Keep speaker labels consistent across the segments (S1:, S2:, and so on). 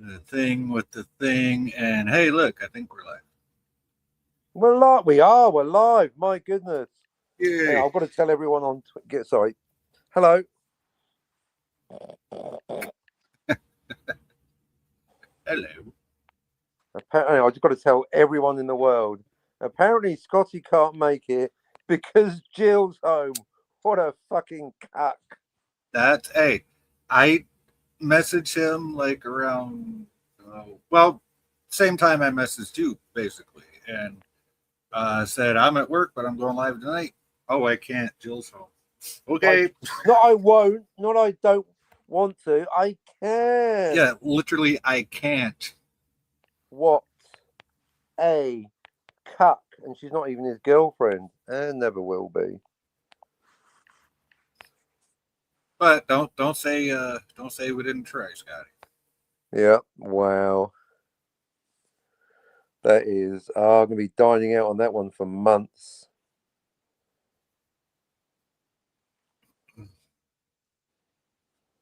S1: The thing with the thing, and hey, look, I think we're live.
S2: We're live. We are. We're live. My goodness. Hey,
S1: Yay!
S2: I've got to tell everyone on. Get sorry. Hello.
S1: Hello.
S2: Apparently, I just got to tell everyone in the world. Apparently, Scotty can't make it because Jill's home. What a fucking cuck.
S1: That's hey. I messaged him like around, well, same time I messaged you basically, and said I'm at work, but I'm going live tonight. Oh, I can't. Jill's home. Okay.
S2: Not I won't. Not I don't want to. I can.
S1: Yeah, literally, I can't.
S2: What a cuck. And she's not even his girlfriend. And never will be.
S1: But don't say we didn't try, Scotty.
S2: Yeah. Wow. That is. I'm going to be dining out on that one for months.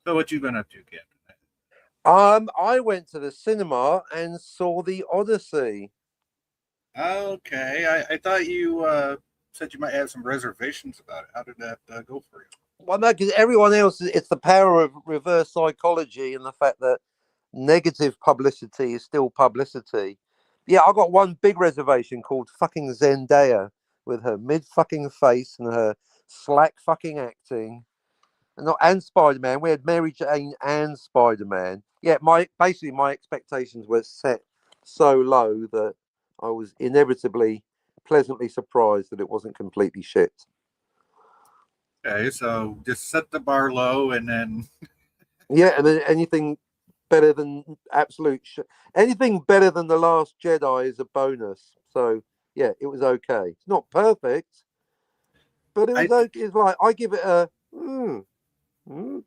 S1: So what you been up to, Captain?
S2: I went to the cinema and saw the Odyssey.
S1: Okay, I thought you said you might have some reservations about it. How did that go for you?
S2: Well, no, because everyone else, it's the power of reverse psychology and the fact that negative publicity is still publicity. Yeah, I got one big reservation called fucking Zendaya with her mid fucking face and her slack fucking acting. And Spider Man. We had Mary Jane and Spider Man. Yeah, my expectations were set so low that I was inevitably pleasantly surprised that it wasn't completely shit.
S1: Okay, so just set the bar low, and then
S2: Yeah, and then anything better than anything better than the Last Jedi is a bonus. So yeah, it was okay. It's not perfect, but it was
S1: I
S2: okay. It's like I give it a. Mm, it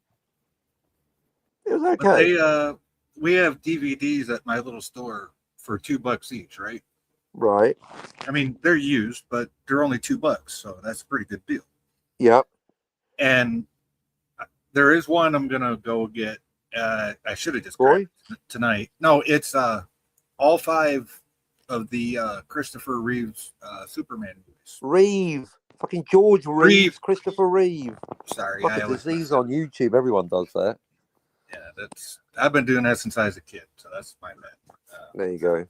S2: was
S1: but
S2: okay.
S1: they we have DVDs at my little store for $2 each, right?
S2: Right.
S1: I mean they're used, but they're only $2, so that's a pretty good deal.
S2: Yep.
S1: And there is one I'm gonna go get. I should have just grabbed
S2: Boy.
S1: it tonight. No, it's all five of the Christopher Reeves Superman movies.
S2: Reeve. Fucking George
S1: Reeve.
S2: Reeves, Christopher Reeve.
S1: Sorry,
S2: Like
S1: I
S2: a
S1: always
S2: disease
S1: mess up.
S2: on YouTube. Everyone does that.
S1: Yeah, that's I've been doing that since I was a kid, so that's my bad.
S2: There you go.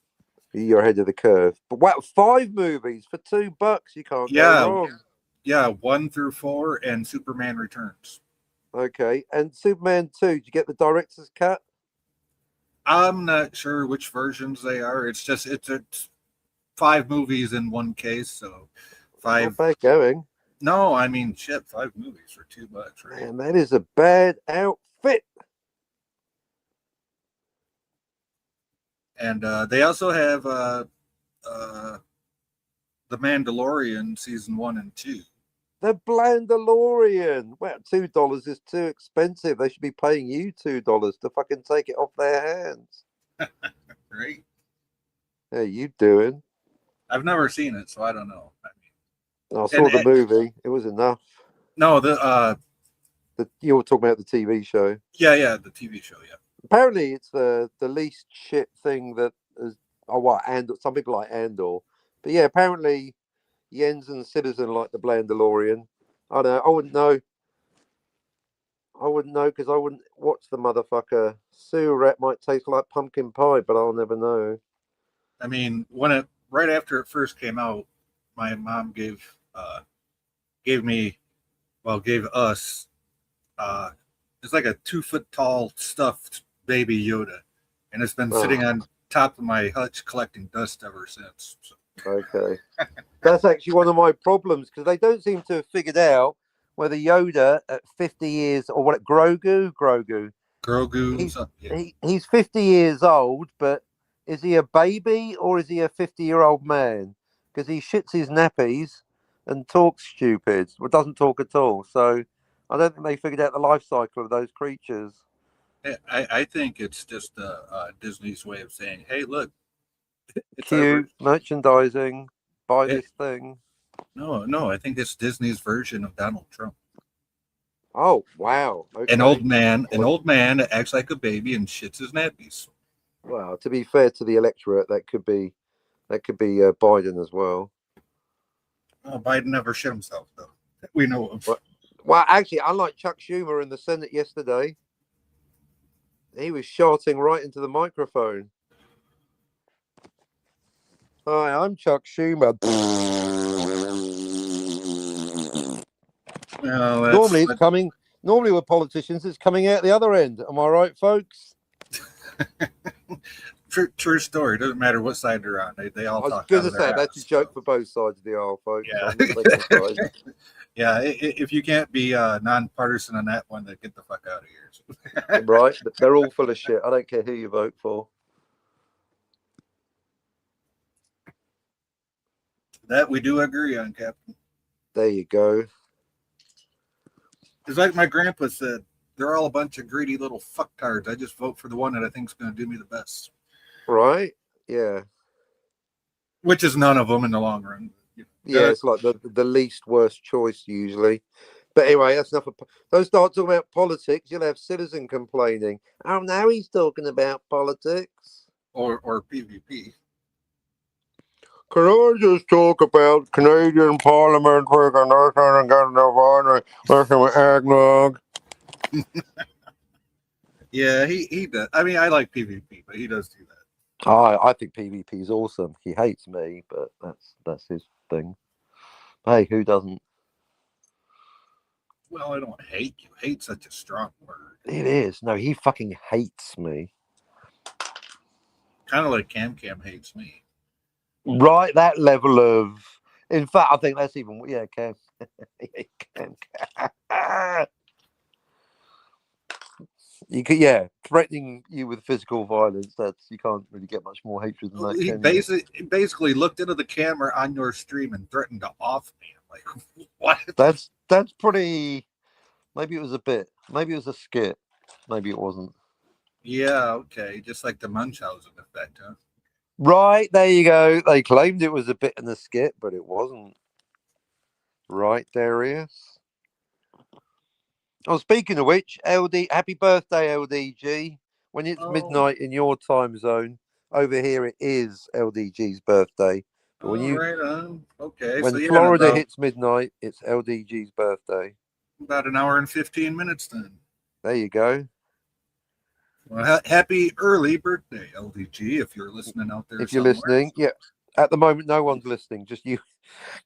S2: You're ahead of the curve. But wow, 5 movies for $2. You can't go
S1: Yeah,
S2: wrong.
S1: yeah, 1 through 4 and Superman Returns.
S2: Okay. And Superman 2, did you get the director's cut?
S1: I'm not sure which versions they are. It's 5 movies in one case, so
S2: Not
S1: five.
S2: bad going.
S1: No, I mean shit, 5 movies for $2, right?
S2: Man, that is a bad outfit.
S1: And they also have uh, the Mandalorian season 1 and 2.
S2: The Blandalorian. Well, $2 is too expensive. They should be paying you $2 to fucking take it off their hands.
S1: Right?
S2: How you doing?
S1: I've never seen it, so I don't know. I
S2: I
S1: mean,
S2: saw the movie. It was enough.
S1: no,
S2: You were talking about the TV show.
S1: yeah, the TV show, yeah.
S2: Apparently, it's the least shit thing that is. Oh, what? And some people like Andor, but yeah, apparently Jens and Citizen like the Blandalorian. I don't know. I wouldn't know. I wouldn't know because I wouldn't watch the motherfucker. Surret might taste like pumpkin pie, but I'll never know.
S1: I mean, right after it first came out, my mom gave me, well, gave us, uh, it's like a 2 foot tall stuffed baby Yoda, and it's been sitting
S2: Oh,
S1: on top of my hutch collecting dust ever since. So.
S2: okay. That's actually one of my problems because they don't seem to have figured out whether Yoda at 50 years or what Grogu.
S1: Grogu,
S2: He's
S1: something, yeah.
S2: he's 50 years old, but is he a baby or is he a 50-year-old man? Because he shits his nappies and talks stupid, or doesn't talk at all. So I don't think they figured out the life cycle of those creatures.
S1: I think it's just Disney's way of saying, "Hey, look, it's our
S2: Cute merchandising, buy
S1: it,
S2: this thing.
S1: no. I think it's Disney's version of Donald Trump.
S2: Oh wow,
S1: An
S2: okay.
S1: old man, an
S2: Well,
S1: old man that acts like a baby and shits his nappies.
S2: Well, to be fair to the electorate, that could be Biden as well.
S1: Biden never shit himself, though. We know of.
S2: Well, actually, unlike Chuck Schumer in the Senate yesterday, he was shouting right into the microphone. Hi, I'm Chuck Schumer.
S1: Well,
S2: Normally, it's coming. Normally, with politicians, it's coming out the other end. Am I right, folks?
S1: True story. Doesn't matter what side they're on. They all
S2: I was
S1: talk
S2: going
S1: out
S2: to
S1: of their
S2: say
S1: ass.
S2: that's a joke for both sides of the aisle, folks.
S1: Yeah.
S2: I'm not taking a side.
S1: Yeah. If you can't be nonpartisan on that one, then get the fuck out of here.
S2: Right? They're all full of shit. I don't care who you vote for.
S1: That we do agree on, Captain.
S2: There you go.
S1: It's like my grandpa said, they're all a bunch of greedy little fucktards. I just vote for the one that I think is going to do me the best.
S2: Right? Yeah.
S1: Which is none of them in the long run.
S2: Yeah, it's like the least worst choice usually. But anyway, that's enough. Don't start talking about politics. You'll have Citizen complaining. Oh, now he's talking about politics.
S1: Or PvP.
S2: Can I just talk about Canadian Parliament freaking nursing and getting the water, nursing with eggnog?
S1: Yeah, he does. I mean, I like PvP, but he does do that.
S2: I think PvP is awesome. He hates me, but that's his thing. Hey, who doesn't?
S1: Well, I don't hate you. Hate such a strong word.
S2: It is. No, he fucking hates me.
S1: Kind of like Cam hates me.
S2: Right, that level of. In fact, I think that's even. Yeah, Cam. You could, yeah, threatening you with physical violence. That's you can't really get much more hatred than that.
S1: He basically looked into the camera on your stream and threatened to off me. I'm like, what?
S2: That's pretty. Maybe it was a bit. Maybe it was a skit. Maybe it wasn't.
S1: Yeah, okay. Just like the Munchausen effect, huh?
S2: Right, there you go. They claimed it was a bit in the skit, but it wasn't. Right, Darius. Oh, speaking of which, LD, happy birthday, LDG. When it's midnight in your time zone, over here it is LDG's birthday. But
S1: right on. Okay,
S2: when
S1: so
S2: Florida hits midnight, it's LDG's birthday.
S1: About an hour and 15 minutes then.
S2: There you go.
S1: Well, happy early birthday, LDG, if you're listening out there.
S2: If you're listening, yeah. At the moment, no one's listening, just you.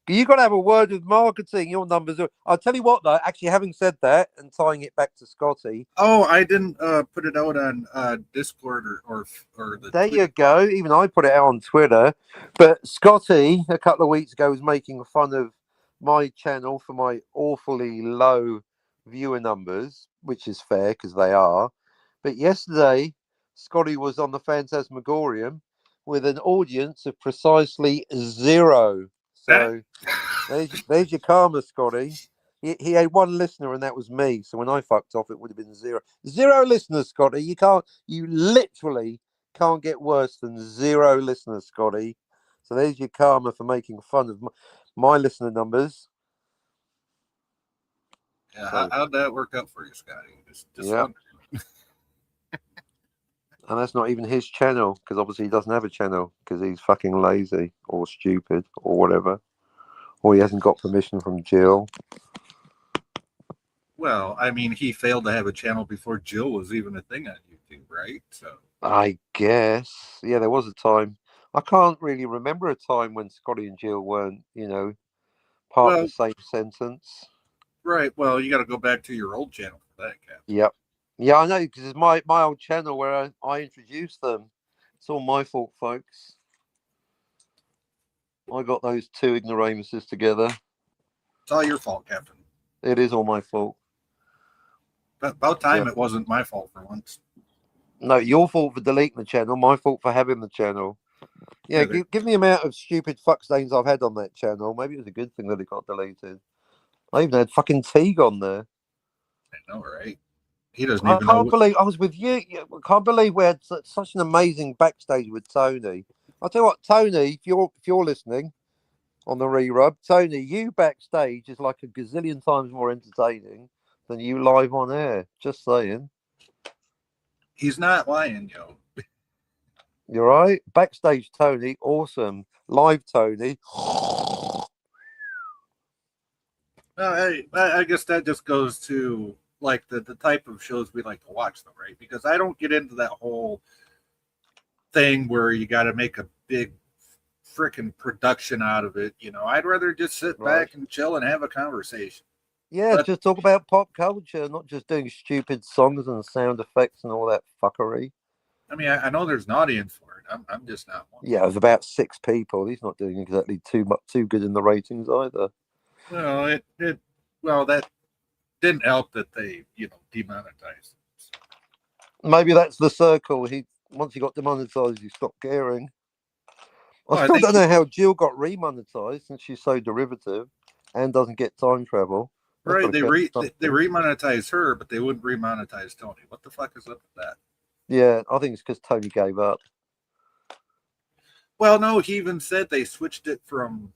S2: You got to have a word with marketing. Your numbers are. I'll tell you what, though. Actually, having said that, and tying it back to Scotty.
S1: Oh, I didn't put it out on Discord or the.
S2: There you go. Even I put it out on Twitter. But Scotty, a couple of weeks ago, was making fun of my channel for my awfully low viewer numbers, which is fair because they are. But yesterday, Scotty was on the Phantasmagorium with an audience of precisely 0. So there's your karma, Scotty. He had one listener, and that was me. So when I fucked off, it would have been 0. 0 listeners, Scotty. You literally can't get worse than 0 listeners, Scotty. So there's your karma for making fun of my listener numbers.
S1: Yeah, so, how'd that work out for you, Scotty? Just
S2: yeah. And that's not even his channel, because obviously he doesn't have a channel, because he's fucking lazy or stupid or whatever. Or he hasn't got permission from Jill.
S1: Well, I mean, he failed to have a channel before Jill was even a thing on YouTube, right? So
S2: I guess. Yeah, there was a time. I can't really remember a time when Scotty and Jill weren't, part of the same sentence.
S1: Right. Well, you got to go back to your old channel for that, Cap.
S2: Yep. Yeah, I know, because it's my old channel where I introduced them. It's all my fault, folks. I got those two ignoramuses together.
S1: It's all your fault, Captain.
S2: It is all my fault.
S1: But about time it wasn't my fault for once.
S2: No, your fault for deleting the channel, my fault for having the channel. Yeah, give me the amount of stupid fuck stains I've had on that channel. Maybe it was a good thing that it got deleted. I even had fucking Teague on there.
S1: I know, right? He doesn't
S2: even know. I can't believe I was with you. I can't believe we had such an amazing backstage with Tony. I'll tell you what, Tony, if you're listening on the re-rub, Tony, you backstage is like a gazillion times more entertaining than you live on air. Just saying.
S1: He's not lying, yo.
S2: You're right. Backstage Tony, awesome. Live Tony.
S1: I guess that just goes to like the type of shows we like to watch, though, right? Because I don't get into that whole thing where you got to make a big freaking production out of it. I'd rather just sit
S2: Right.
S1: back and chill and have a conversation.
S2: Yeah,
S1: But
S2: just talk about pop culture, not just doing stupid songs and sound effects and all that fuckery.
S1: I mean, I know there's an audience for it. I'm just not one.
S2: Yeah, there's about 6 people. He's not doing exactly too good in the ratings either.
S1: Well, that didn't help that they demonetized.
S2: Maybe that's the circle. Once he got demonetized, he stopped caring.
S1: Well,
S2: I still don't know how Jill got remonetized since she's so derivative and doesn't get time travel.
S1: Right, they remonetized her, but they wouldn't remonetize Tony. What the fuck is up with that?
S2: Yeah, I think it's because Tony gave up.
S1: Well, no, he even said they switched it from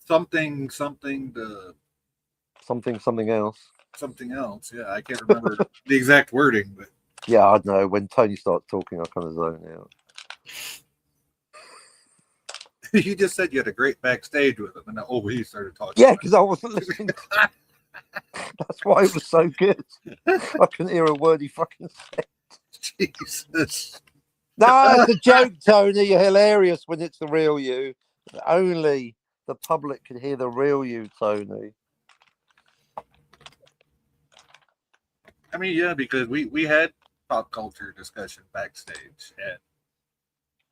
S1: something to
S2: something else.
S1: Something else. Yeah, I can't remember the exact wording, but
S2: yeah, I know. When Tony starts talking, I kind of zone out.
S1: You just said you had a great backstage with him, and he started talking.
S2: Yeah, because I wasn't listening. That's why it was so good. I couldn't hear a word he fucking said.
S1: Jesus.
S2: No, it's a joke, Tony. You're hilarious when it's the real you. Only the public can hear the real you, Tony.
S1: I mean, yeah, because we had pop culture discussion backstage,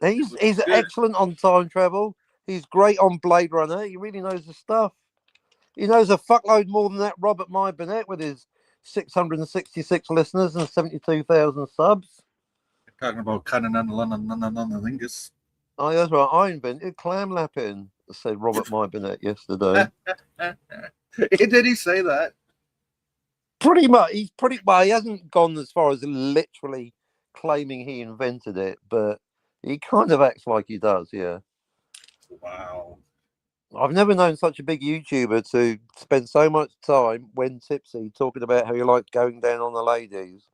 S1: and
S2: he's excellent on time travel. He's great on Blade Runner. He really knows the stuff. He knows a fuckload more than that Robert My Burnett with his 666 listeners and 72,000 subs.
S1: You're talking about cunnilingus.
S2: Oh, that's right. I invented clam lapping, said Robert My Burnett yesterday.
S1: Did he say that?
S2: Pretty much. He hasn't gone as far as literally claiming he invented it, but he kind of acts like he does, yeah.
S1: Wow.
S2: I've never known such a big YouTuber to spend so much time when tipsy talking about how he liked going down on the ladies.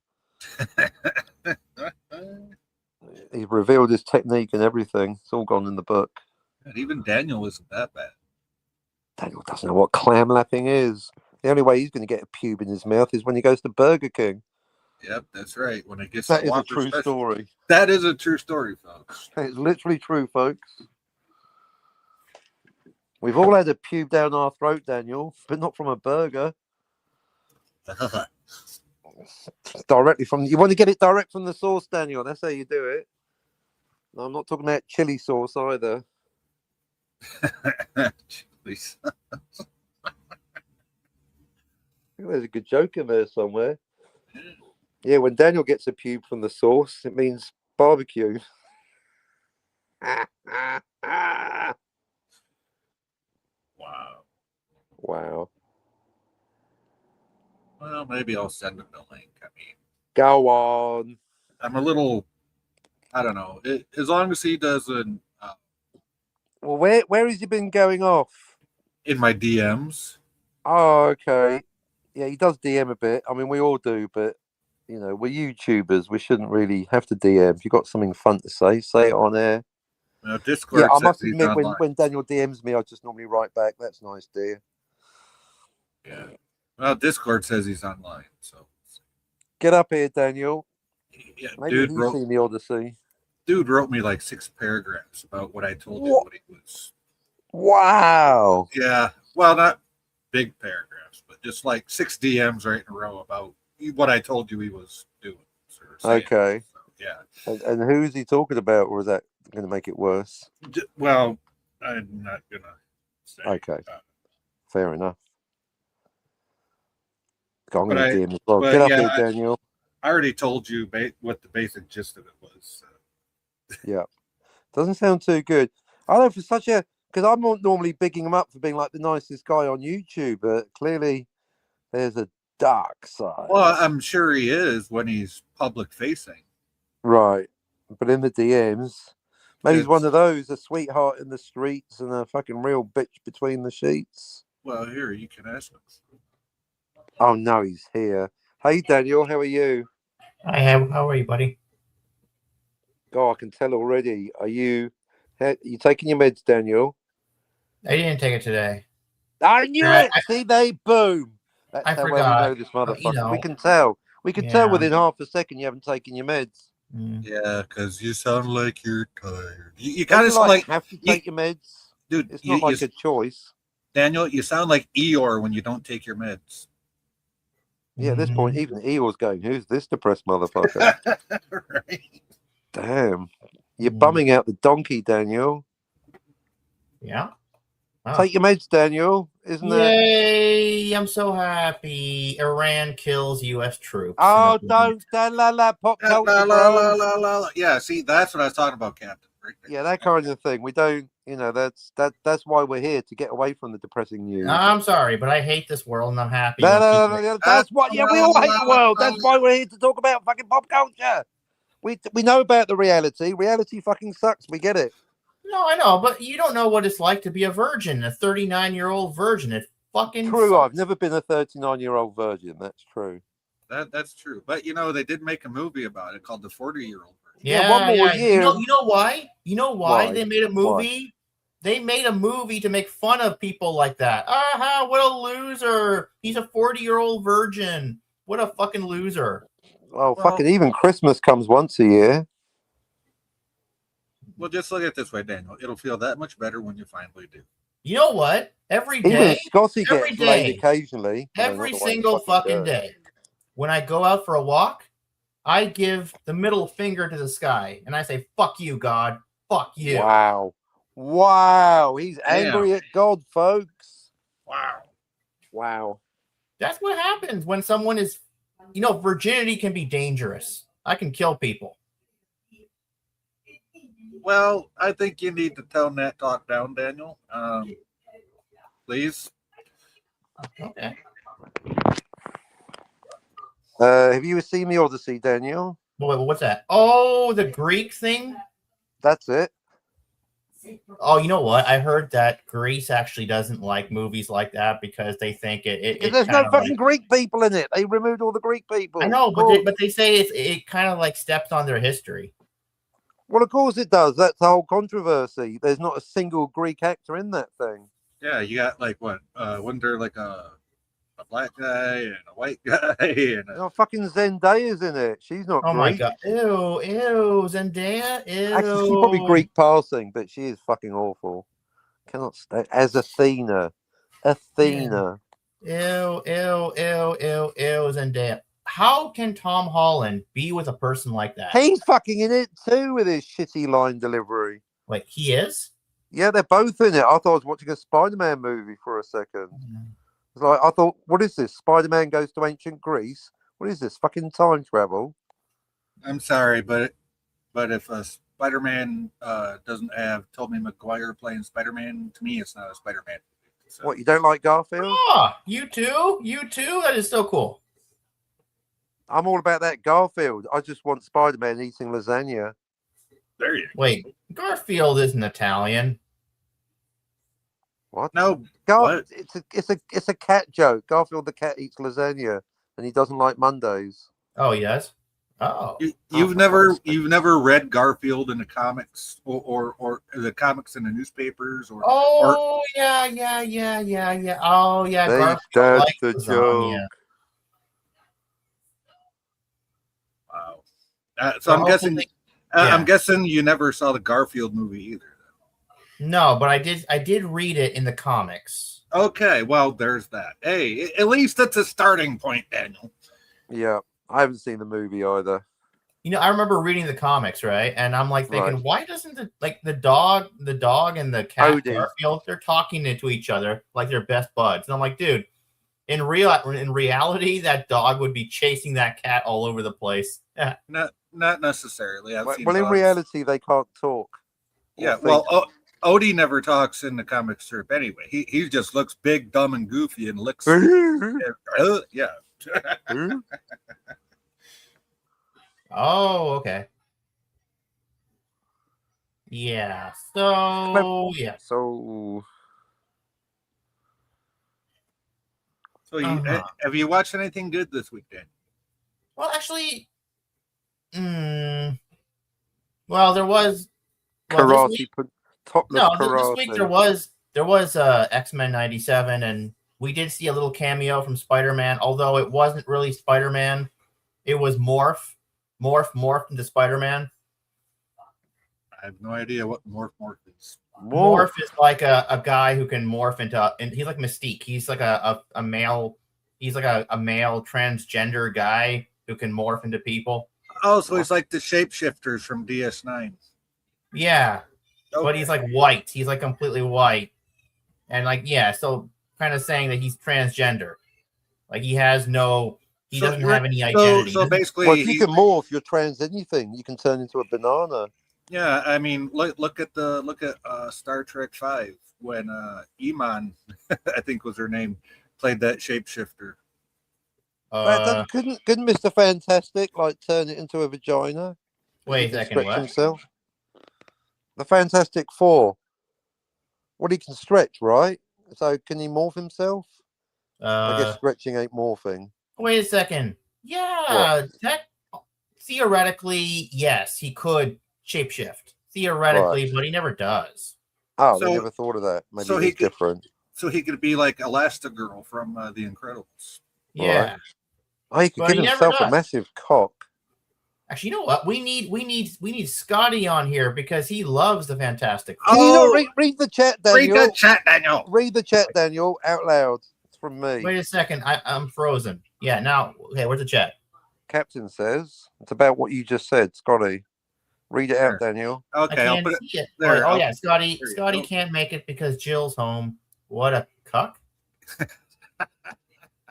S2: He's revealed his technique and everything. It's all gone in the book.
S1: And even Daniel isn't that bad.
S2: Daniel doesn't know what clam lapping is. The only way he's going to get a pube in his mouth is when he goes to Burger King.
S1: Yep, that's right. When it gets
S2: that is a true story.
S1: That is a true story, folks.
S2: It's literally true, folks. We've all had a pube down our throat, Daniel, but not from a burger. Directly from you want to get it direct from the sauce, Daniel. That's how you do it. No, I'm not talking about chili sauce either.
S1: Chili sauce.
S2: There's a good joke in there somewhere. Yeah, when Daniel gets a pube from the sauce, it means barbecue. Wow.
S1: Well, maybe I'll send him the link. I mean,
S2: go on.
S1: I'm a little, I don't know. As long as he doesn't.
S2: Well, where has he been going off?
S1: In my DMs.
S2: Oh, okay. Yeah, he does DM a bit. I mean, we all do, but we're YouTubers. We shouldn't really have to DM. If you've got something fun to say it on air.
S1: Discord.
S2: Yeah, I must admit, when Daniel DMs me, I just normally write back, "That's nice, dear."
S1: Yeah. Well, Discord says he's online, so
S2: get up here, Daniel.
S1: Yeah,
S2: maybe he's seen the Odyssey.
S1: Dude wrote me like 6 paragraphs about what I told him what he was.
S2: Wow.
S1: Yeah. Well, not big paragraphs, but just like 6 DMs right in a row about what I told you he was doing.
S2: Okay.
S1: So, yeah.
S2: And who is he talking about, or is that going to make it worse?
S1: Well, I'm not going to say.
S2: Okay. Fair enough. I'm going to DM as well. Get up here, Daniel.
S1: I already told you what the basic gist of it was. So.
S2: Yeah. Doesn't sound too good. I know because I'm not normally bigging him up for being like the nicest guy on YouTube, but clearly there's a dark side.
S1: Well, I'm sure he is when he's public facing.
S2: Right. But in the DMs, maybe he's one of those, a sweetheart in the streets and a fucking real bitch between the sheets.
S1: Well, here, you can ask him.
S2: Oh, no, he's here. Hey, Daniel, how are you?
S3: How are you, buddy?
S2: God, I can tell already. Are you taking your meds, Daniel?
S3: I didn't take it today.
S2: I knew it. See, they boom. That's
S3: I
S2: how well we
S3: forgot.
S2: know this motherfucker.
S3: You know.
S2: We can tell. We can tell
S3: Yeah.
S2: within half a second you haven't taken your meds.
S1: Yeah, because you sound like you're tired. You
S2: Don't
S1: kind
S2: you
S1: of sound like
S2: have to take your meds,
S1: dude.
S2: It's not like a choice.
S1: Daniel, you sound like Eeyore when you don't take your meds.
S2: Yeah, at this point, even Eeyore's going, "Who's this depressed motherfucker?"
S1: Right.
S2: Damn, you're bumming out the donkey, Daniel.
S3: Yeah. Wow.
S2: Take your meds, Daniel. Isn't that?
S3: Yay! I'm so happy. Iran kills U.S. troops.
S2: Oh, don't pop culture, bro.
S1: Yeah, see, that's what I was talking about, Captain. Right there.
S2: Yeah, that kind of thing. We don't, that's why we're here, to get away from the depressing news.
S3: I'm sorry, but I hate this world and I'm happy.
S2: No, that's what. Yeah, we all hate the world. That's why we're here to talk about fucking pop culture. We know about the reality. Reality fucking sucks. We get it.
S3: No, I know, but you don't know what it's like to be a virgin, a 39-year-old virgin. It fucking
S2: true.
S3: sucks.
S2: I've never been a 39-year-old virgin. That's true.
S1: That's true. But they did make a movie about it called The 40-Year-Old Virgin.
S2: Yeah, one more year.
S3: You know why? You know why they made a movie? Why? They made a movie to make fun of people like that. Aha, what a loser. He's a 40-year-old virgin. What a fucking loser.
S2: Well, fucking even Christmas comes once a year.
S1: Well, just look at it this way, Daniel. It'll feel that much better when you finally do.
S3: You know what? Every day.
S2: Even Scotty gets laid occasionally.
S3: Every single fucking day. When I go out for a walk, I give the middle finger to the sky and I say, fuck you, God. Fuck you.
S2: Wow. He's angry at God, folks. Wow.
S3: That's what happens when someone is, virginity can be dangerous. I can kill people.
S1: Well, I think you need to tone that talk down, Daniel. Please.
S3: Okay.
S2: Have you seen the Odyssey, Daniel?
S3: What's that? Oh, the Greek thing?
S2: That's it.
S3: Oh, you know what? I heard that Greece actually doesn't like movies like that because they think it
S2: there's no fucking Greek people in it. They removed all the Greek people.
S3: I know, but they say it kind of like steps on their history.
S2: Well, of course it does. That's the whole controversy. There's not a single Greek actor in that thing.
S1: Yeah, you got like what? Wasn't there like a black guy and a white guy and
S2: fucking Zendaya's in it. She's not Greek.
S3: My god. Ew, Zendaya. Ew.
S2: Actually, she's probably Greek passing, but she is fucking awful. Cannot stay as Athena. Ew,
S3: Zendaya. How can Tom Holland be with a person like that?
S2: He's fucking in it too with his shitty line delivery.
S3: Wait, he is?
S2: Yeah, they're both in it. I thought I was watching a Spider-Man movie for a second. It's like, I thought, what is this? Spider-Man goes to ancient Greece? What is this? Fucking time travel?
S1: I'm sorry, but if a Spider-Man doesn't have Tobey Maguire playing Spider-Man, to me, it's not a Spider-Man movie.
S2: So. What, you don't like Garfield?
S3: Oh, you too? You too? That is so cool.
S2: I'm all about that Garfield. I just want Spider-Man eating lasagna.
S1: There you go.
S3: Wait, Garfield isn't Italian.
S2: What?
S1: No,
S2: what? It's a cat joke. Garfield the cat eats lasagna, and he doesn't like Mondays.
S3: Oh, he does. Oh,
S1: you've never read Garfield in the comics or the comics in the newspapers or
S3: yeah. Oh yeah,
S2: Garfield that's the joke.
S1: Wow. So I'm guessing you never saw the Garfield movie either.
S3: No, but I did read it in the comics.
S1: Okay, well, there's that. Hey, at least it's a starting point, Daniel.
S2: Yeah, I haven't seen the movie either.
S3: I remember reading the comics, right? And I'm like thinking, why doesn't the dog and the cat Garfield, they're talking to each other like they're best buds. And I'm like, dude, in reality, that dog would be chasing that cat all over the place.
S1: Not necessarily.
S2: In reality, they can't talk.
S1: Yeah, well, Odie never talks in the comic strip anyway. He just looks big, dumb, and goofy and licks. Yeah.
S3: Oh, okay. Yeah. So yeah.
S2: So
S1: have you watched anything good this week, Dan?
S3: Well, actually, Well, there was
S2: Karate,
S3: this week,
S2: topless karate.
S3: this week there was X-Men 97, and we did see a little cameo from Spider-Man, although it wasn't really Spider-Man. It was morphed into Spider-Man.
S1: I have no idea what morph is.
S3: Morph is like a guy who can morph into, and he's like Mystique. He's like a male. He's like a male transgender guy who can morph into people.
S1: Oh, so he's like the shapeshifters from DS9.
S3: Yeah,
S1: okay.
S3: But he's like white. He's like completely white, and like so kind of saying that he's transgender. Like he has no. He doesn't have any identity.
S1: So basically,
S2: well, if you can morph, you're trans anything. You can turn into a banana.
S1: Yeah, I mean, look at Star Trek V when Iman, I think was her name, played that shapeshifter.
S2: Couldn't Mr. Fantastic like turn it into a vagina?
S3: Wait a second,
S2: stretch himself. The Fantastic Four. Well, he can stretch, right? So can he morph himself? I guess stretching ain't morphing.
S3: Wait a second. Yeah, theoretically, yes, he could shapeshift. Theoretically, but he never does.
S2: Oh, I never thought of that. Maybe so he's different.
S1: So he could be like Elastigirl from The Incredibles.
S3: Yeah.
S2: Right. Oh, he could give himself a massive cock.
S3: Actually, you know what? We need Scotty on here because he loves the Fantastic Four.
S2: Can you not read the chat, Daniel?
S1: Read the chat, Daniel.
S2: Read the chat, Daniel, out loud. It's from me.
S3: Wait a second. I'm frozen. Yeah, now, okay, where's the chat?
S2: Captain says it's about what you just said, Scotty. Read it out, Daniel.
S1: Okay,
S3: I'll put it there. Oh, yeah, Scotty can't make it because Jill's home. What a cuck.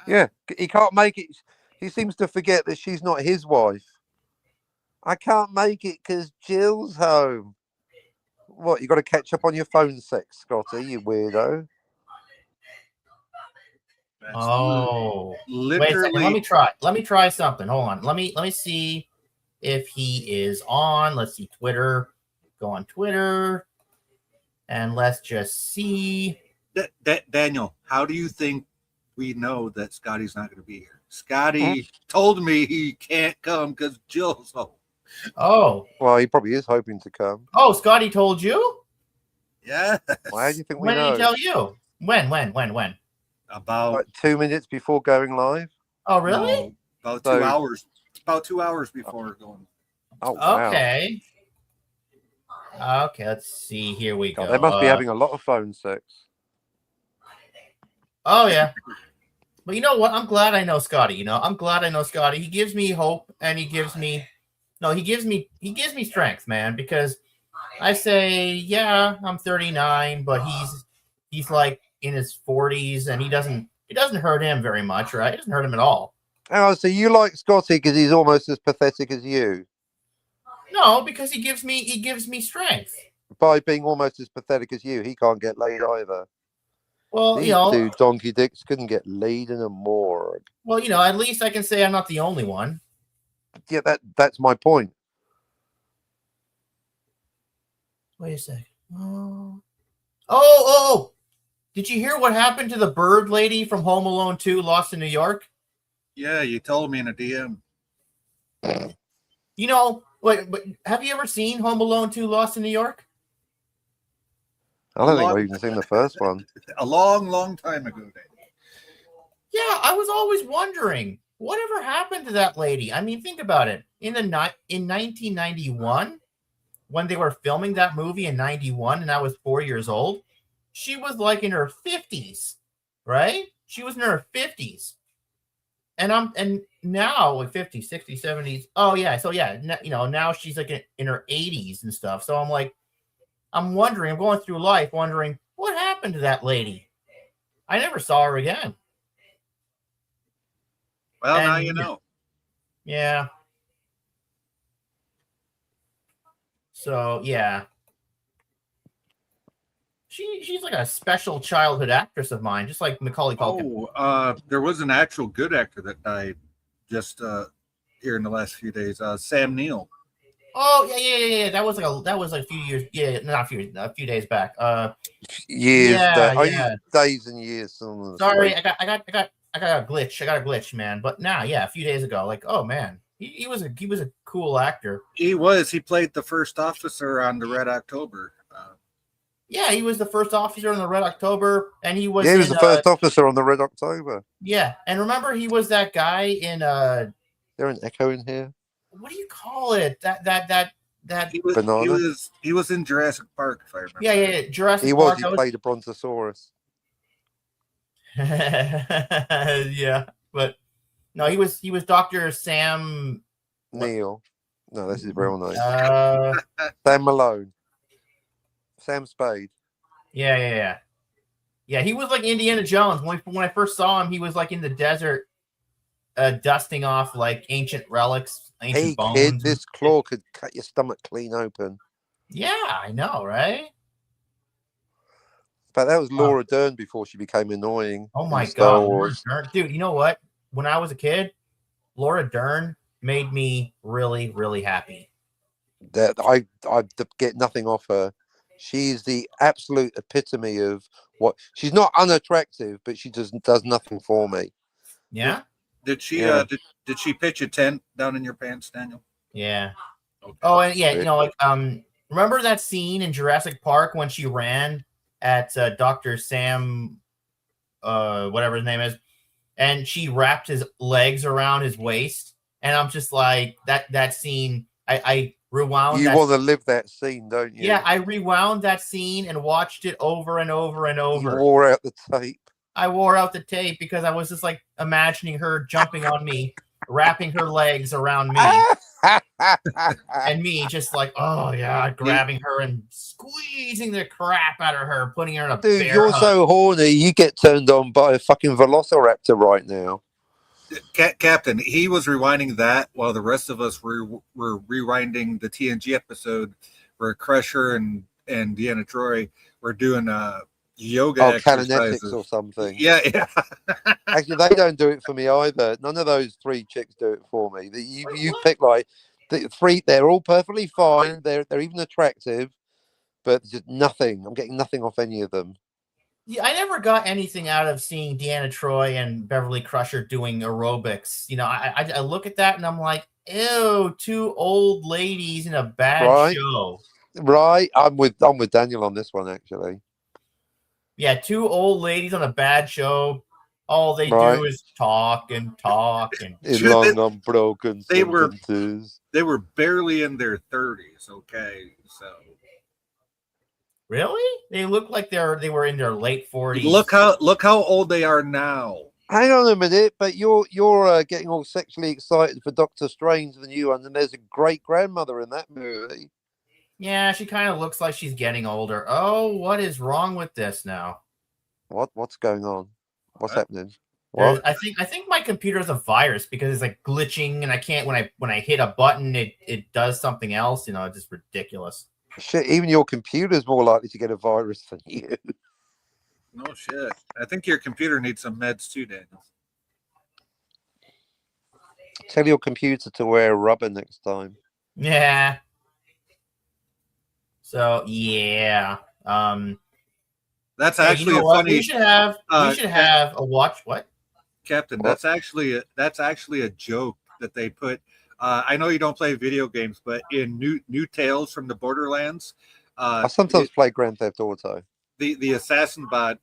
S2: Yeah, he can't make it. He seems to forget that she's not his wife. I can't make it because Jill's home. What, you got to catch up on your phone sex, Scotty, you weirdo.
S3: Oh,
S1: literally.
S3: Wait a second. Let me try something. Hold on. Let me see if he is on. Let's see Twitter. Go on Twitter, and let's just see.
S1: Daniel, how do you think we know that Scotty's not going to be here? Scotty told me he can't come because Jill's home.
S3: Oh,
S2: well, he probably is hoping to come.
S3: Oh, Scotty told you?
S1: Yeah.
S2: Why do you think we
S3: know?
S2: When
S3: did he tell you? When?
S1: About
S2: like 2 minutes before going live.
S3: Oh, really?
S1: No, about 2 hours. About 2 hours before going.
S2: Oh, wow.
S3: Okay. Okay, let's see. Here we go.
S2: They must be having a lot of phone sex.
S3: Oh, yeah. But you know what? I'm glad I know Scotty. I'm glad I know Scotty. He gives me hope, and he gives me strength, man. Because I say, yeah, I'm 39, but he's like in his 40s, and it doesn't hurt him very much, right? It doesn't hurt him at all.
S2: Oh, so you like Scotty because he's almost as pathetic as you?
S3: No, because he gives me strength.
S2: By being almost as pathetic as you, he can't get laid either.
S3: Well,
S2: these two donkey dicks couldn't get laid in a morgue.
S3: Well, at least I can say I'm not the only one.
S2: Yeah, that's my point.
S3: Wait a second. Oh! Did you hear what happened to the bird lady from Home Alone 2, Lost in New York?
S1: Yeah, you told me in a DM.
S3: Wait, but have you ever seen Home Alone 2, Lost in New York?
S2: I don't think I've even seen the first one.
S1: A long, long time ago, Dave.
S3: Yeah, I was always wondering, whatever happened to that lady? I mean, think about it. In 1991, when they were filming that movie in 91, and I was 4 years old, she was like in her 50s, right? She was in her 50s. And now like 50s, 60s, 70s. Oh yeah. So yeah, now she's like in her 80s and stuff. So I'm like, I'm going through life wondering what happened to that lady. I never saw her again.
S1: Well, now you know.
S3: Yeah. So yeah. She's like a special childhood actress of mine, just like Macaulay Culkin.
S1: Oh, there was an actual good actor that died just here in the last few days. Sam Neill.
S3: Oh yeah. That was like a few years. Yeah, not a few years. A few days back.
S2: Years. Yeah. Days and years.
S3: Sorry, I got a glitch. I got a glitch, man. But now, yeah, a few days ago, like, oh man, He was a cool actor.
S1: He was. He played the first officer on the Red October.
S3: Yeah, he was the first officer on the Red October, and he was.
S2: Yeah, he was the first officer on the Red October.
S3: Yeah, and remember he was that guy in.
S2: There an echo in here?
S3: What do you call it? That
S2: Banana?
S1: He was in Jurassic Park, if I remember.
S3: Yeah, Jurassic
S2: he
S3: Park.
S2: He played a brontosaurus.
S3: Yeah, but no, he was Dr. Sam
S2: Neil. No, that's his real name. Sam Malone. Sam Spade.
S3: Yeah. He was like Indiana Jones. When I first saw him, he was like in the desert, dusting off like ancient relics, ancient bones.
S2: Kid, this claw could cut your stomach clean open.
S3: Yeah, I know, right?
S2: But that was Laura Dern before she became annoying.
S3: Oh my God, Laura Dern. Dude, you know what? When I was a kid, Laura Dern made me really, really happy.
S2: That I get nothing off her. She's the absolute epitome of what. She's not unattractive, but she does nothing for me.
S3: Yeah.
S1: Did she did she pitch a tent down in your pants, Daniel?
S3: Yeah. Okay. Oh, and yeah, you know, like remember that scene in Jurassic Park when she ran at Dr. Sam, whatever his name is, and she wrapped his legs around his waist, and I'm just like that scene. I rewound.
S2: You want to live that scene, don't you?
S3: Yeah, I rewound that scene and watched it over and over and over.
S2: You wore out the tape.
S3: I wore out the tape because I was just like imagining her jumping on me, wrapping her legs around me, and me just like, oh yeah, grabbing her and squeezing the crap out of her, putting her in a
S2: dude. You're so horny, you get turned on by a fucking velociraptor right now.
S1: Captain, he was rewinding that while the rest of us were rewinding the TNG episode where Crusher and Deanna Troi were doing yoga exercises
S2: kinetics or something.
S1: Yeah.
S2: Actually, they don't do it for me either. None of those three chicks do it for me. You pick like the three. They're all perfectly fine. They're even attractive, but just nothing. I'm getting nothing off any of them.
S3: Yeah, I never got anything out of seeing Deanna Troi and Beverly Crusher doing aerobics. You know, I look at that and I'm like, ew, two old ladies in a bad show.
S2: Right. I'm with Daniel on this one, actually.
S3: Yeah, two old ladies on a bad show. All they do is talk and talk and
S2: long unbroken sentences.
S1: They were barely in their 30s. Okay, so
S3: really, they look like they were in their late 40s.
S1: Look how old they are now.
S2: Hang on a minute, but you're getting all sexually excited for Doctor Strange the new one, and there's a great grandmother in that movie.
S3: Yeah, she kind of looks like she's getting older. Oh, what is wrong with this now?
S2: What's going on? What's happening? What?
S3: I think my computer has a virus because it's like glitching, and I can't when I hit a button, it does something else. You know, it's just ridiculous.
S2: Shit, even your computer's more likely to get a virus than you.
S1: No shit. I think your computer needs some meds too, Daniel.
S2: Tell your computer to wear rubber next time.
S3: Yeah. So yeah,
S1: that's actually funny.
S3: We should have a watch. What,
S1: Captain? What? That's actually a joke that they put. I know you don't play video games, but in new Tales from the Borderlands,
S2: I sometimes play Grand Theft Auto.
S1: The assassin bot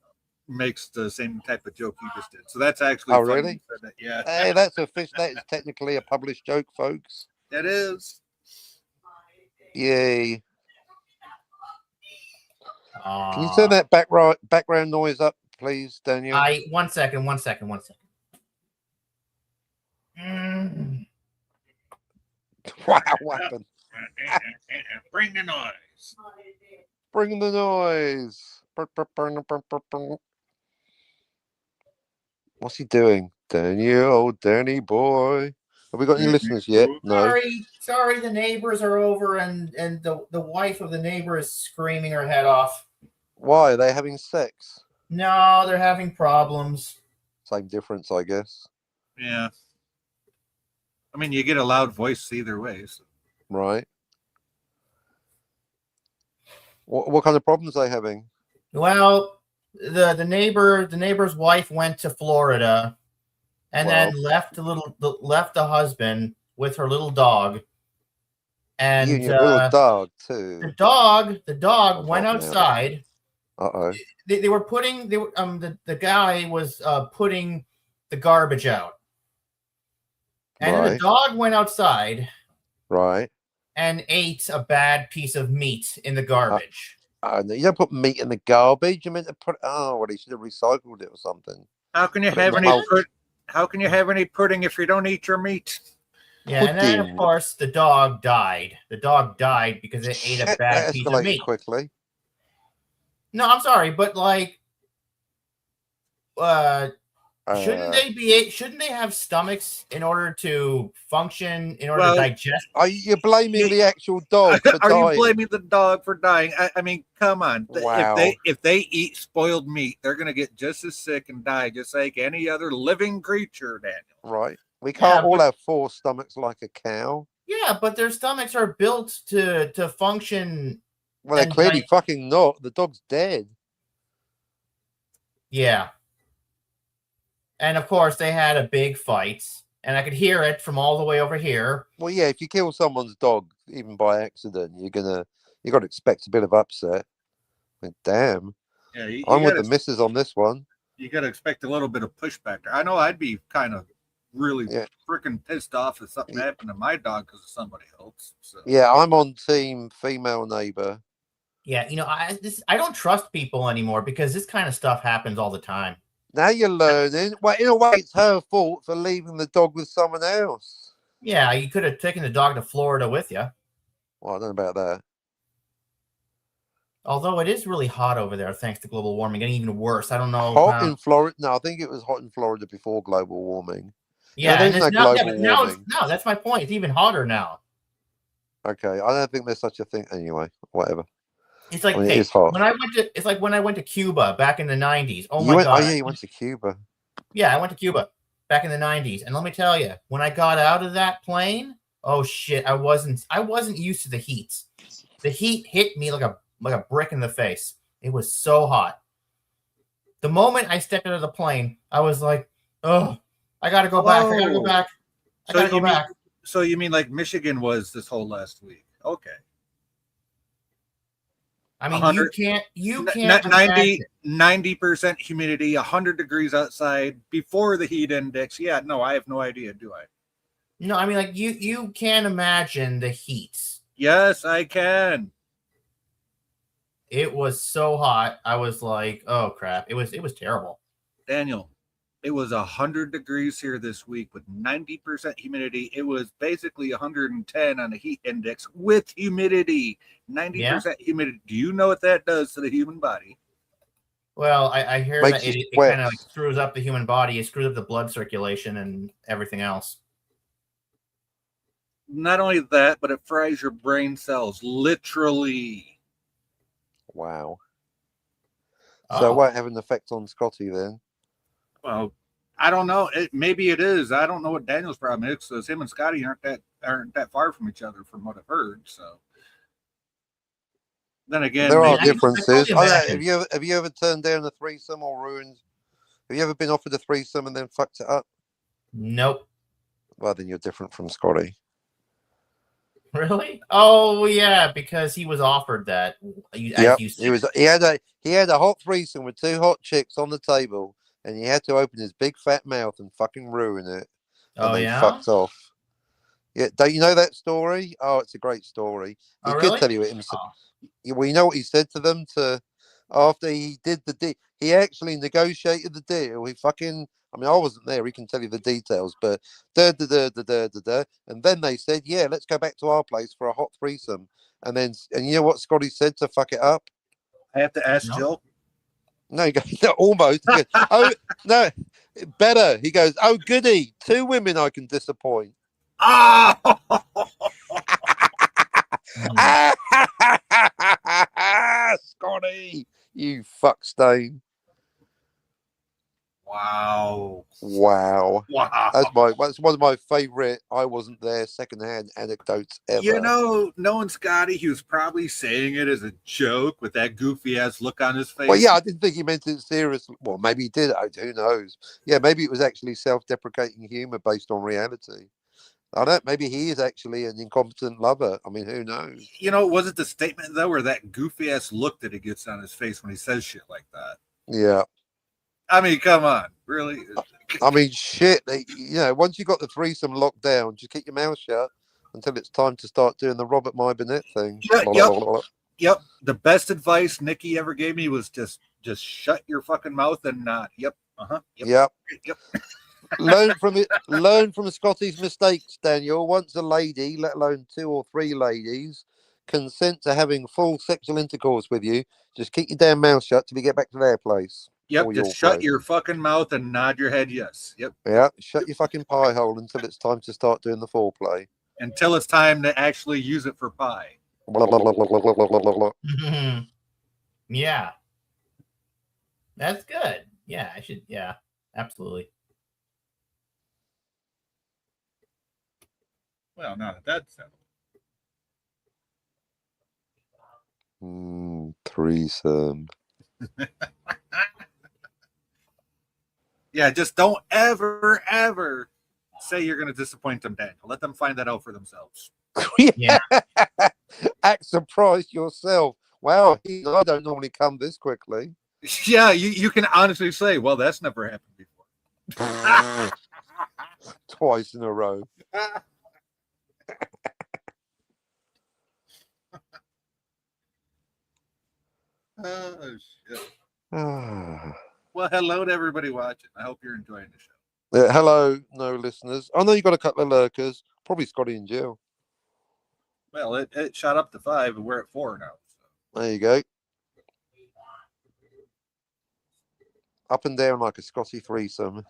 S1: makes the same type of joke you just did. So that's actually.
S2: Oh, really?
S1: That. Yeah.
S2: Hey, that's official. That is technically a published joke, folks.
S1: It is.
S2: Yay. Can you turn that background noise up, please, Daniel?
S3: One second.
S2: Wow, what happened?
S1: Bring the noise.
S2: Bring the noise. What's he doing? Daniel, Danny boy. Have we got any listeners yet? No.
S3: Sorry, the neighbors are over and the wife of the neighbor is screaming her head off.
S2: Why? Are they having sex?
S3: No, they're having problems.
S2: Same difference, I guess.
S1: Yeah. I mean, you get a loud voice either way. So.
S2: Right. What kind of problems are they having?
S3: Well, the neighbor's wife went to Florida and then left the husband with her little dog. And
S2: you and your little dog too.
S3: The dog went outside.
S2: Uh-oh.
S3: They were putting the guy was putting the garbage out. And then the dog went outside.
S2: Right.
S3: And ate a bad piece of meat in the garbage.
S2: No, you don't put meat in the garbage. You meant to put. Oh, well, he should have recycled it or something.
S1: How can you have any pudding if you don't eat your meat?
S3: Yeah, and then of course the dog died. The dog died because it ate a bad piece of meat.
S2: Quickly.
S3: No, I'm sorry, but like, shouldn't they have stomachs in order to function, in order to digest?
S2: Are you blaming the actual dog for dying?
S1: Are you blaming the dog for dying? I mean, come on.
S2: Wow.
S1: If they eat spoiled meat, they're going to get just as sick and die, just like any other living creature, Daniel.
S2: Right. We can't all have 4 stomachs like a cow.
S3: Yeah, but their stomachs are built to function.
S2: Well, they're clearly fucking not. The dog's dead.
S3: Yeah. And of course, they had a big fight, and I could hear it from all the way over here.
S2: Well, yeah, if you kill someone's dog, even by accident, you got to expect a bit of upset. Like, damn.
S1: Yeah,
S2: I'm with the missus on this one.
S1: You got to expect a little bit of pushback. I know I'd be kind of really freaking pissed off if something happened to my dog because of somebody else. So.
S2: Yeah, I'm on team female neighbor.
S3: Yeah, I don't trust people anymore because this kind of stuff happens all the time.
S2: Now you're learning. Well, in a way, it's her fault for leaving the dog with someone else.
S3: Yeah, you could have taken the dog to Florida with you.
S2: Well, I don't know about that.
S3: Although it is really hot over there, thanks to global warming, and even worse. I don't know.
S2: Hot in Florida? No, I think it was hot in Florida before global warming.
S3: Yeah, there's no global warming. No, that's my point. It's even hotter now.
S2: Okay, I don't think there's such a thing. Anyway, whatever.
S3: It's like it is hot. It's like when I went to Cuba back in the 90s. Oh my god!
S2: Oh yeah, you went to Cuba.
S3: Yeah, I went to Cuba back in the 90s, and let me tell you, when I got out of that plane, oh shit, I wasn't used to the heat. The heat hit me like a brick in the face. It was so hot. The moment I stepped out of the plane, I was like, oh, I gotta go back. I gotta go back. I gotta go back.
S1: So you mean like Michigan was this whole last week? Okay.
S3: I mean, you can't
S1: 90% humidity, 100 degrees outside before the heat index. Yeah, no, I have no idea, do I?
S3: No, I mean, like you can't imagine the heat.
S1: Yes, I can.
S3: It was so hot. I was like, oh crap. It was terrible.
S1: Daniel, it was 100 degrees here this week with 90% humidity. It was basically 110 on the heat index with humidity. 90% humidity. Do you know what that does to the human body?
S3: Well, I hear that it kind of like screws up the human body. It screws up the blood circulation and everything else.
S1: Not only that, but it fries your brain cells, literally.
S2: Wow. So it won't have an effect on Scotty then?
S1: Well, I don't know. Maybe it is. I don't know what Daniel's problem is, because him and Scotty aren't that far from each other, from what I've heard. So then again,
S2: there are differences. Have you ever turned down a threesome or ruined? Have you ever been offered a threesome and then fucked it up?
S3: Nope. Well,
S2: then you're different from Scotty.
S3: Really? Oh yeah, because he was offered that.
S2: He had a hot threesome with 2 hot chicks on the table, and he had to open his big fat mouth and fucking ruin it. And then fucked off. Yeah, don't you know that story? Oh, it's a great story. He could tell you it himself. Well, you know what he said to them after he did the deal. He actually negotiated the deal. I mean, I wasn't there. He can tell you the details, but and then they said, "Yeah, let's go back to our place for a hot threesome." And you know what Scotty said to fuck it up?
S1: I have to ask Jill.
S2: No, he goes, almost. He goes, oh no, better. He goes, "Oh goody, 2 women I can disappoint."
S1: Ah!
S2: Scotty, you fuck stain.
S1: Wow.
S2: That's one of my favorite I wasn't there secondhand anecdotes ever.
S1: You know, knowing Scotty, he was probably saying it as a joke with that goofy ass look on his face.
S2: Well, yeah, I didn't think he meant it seriously. Well, maybe he did. Who knows? Yeah, maybe it was actually self-deprecating humor based on reality. I don't. Maybe he is actually an incompetent lover. I mean, who knows?
S1: Was it the statement though, or that goofy ass look that he gets on his face when he says shit like that?
S2: Yeah.
S1: I mean, come on, really?
S2: I mean, shit. Once you got the threesome locked down, just keep your mouth shut until it's time to start doing the Robert My Burnett thing.
S1: Yep. The best advice Nikki ever gave me was just shut your fucking mouth and nod. Yep.
S2: Yep.
S1: Yep.
S2: Learn from it. Learn from Scotty's mistakes, Daniel. Once a lady, let alone 2 or 3 ladies, consent to having full sexual intercourse with you, just keep your damn mouth shut till we get back to their place.
S1: Yep. Just shut your fucking mouth and nod your head yes. Yep.
S2: Yeah. Shut your fucking pie hole until it's time to start doing the foreplay.
S1: Until it's time to actually use it for pie.
S3: Yeah. That's good. Yeah, I should. Yeah, absolutely.
S1: Well, now that's
S2: threesome.
S1: Yeah, just don't ever say you're going to disappoint them, Daniel. Let them find that out for themselves.
S3: Yeah.
S2: Act surprised yourself. Wow, I don't normally come this quickly.
S1: Yeah, you can honestly say, well, that's never happened before.
S2: Twice in a row.
S1: Oh, shit.
S2: Ah.
S1: Well, hello to everybody watching. I hope you're enjoying the show.
S2: Hello, no listeners. I know you got a couple of lurkers. Probably Scotty and Jill.
S1: Well, it shot up to 5, and we're at 4 now. So.
S2: There you go. Up and down like a Scotty threesome.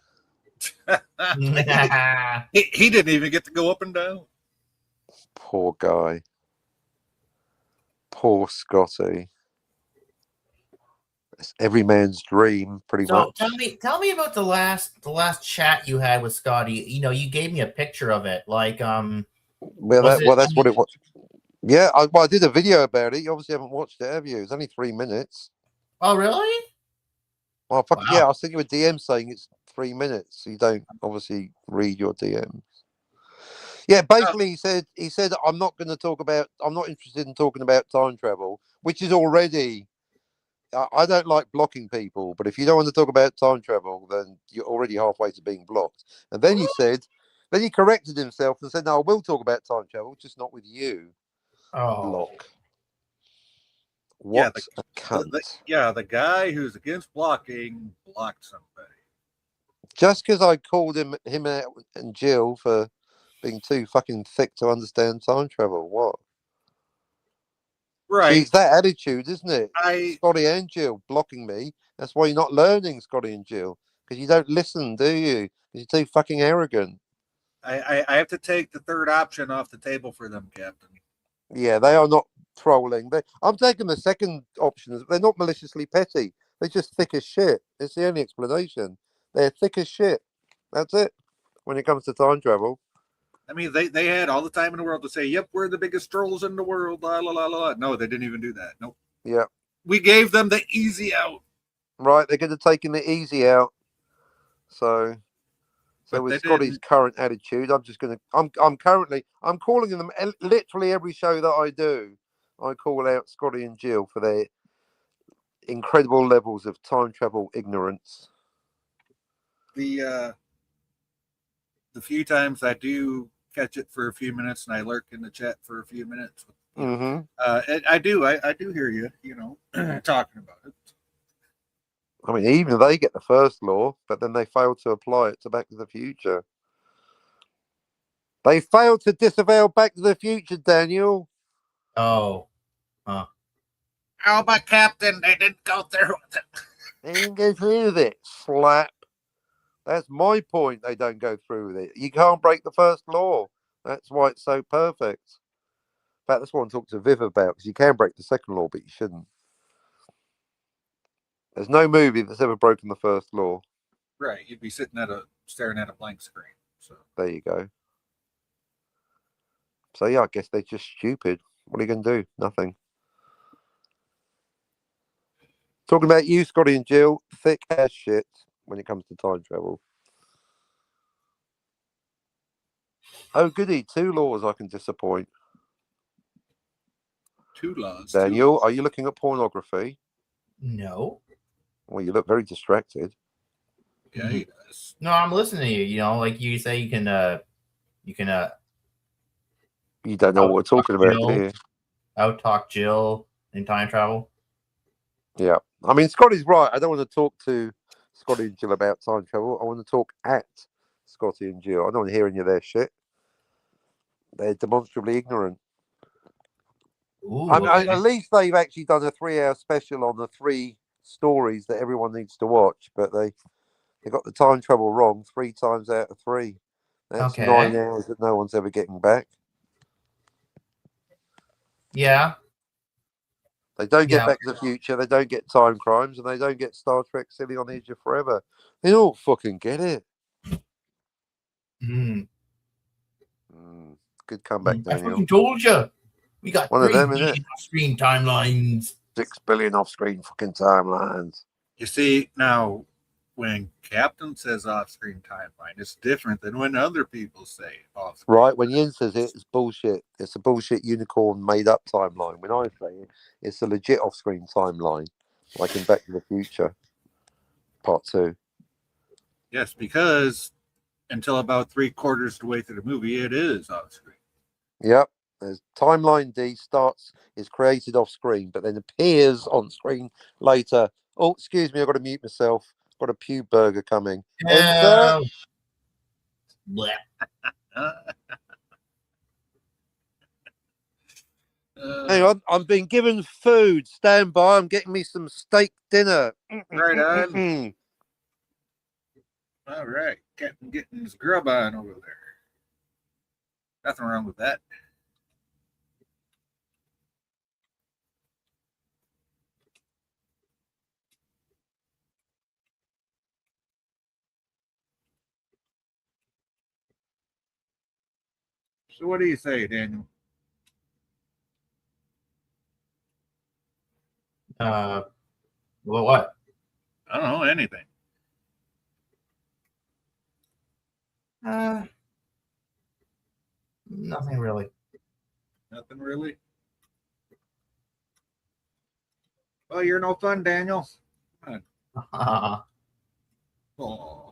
S1: he didn't even get to go up and down.
S2: Poor guy. Poor Scotty. It's every man's dream, pretty much.
S3: Tell me about the last chat you had with Scotty. You gave me a picture of it. Like
S2: that's what it was. Yeah, I did a video about it. You obviously haven't watched it, have you? It's only 3 minutes.
S3: Oh, really?
S2: Well, wow. Yeah, I'll send you a DM saying it's 3 minutes. So you don't obviously read your DMs. Yeah, basically he said I'm not interested in talking about time travel, which is already I don't like blocking people, but if you don't want to talk about time travel, then you're already halfway to being blocked. And then he corrected himself and said, no, I will talk about time travel, just not with you.
S3: Oh.
S2: Block. What a cunt.
S1: The guy who's against blocking blocked somebody.
S2: Just because I called him and Jill for being too fucking thick to understand time travel. What?
S1: Right.
S2: See, it's that attitude, isn't it? Scotty and Jill blocking me. That's why you're not learning, Scotty and Jill. Because you don't listen, do you? Because you're too fucking arrogant.
S1: I have to take the third option off the table for them, Captain.
S2: Yeah, they are not trolling. I'm taking the second option. They're not maliciously petty. They're just thick as shit. It's the only explanation. They're thick as shit. That's it. When it comes to time travel.
S1: I mean, they had all the time in the world to say, yep, we're the biggest trolls in the world. La, la, la, la. No, they didn't even do that. Nope.
S2: Yeah.
S1: We gave them the easy out.
S2: Right. They're going to take the easy out. So with Scotty's current attitude, I'm just going to, I'm calling them literally every show that I do. I call out Scotty and Jill for their incredible levels of time travel ignorance.
S1: The few times I do catch it for a few minutes and I lurk in the chat for a few minutes. I do hear you, talking about it.
S2: I mean, even they get the first law, but then they fail to apply it to Back to the Future. They failed to disavow Back to the Future, Daniel.
S3: Oh. Huh.
S1: Oh, my Captain, they didn't go through with it.
S2: They didn't go through with it. Slap. That's my point. They don't go through with it. You can't break the first law. That's why it's so perfect. In fact, that's what I'm talking to Viv about, because you can break the second law, but you shouldn't. There's no movie that's ever broken the first law.
S1: Right. You'd be staring at a blank screen. So
S2: there you go. So yeah, I guess they're just stupid. What are you going to do? Nothing. Talking about you, Scotty and Jill, thick as shit when it comes to time travel. Oh, goody. 2 laws I can disappoint.
S1: 2 laws.
S2: Daniel, are you looking at pornography?
S3: No.
S2: Well, you look very distracted.
S1: Yeah, he does.
S3: No, I'm listening to you. You know, like you say, you can. You
S2: don't know what we're talking about, do you?
S3: Out-talk Jill in time travel.
S2: Yeah. I mean, Scotty's right. I don't want to talk to Scotty and Jill about time travel. I want to talk at Scotty and Jill. I don't want to hear any of their shit. They're demonstrably ignorant.
S3: Ooh, okay.
S2: At least they've actually done a 3-hour special on the 3 stories that everyone needs to watch, but they got the time travel wrong 3 times out of 3. That's 9 hours that no one's ever getting back.
S3: Yeah.
S2: They don't get Back to the Future, they don't get Time Crimes, and they don't get Star Trek Silly on the Edge of Forever. They don't fucking get it. Good comeback, Daniel.
S3: I fucking told you. We got
S2: 3 billion
S3: off-screen timelines.
S2: 6 billion off-screen fucking timelines.
S1: You see, now, when Captain says off-screen timeline, it's different than when other people say off-screen.
S2: Right, when Yin says it, it's bullshit. It's a bullshit unicorn made-up timeline. When I say it, it's a legit off-screen timeline, like in Back to the Future, Part 2.
S1: Yes, because until about 3/4 of the way through the movie, it is off-screen.
S2: Yep. There's timeline D is created off-screen, but then appears on screen later. Oh, excuse me, I've got to mute myself. Got a pew burger coming. Enter. Hang on, I'm being given food. Stand by. I'm getting me some steak dinner.
S1: Right on. All right, Captain getting his grub on over there. Nothing wrong with that. So what do you say, Daniel?
S3: Well, what?
S1: I don't know, anything.
S3: Nothing really.
S1: Nothing really? Well, you're no fun, Daniel. Come on. Oh.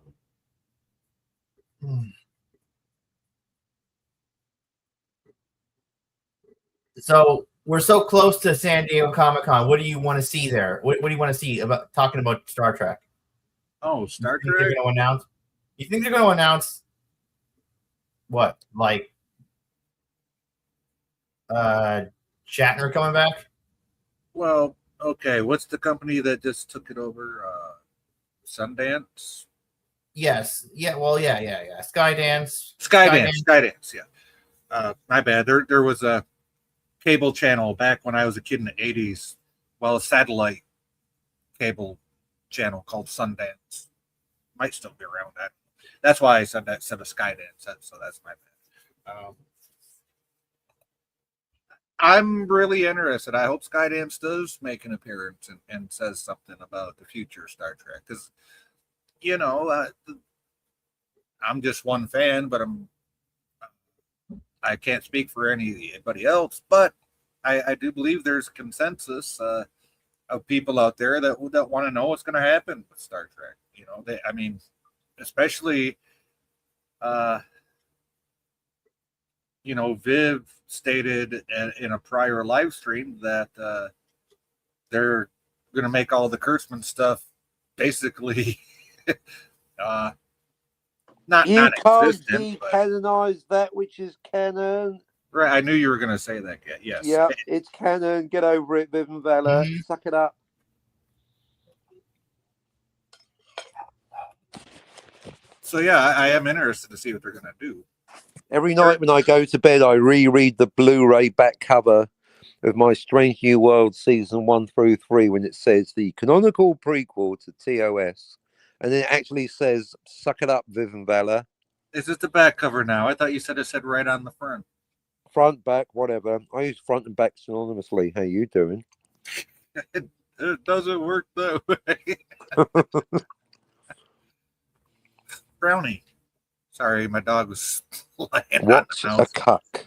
S3: So we're so close to San Diego Comic-Con. What do you want to see there? What do you want to see about talking about Star Trek?
S1: Oh, Star Trek.
S3: They're going to announce? You think they're going to announce what? Like Shatner coming back?
S1: Well, okay. What's the company that just took it over? Sundance?
S3: Yes. Yeah. Well, yeah. Skydance.
S1: Skydance. Yeah. My bad. There was a cable channel back when I was a kid in the 80s. Well, a satellite cable channel called Sundance. Might still be around that. That's why I said that instead of Skydance. So that's my bad. I'm really interested. I hope Skydance does make an appearance and says something about the future of Star Trek. Because, you know, I'm just one fan, but I can't speak for anybody else. But I do believe there's a consensus of people out there that want to know what's going to happen with Star Trek. You know, especially, you know, Viv stated in a prior live stream that they're going to make all the Kurtzman stuff basically not
S2: you can't
S1: decanonize
S2: that which is canon.
S1: Right, I knew you were going to say that. Yes.
S2: Yeah, it's canon. Get over it, Viv and Vala. Suck it up.
S1: So yeah, I am interested to see what they're going to do.
S2: Every night when I go to bed, I reread the Blu-ray back cover of my Strange New World season 1 through 3 when it says the canonical prequel to TOS, and it actually says "Suck it up, Viv and Vala."
S1: Is this the back cover now? I thought you said it said right on the front.
S2: Front, back, whatever. I use front and back synonymously. How you doing?
S1: It doesn't work that way. Brownie. Sorry, my dog was laying
S2: What's
S1: on
S2: a
S1: the mouse.
S2: cuck?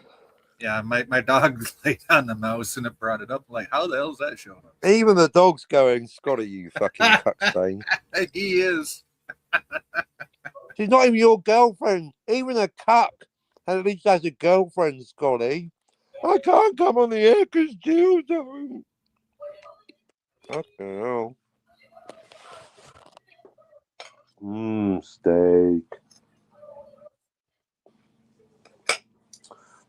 S1: Yeah, my dog laid on the mouse and it brought it up. Like, how the hell is that showing up?
S2: Even the dog's going, Scotty, you fucking cuck stain.
S1: He is.
S2: She's not even your girlfriend. Even a cuck at least has a girlfriend, Scotty. I can't come on the air because Jill's home. Okay. Steak.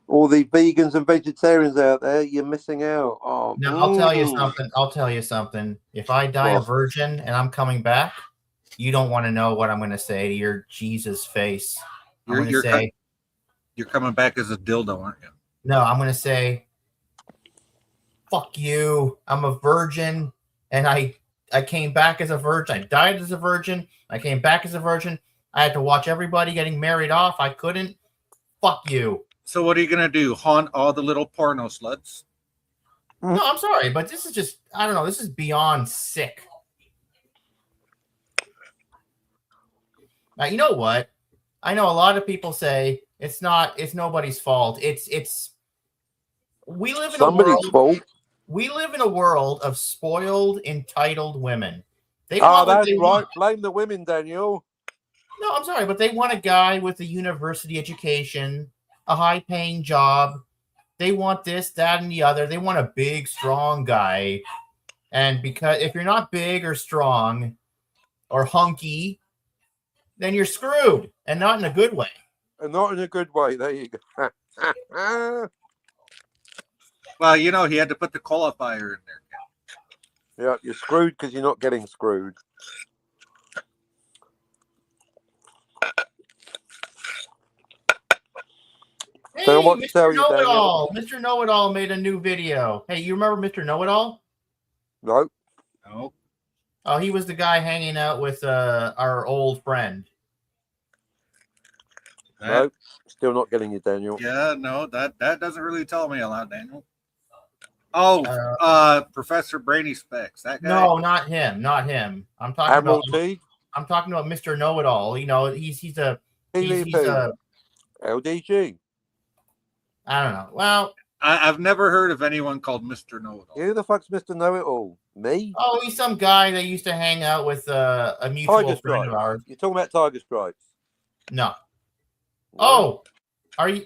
S2: All the vegans and vegetarians out there, you're missing out. Oh,
S3: now I'll tell you something. I'll tell you something. If I die a virgin and I'm coming back, you don't want to know what I'm going to say to your Jesus face. I'm going to say,
S1: you're coming back as a dildo, aren't you?
S3: No, I'm going to say, fuck you. I'm a virgin, and I came back as a virgin. I died as a virgin. I came back as a virgin. I had to watch everybody getting married off. I couldn't. Fuck you.
S1: So what are you gonna do? Haunt all the little porno sluts?
S3: No, I'm sorry, but this is just, I don't know. This is beyond sick. Now, you know what? I know a lot of people say it's nobody's fault. We live in
S2: somebody's fault.
S3: We live in a world of spoiled, entitled women.
S2: That's right. Blame the women, Daniel.
S3: No, I'm sorry, but they want a guy with a university education, a high-paying job. They want this, that, and the other. They want a big, strong guy. And because if you're not big or strong or hunky, then you're screwed, and not in a good way.
S2: And not in a good way. There you go.
S1: Well, you know, he had to put the qualifier in there.
S2: Yeah, you're screwed because you're not getting screwed.
S3: Hey,
S2: so what
S3: Mr. Know-It-All. Mr. Know-It-All made a new video. Hey, you remember Mr. Know-It-All?
S2: No.
S1: No.
S3: Oh, he was the guy hanging out with our old friend.
S2: No, still not getting you, Daniel.
S1: Yeah, no, that doesn't really tell me a lot, Daniel. Oh, Professor Brainy Specs. That guy?
S3: No, not him. Not him. I'm talking
S2: Admiralty?
S3: I'm talking about Mr. Know-It-All. You know, he's a
S2: LDG.
S3: I don't know. Well,
S1: I've never heard of anyone called Mr. Know-It-All.
S2: Who the fuck's Mr. Know-It-All? Me?
S3: Oh, he's some guy that used to hang out with a mutual friend of ours.
S2: You're talking about Tiger Stripes?
S3: No.
S2: What?
S3: Oh, are you?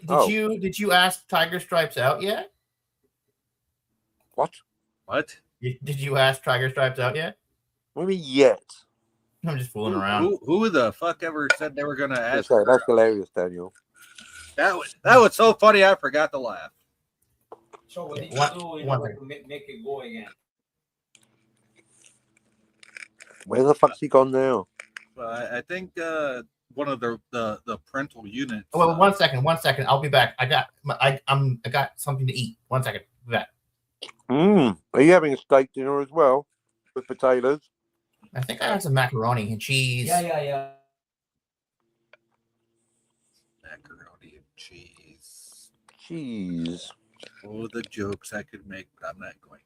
S3: Did you ask Tiger Stripes out yet?
S2: What?
S3: Did you ask Tiger Stripes out yet?
S2: What do you mean yet?
S3: I'm just fooling around.
S1: Who the fuck ever said they were going to ask?
S2: That's hilarious, Daniel.
S1: That was so funny. I forgot to laugh.
S4: So what did you do in order to make it go again?
S2: Where the fuck's he gone now?
S1: I think one of the parental units.
S3: Well, 1 second. I'll be back. I got something to eat. 1 second. Be back.
S2: Are you having a steak dinner as well with potatoes?
S3: I think I have some macaroni and cheese.
S4: Yeah.
S1: Macaroni and cheese.
S2: Cheese.
S1: Oh, the jokes I could make, but I'm not going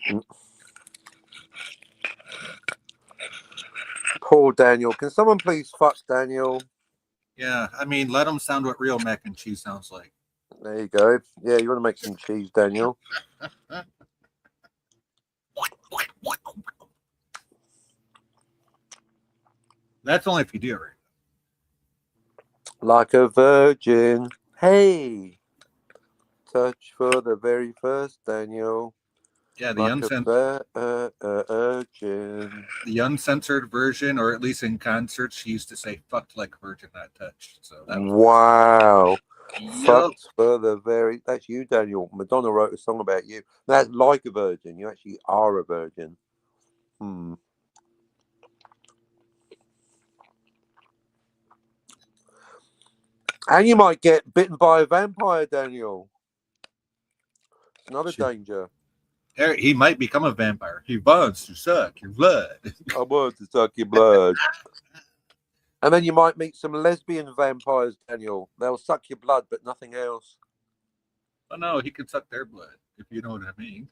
S1: to.
S2: Poor Daniel. Can someone please fuck Daniel?
S1: Yeah, I mean, let them sound what real mac and cheese sounds like.
S2: There you go. Yeah, you want to make some cheese, Daniel?
S1: That's only if you do it right.
S2: Like a virgin. Hey. Touch for the very first, Daniel.
S1: Yeah, the uncensored version, or at least in concerts, she used to say "fucked like a virgin, not touched." So that was
S2: wow.
S1: Yep.
S2: Fucked for the very. That's you, Daniel. Madonna wrote a song about you. That's like a virgin. You actually are a virgin. And you might get bitten by a vampire, Daniel. It's another danger.
S1: He might become a vampire. He wants to suck your blood.
S2: I want to suck your blood. And then you might meet some lesbian vampires, Daniel. They'll suck your blood, but nothing else.
S1: Oh, no, he can suck their blood, if you know what I mean.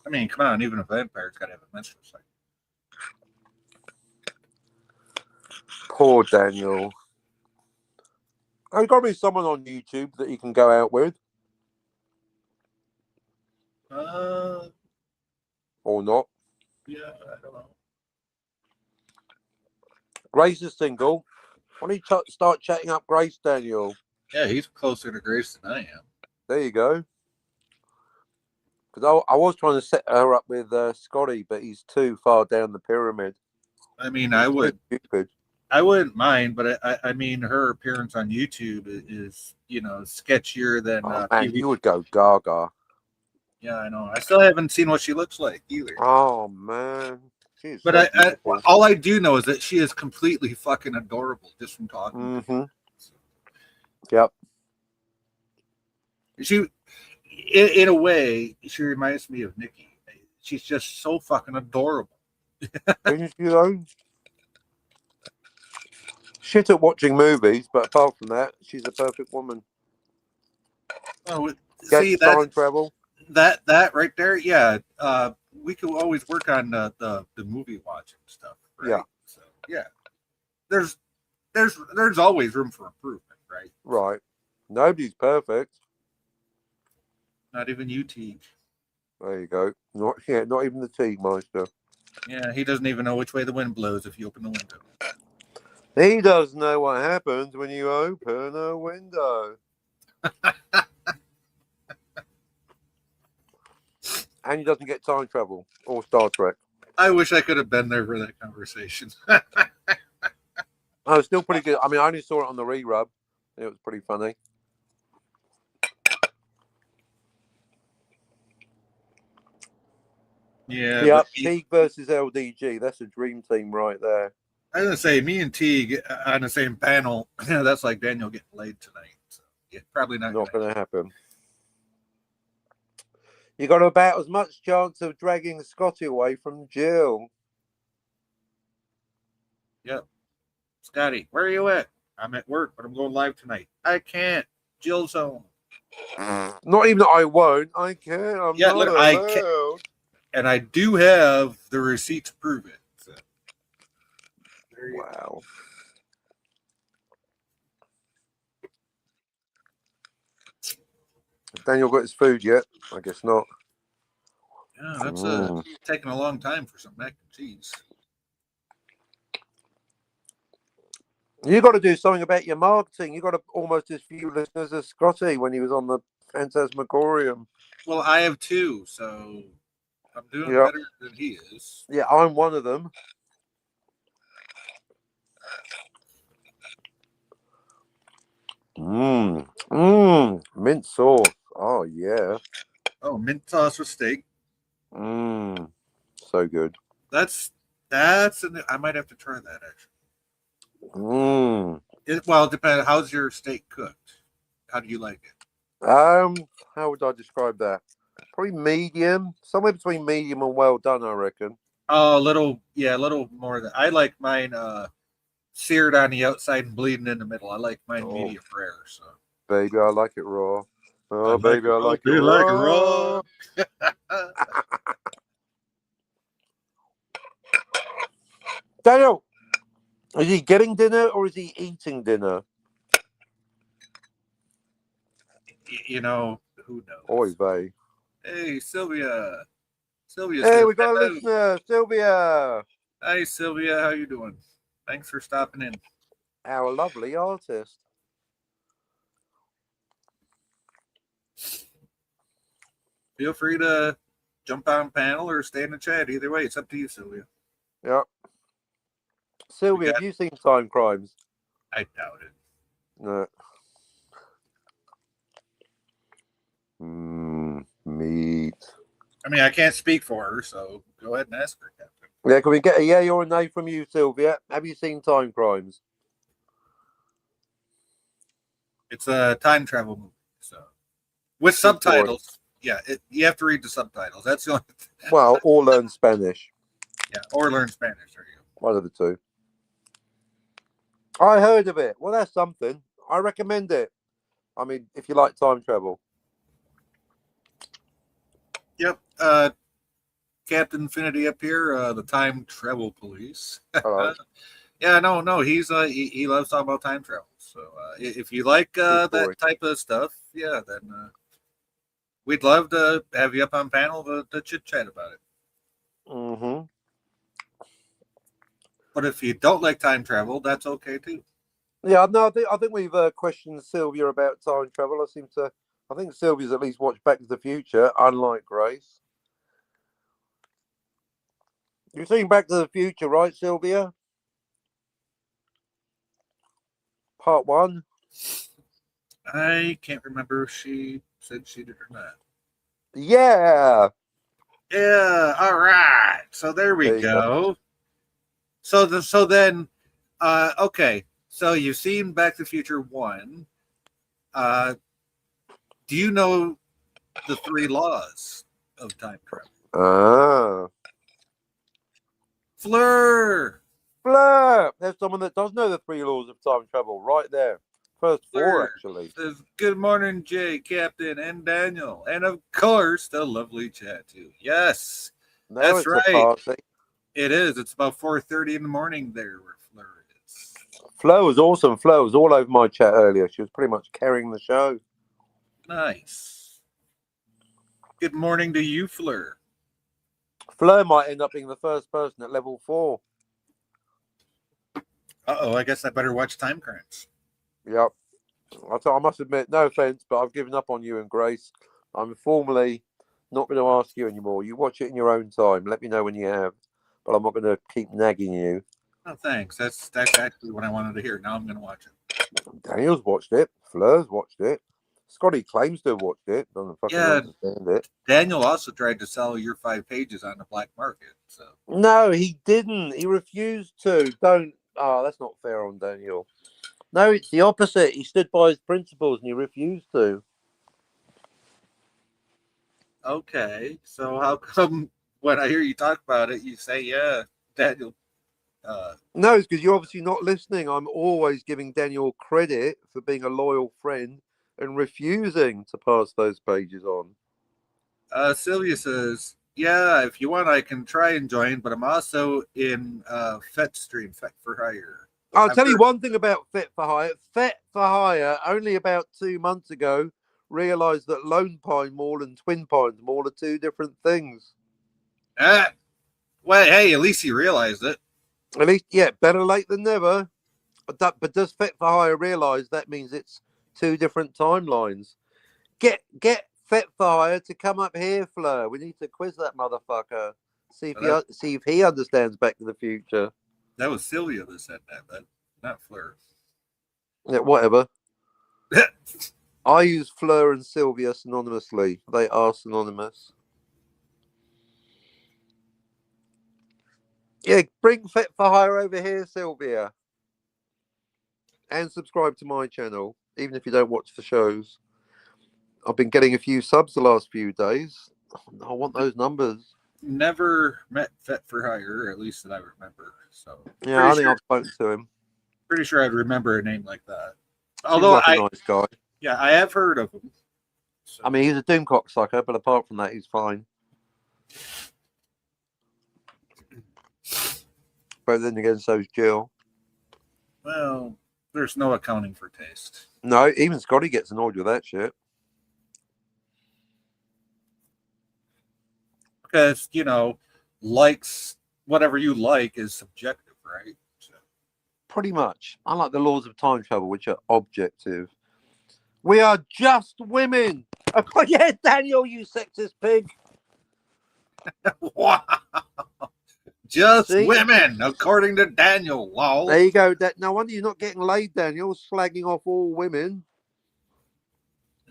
S1: I mean, come on, even a vampire's got to have a menstrual cycle.
S2: Poor Daniel. There's got to be someone on YouTube that you can go out with. Or not.
S1: Yeah, I don't know.
S2: Grace is single. Why don't you start chatting up Grace, Daniel?
S1: Yeah, he's closer to Grace than I am.
S2: There you go. Because I was trying to set her up with Scotty, but he's too far down the pyramid.
S1: I mean,
S2: He's stupid.
S1: I wouldn't mind, but I mean, her appearance on YouTube is sketchier than
S2: Man,
S1: TV.
S2: you would go gaga.
S1: Yeah, I know. I still haven't seen what she looks like either.
S2: Oh man, she's.
S1: But
S2: so
S1: all I do know is that she is completely fucking adorable just from talking.
S2: Mm-hmm. Yep.
S1: She, in a way, she reminds me of Nikki. She's just so fucking adorable.
S2: Isn't she though? Shit at watching movies, but apart from that, she's a perfect woman.
S1: Oh,
S2: Get
S1: see
S2: time travel.
S1: That right there, yeah. We could always work on the movie watching stuff. Right?
S2: Yeah.
S1: So yeah, there's always room for improvement, right?
S2: Right. Nobody's perfect.
S1: Not even you, Teague.
S2: There you go. Not even the Teague Meister.
S1: Yeah, he doesn't even know which way the wind blows if you open the window.
S2: He doesn't know what happens when you open a window. And he doesn't get time travel or Star Trek.
S1: I wish I could have been there for that conversation.
S2: Oh, it's still pretty good. I mean, I only saw it on the re-rub. It was pretty funny.
S1: Yeah.
S2: Yeah, Teague versus LDG. That's a dream team right there.
S1: I was gonna say, me and Teague on the same panel. That's like Daniel getting laid tonight. So yeah, probably not
S2: going to happen. You got about as much chance of dragging Scotty away from Jill.
S1: Yep. Scotty, where are you at? I'm at work, but I'm going live tonight. I can't. Jill's home.
S2: Not even I won't. I can't. I'm not
S1: look,
S2: allowed.
S1: I can't. And I do have the receipt to prove it. So.
S2: Wow. Has Daniel got his food yet? I guess not.
S1: Yeah, that's taking a long time for some mac and cheese.
S2: You got to do something about your marketing. You got to almost as few listeners as Scotty when he was on the Phantasmagorium.
S1: Well, I have two, so I'm doing better than he is.
S2: Yeah, I'm one of them. Mint sauce. Oh yeah.
S1: Oh, mint sauce with steak.
S2: So good.
S1: That's I might have to try that actually. Well, it depends. How's your steak cooked? How do you like it?
S2: How would I describe that? Probably medium, somewhere between medium and well done, I reckon.
S1: Oh, a little more than I like mine. Seared on the outside and bleeding in the middle. I like mine medium rare. So,
S2: baby, I like it raw. Oh, baby, I like it raw. Daniel, is he getting dinner or is he eating dinner?
S1: You know, who knows?
S2: Oy vey.
S1: Hey, Sylvia.
S2: Hey, we got a listener, Sylvia.
S1: Hi, Sylvia. How you doing? Thanks for stopping in.
S2: Our lovely artist.
S1: Feel free to jump on panel or stay in the chat. Either way, it's up to you, Sylvia.
S2: Yeah. Sylvia, have you seen Time Crimes?
S1: I doubt it.
S2: No. Meat.
S1: I mean, I can't speak for her, so go ahead and ask her, Captain.
S2: Yeah, can we get a yay or a nay from you, Sylvia? Have you seen Time Crimes?
S1: It's a time travel movie, so with subtitles. Yeah, you have to read the subtitles. That's the only thing.
S2: Well, or learn Spanish.
S1: Yeah, or learn Spanish. There you go.
S2: One of the two. I heard of it. Well, that's something. I recommend it. I mean, if you like time travel.
S1: Yep. Captain Infinity up here, the time travel police. Yeah, no, he loves talking about time travel. So if you like that type of stuff, yeah, then we'd love to have you up on panel to chit chat about it.
S2: Mm-hmm.
S1: But if you don't like time travel, that's okay too.
S2: Yeah, no, I think we've questioned Sylvia about time travel. I think Sylvia's at least watched Back to the Future, unlike Grace. You've seen Back to the Future, right, Sylvia? Part 1.
S1: I can't remember if she said she did or not.
S2: Yeah.
S1: Yeah. All right. So there we go. So then, okay. So you've seen Back to the Future 1. Do you know the 3 laws of time travel? Fleur.
S2: There's someone that does know the 3 laws of time travel right there. First 4, actually.
S1: Says, good morning, Jay, Captain, and Daniel. And of course, the lovely chat, too. Yes.
S2: Now
S1: that's right. It is. It's about 4:30 in the morning there where Fleur is.
S2: Fleur was awesome. Fleur was all over my chat earlier. She was pretty much carrying the show.
S1: Nice. Good morning to you, Fleur.
S2: Fleur might end up being the first person at level 4.
S1: Uh-oh, I guess I better watch Time Crimes.
S2: Yep. I must admit, no offense, but I've given up on you and Grace. I'm formally not going to ask you anymore. You watch it in your own time. Let me know when you have. But I'm not going to keep nagging you.
S1: Oh, thanks. That's actually what I wanted to hear. Now I'm going to watch it.
S2: Daniel's watched it. Fleur's watched it. Scotty claims to have watched it. Doesn't fucking understand it.
S1: Daniel also tried to sell your 5 pages on the black market. So
S2: no, he didn't. He refused to. Don't. Oh, that's not fair on Daniel. No, it's the opposite. He stood by his principles and he refused to.
S1: Okay, so how come when I hear you talk about it, you say, yeah, Daniel?
S2: No, it's because you're obviously not listening. I'm always giving Daniel credit for being a loyal friend and refusing to pass those pages on.
S1: Sylvia says, yeah, if you want, I can try and join, but I'm also in FET stream, FET for Hire.
S2: I'll tell you one thing about FET for Hire. FET for Hire, only about 2 months ago, realised that Lone Pine Mall and Twin Pines Mall are 2 different things.
S1: Well, hey, at least he realized it.
S2: At least, yeah, better late than never. But does FET for Hire realise that means it's 2 different timelines? Get FET for Hire to come up here, Fleur. We need to quiz that motherfucker. See if he understands Back to the Future.
S1: That was Sylvia that said that, but not Fleur.
S2: Yeah, whatever. I use Fleur and Sylvia synonymously. They are synonymous. Yeah, bring FET for Hire over here, Sylvia. And subscribe to my channel, even if you don't watch the shows. I've been getting a few subs the last few days. I want those numbers.
S1: Never met FET for Hire, at least that I remember. So
S2: yeah, I think I've spoken to him.
S1: Pretty sure I'd remember a name like that.
S2: Although like a nice guy.
S1: Yeah, I have heard of him.
S2: So. I mean, he's a doomcock sucker, but apart from that, he's fine. But then again, so's Jill.
S1: Well, there's no accounting for taste.
S2: No, even Scotty gets annoyed with that shit.
S1: Because, likes, whatever you like is subjective, right? So.
S2: Pretty much. Unlike the laws of time travel, which are objective. We are just women. Oh, yeah, Daniel, you sexist pig.
S1: Wow. Just women, according to Daniel. Wow.
S2: There you go. No wonder you're not getting laid, Daniel. Slagging off all women.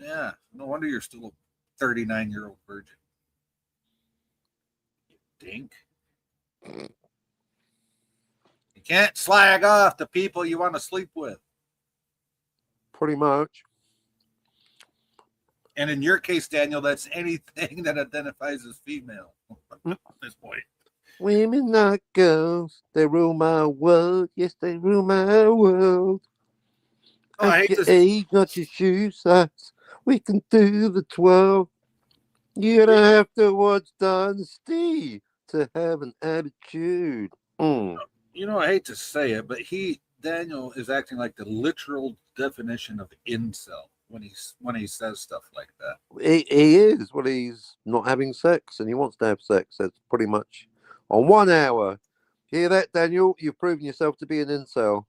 S1: Yeah. No wonder you're still a 39-year-old virgin. You dink. You can't slag off the people you want to sleep with.
S2: Pretty much.
S1: And in your case, Daniel, that's anything that identifies as female at this point.
S2: Women not girls. They rule my world. Yes, they rule my world.
S1: Oh, I hate
S2: your
S1: this.
S2: age, not your shoe size. We can do the 12. You don't have to watch Dynasty to have an attitude.
S1: I hate to say it, but Daniel is acting like the literal definition of incel when he says stuff like that.
S2: He is. Well, he's not having sex, and he wants to have sex. That's pretty much on 1 hour. Hear that, Daniel? You've proven yourself to be an incel.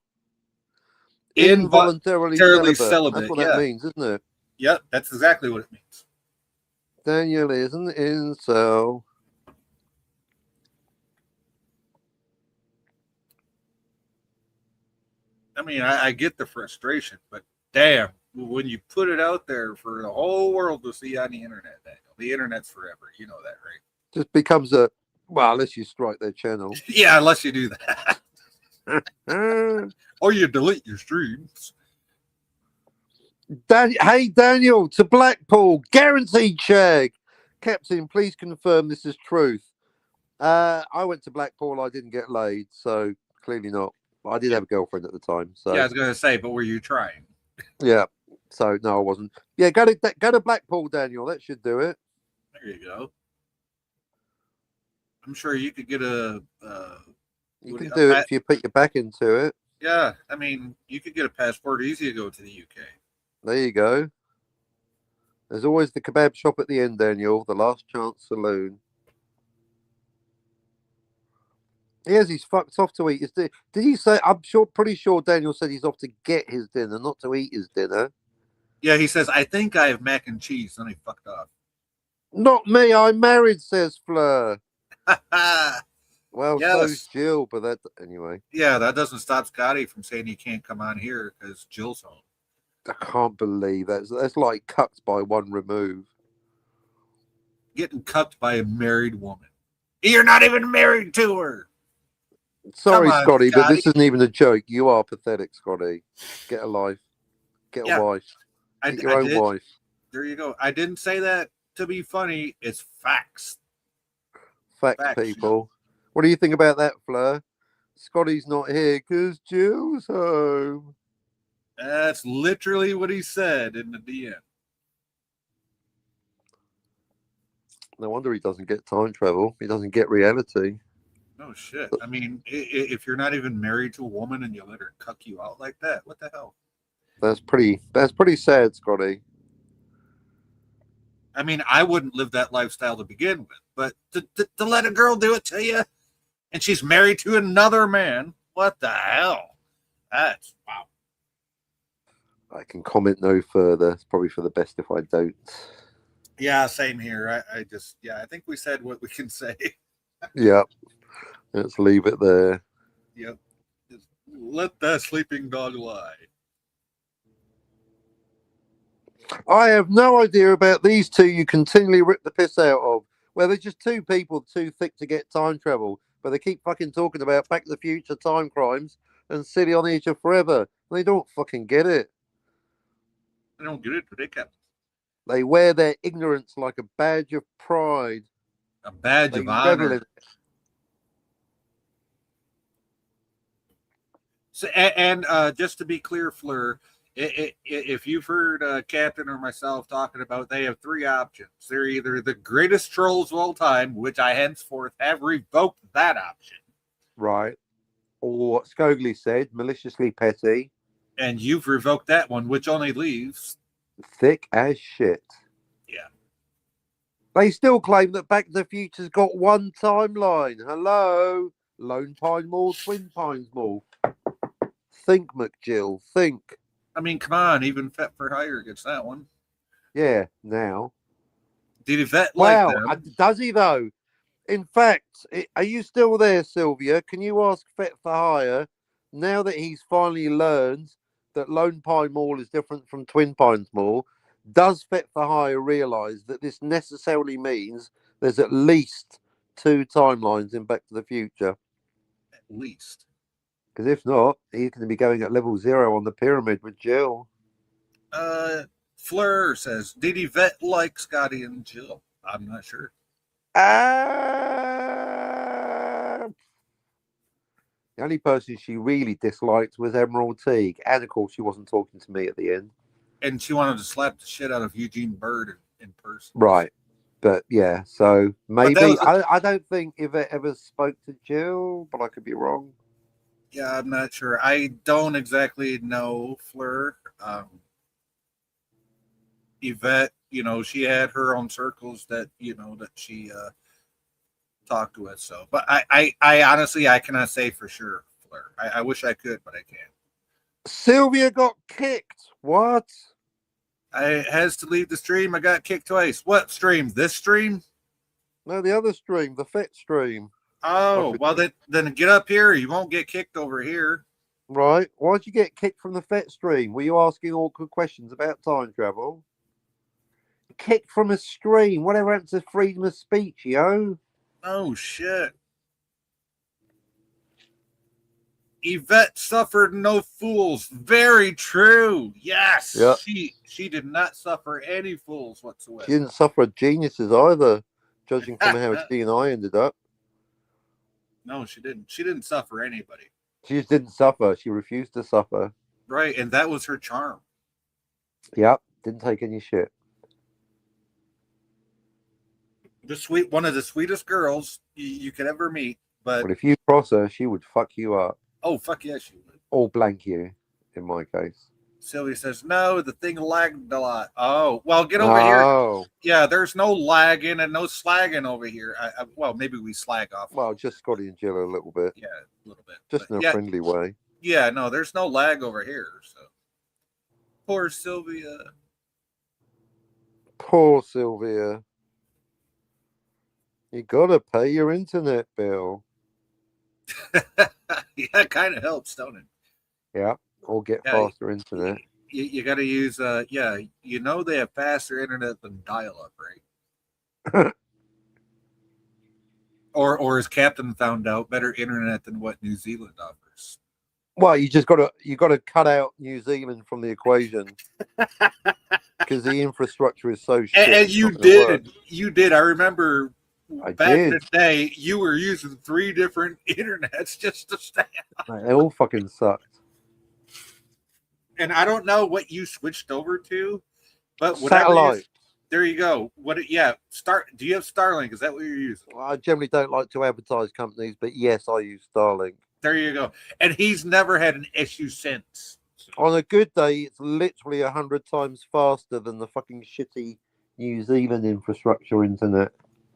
S2: Involuntarily celibate. That's what that means, isn't it?
S1: Yep, that's exactly what it means.
S2: Daniel is an incel.
S1: I mean, I get the frustration, but damn, when you put it out there for the whole world to see on the internet, Daniel, the internet's forever. You know that, right?
S2: Just becomes a, well, unless you strike their channel.
S1: Yeah, unless you do that. Or you delete your streams.
S2: Hey, Daniel, to Blackpool, guaranteed shag. Captain, please confirm this is truth. I went to Blackpool, I didn't get laid, so clearly not. But I did have a girlfriend at the time. So
S1: yeah, I was going to say, but were you trying?
S2: Yeah, so no, I wasn't. Yeah, go to Blackpool, Daniel. That should do it.
S1: There you go. I'm sure you could get
S2: you can do it if you put your back into it.
S1: Yeah, I mean, you could get a passport easy to go to the UK.
S2: There you go. There's always the kebab shop at the end, Daniel. The Last Chance Saloon. Yes, he's fucked off to eat his dinner. Did he say? I'm pretty sure Daniel said he's off to get his dinner, not to eat his dinner.
S1: Yeah, he says, I think I have mac and cheese. Then he fucked off.
S2: Not me. I'm married, says Fleur. Well,
S1: yes.
S2: So's Jill, but that anyway.
S1: Yeah, that doesn't stop Scotty from saying he can't come on here because Jill's home.
S2: I can't believe that's like cucked by one remove.
S1: Getting cucked by a married woman. You're not even married to her.
S2: Sorry, on, Scotty, but this isn't even a joke. You are pathetic, Scotty. Get a life. Get a wife. Get your own wife.
S1: There you go. I didn't say that to be funny. It's facts.
S2: Facts, people. What do you think about that, Fleur? Scotty's not here because Jill's home.
S1: That's literally what he said in the DM.
S2: No wonder he doesn't get time travel. He doesn't get reality.
S1: No shit. I mean, if you're not even married to a woman and you let her cuck you out like that, what the hell?
S2: That's pretty sad, Scotty.
S1: I mean, I wouldn't live that lifestyle to begin with, but to let a girl do it to you, and she's married to another man, what the hell? That's wow.
S2: I can comment no further. It's probably for the best if I don't.
S1: Yeah, same here. I think we said what we can say.
S2: Yeah. Let's leave it there.
S1: Yep. Just let that sleeping dog lie.
S2: I have no idea about these two you continually rip the piss out of. Well, they're just two people too thick to get time travel, but they keep fucking talking about Back to the Future time crimes and City on the Edge of Forever. They don't fucking get it.
S1: They don't get it, but they can.
S2: They wear their ignorance like a badge of pride.
S1: A badge of honor. So, and just to be clear, Fleur, if you've heard Captain or myself talking about, they have three options. They're either the greatest trolls of all time, which I henceforth have revoked that option.
S2: Right. Or what Scogli said, maliciously petty.
S1: And you've revoked that one, which only leaves
S2: thick as shit.
S1: Yeah.
S2: They still claim that Back to the Future's got one timeline. Hello? Lone Pine Mall, Twin Pines Mall. Think, McGill, think.
S1: I mean, come on, even Fet for Hire gets that one.
S2: Yeah, now.
S1: Did Yvette like them?
S2: Does he though? In fact, are you still there, Sylvia? Can you ask Fet for Hire, now that he's finally learned that Lone Pine Mall is different from Twin Pines Mall, does Fet for Hire realise that this necessarily means there's at least two timelines in Back to the Future?
S1: At least.
S2: Because if not, he's going to be going at level 0 on the pyramid with Jill.
S1: Fleur says, did Yvette like Scotty and Jill? I'm not sure.
S2: The only person she really disliked was Emerald Teague. And of course, she wasn't talking to me at the end.
S1: And she wanted to slap the shit out of Eugene Bird in person.
S2: Right. But yeah, so maybe I don't think Yvette ever spoke to Jill, but I could be wrong.
S1: Yeah, I'm not sure. I don't exactly know Fleur. Yvette, she had her own circles that that she talked with. So, but I honestly I cannot say for sure, Fleur. I wish I could, but I can't.
S2: Sylvia got kicked. What?
S1: I has to leave the stream. I got kicked twice. What stream? This stream?
S2: No, the other stream, the FET stream.
S1: Oh, well then get up here. You won't get kicked over here.
S2: Right. Why'd you get kicked from the FET stream? Were you asking awkward questions about time travel? Kicked from a stream. Whatever happened to freedom of speech, yo?
S1: Oh shit. Yvette suffered no fools. Very true. Yes.
S2: Yeah.
S1: She did not suffer any fools whatsoever.
S2: She didn't suffer geniuses either, judging from how she and I ended up.
S1: No, she didn't. She didn't suffer anybody.
S2: She just didn't suffer. She refused to suffer.
S1: Right, and that was her charm.
S2: Yep. Didn't take any shit.
S1: One of the sweetest girls you could ever meet. But
S2: if you cross her, she would fuck you up.
S1: Oh, fuck yes, she would.
S2: Or blank you, in my case.
S1: Sylvia says, no, the thing lagged a lot. Oh, well, get over here. Yeah, there's no lagging and no slagging over here. Well, maybe we slag off.
S2: Well, just Scotty and Jill a little bit.
S1: Yeah, a little bit.
S2: Just in a friendly way.
S1: Yeah, no, there's no lag over here. So poor Sylvia.
S2: Poor Sylvia. You gotta pay your internet bill.
S1: Yeah, it kind of helps, don't it?
S2: Yeah, or get faster internet.
S1: You got to use, they have faster internet than dial-up, right? or as Captain found out, better internet than what New Zealand offers.
S2: Well, you gotta cut out New Zealand from the equation because the infrastructure is so shit.
S1: And you did. I remember. Back in the day, you were using 3 different internets just to stay on.
S2: They all fucking sucked.
S1: And I don't know what you switched over to, but
S2: satellite.
S1: There you go. Do you have Starlink? Is that what you're using?
S2: Well, I generally don't like to advertise companies, but yes, I use Starlink.
S1: There you go. And he's never had an issue since.
S2: On a good day, it's literally 100 times faster than the fucking shitty New Zealand infrastructure internet.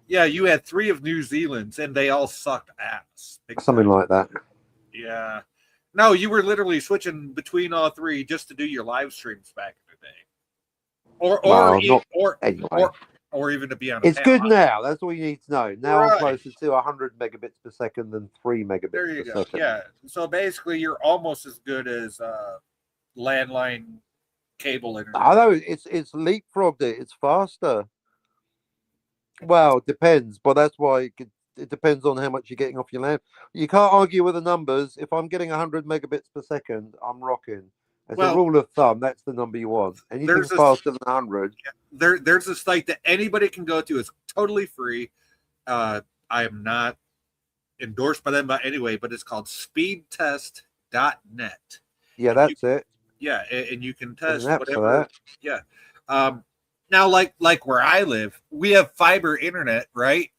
S1: Yeah, you had 3 of New Zealand's, and they all sucked ass.
S2: Something like that.
S1: Yeah. No, you were literally switching between all 3 just to do your live streams back in the day. Or even to be on.
S2: It's good now. That's all you need to know. Now I'm closer to 100 megabits per second than 3 megabits
S1: there you
S2: per
S1: go.
S2: second.
S1: Yeah. So basically, you're almost as good as landline cable internet.
S2: I know it's leapfrogged it. It's faster. Well, it depends, but that's why it depends on how much you're getting off your land. You can't argue with the numbers. If I'm getting 100 megabits per second, I'm rocking. As a rule of thumb, that's the number you want. Anything faster than 100.
S1: There's a site that anybody can go to. It's totally free. I am not endorsed by them by anyway, but it's called speedtest.net.
S2: Yeah, that's it.
S1: Yeah, and you can test whatever. Yeah. Now, like where I live, we have fiber internet, right?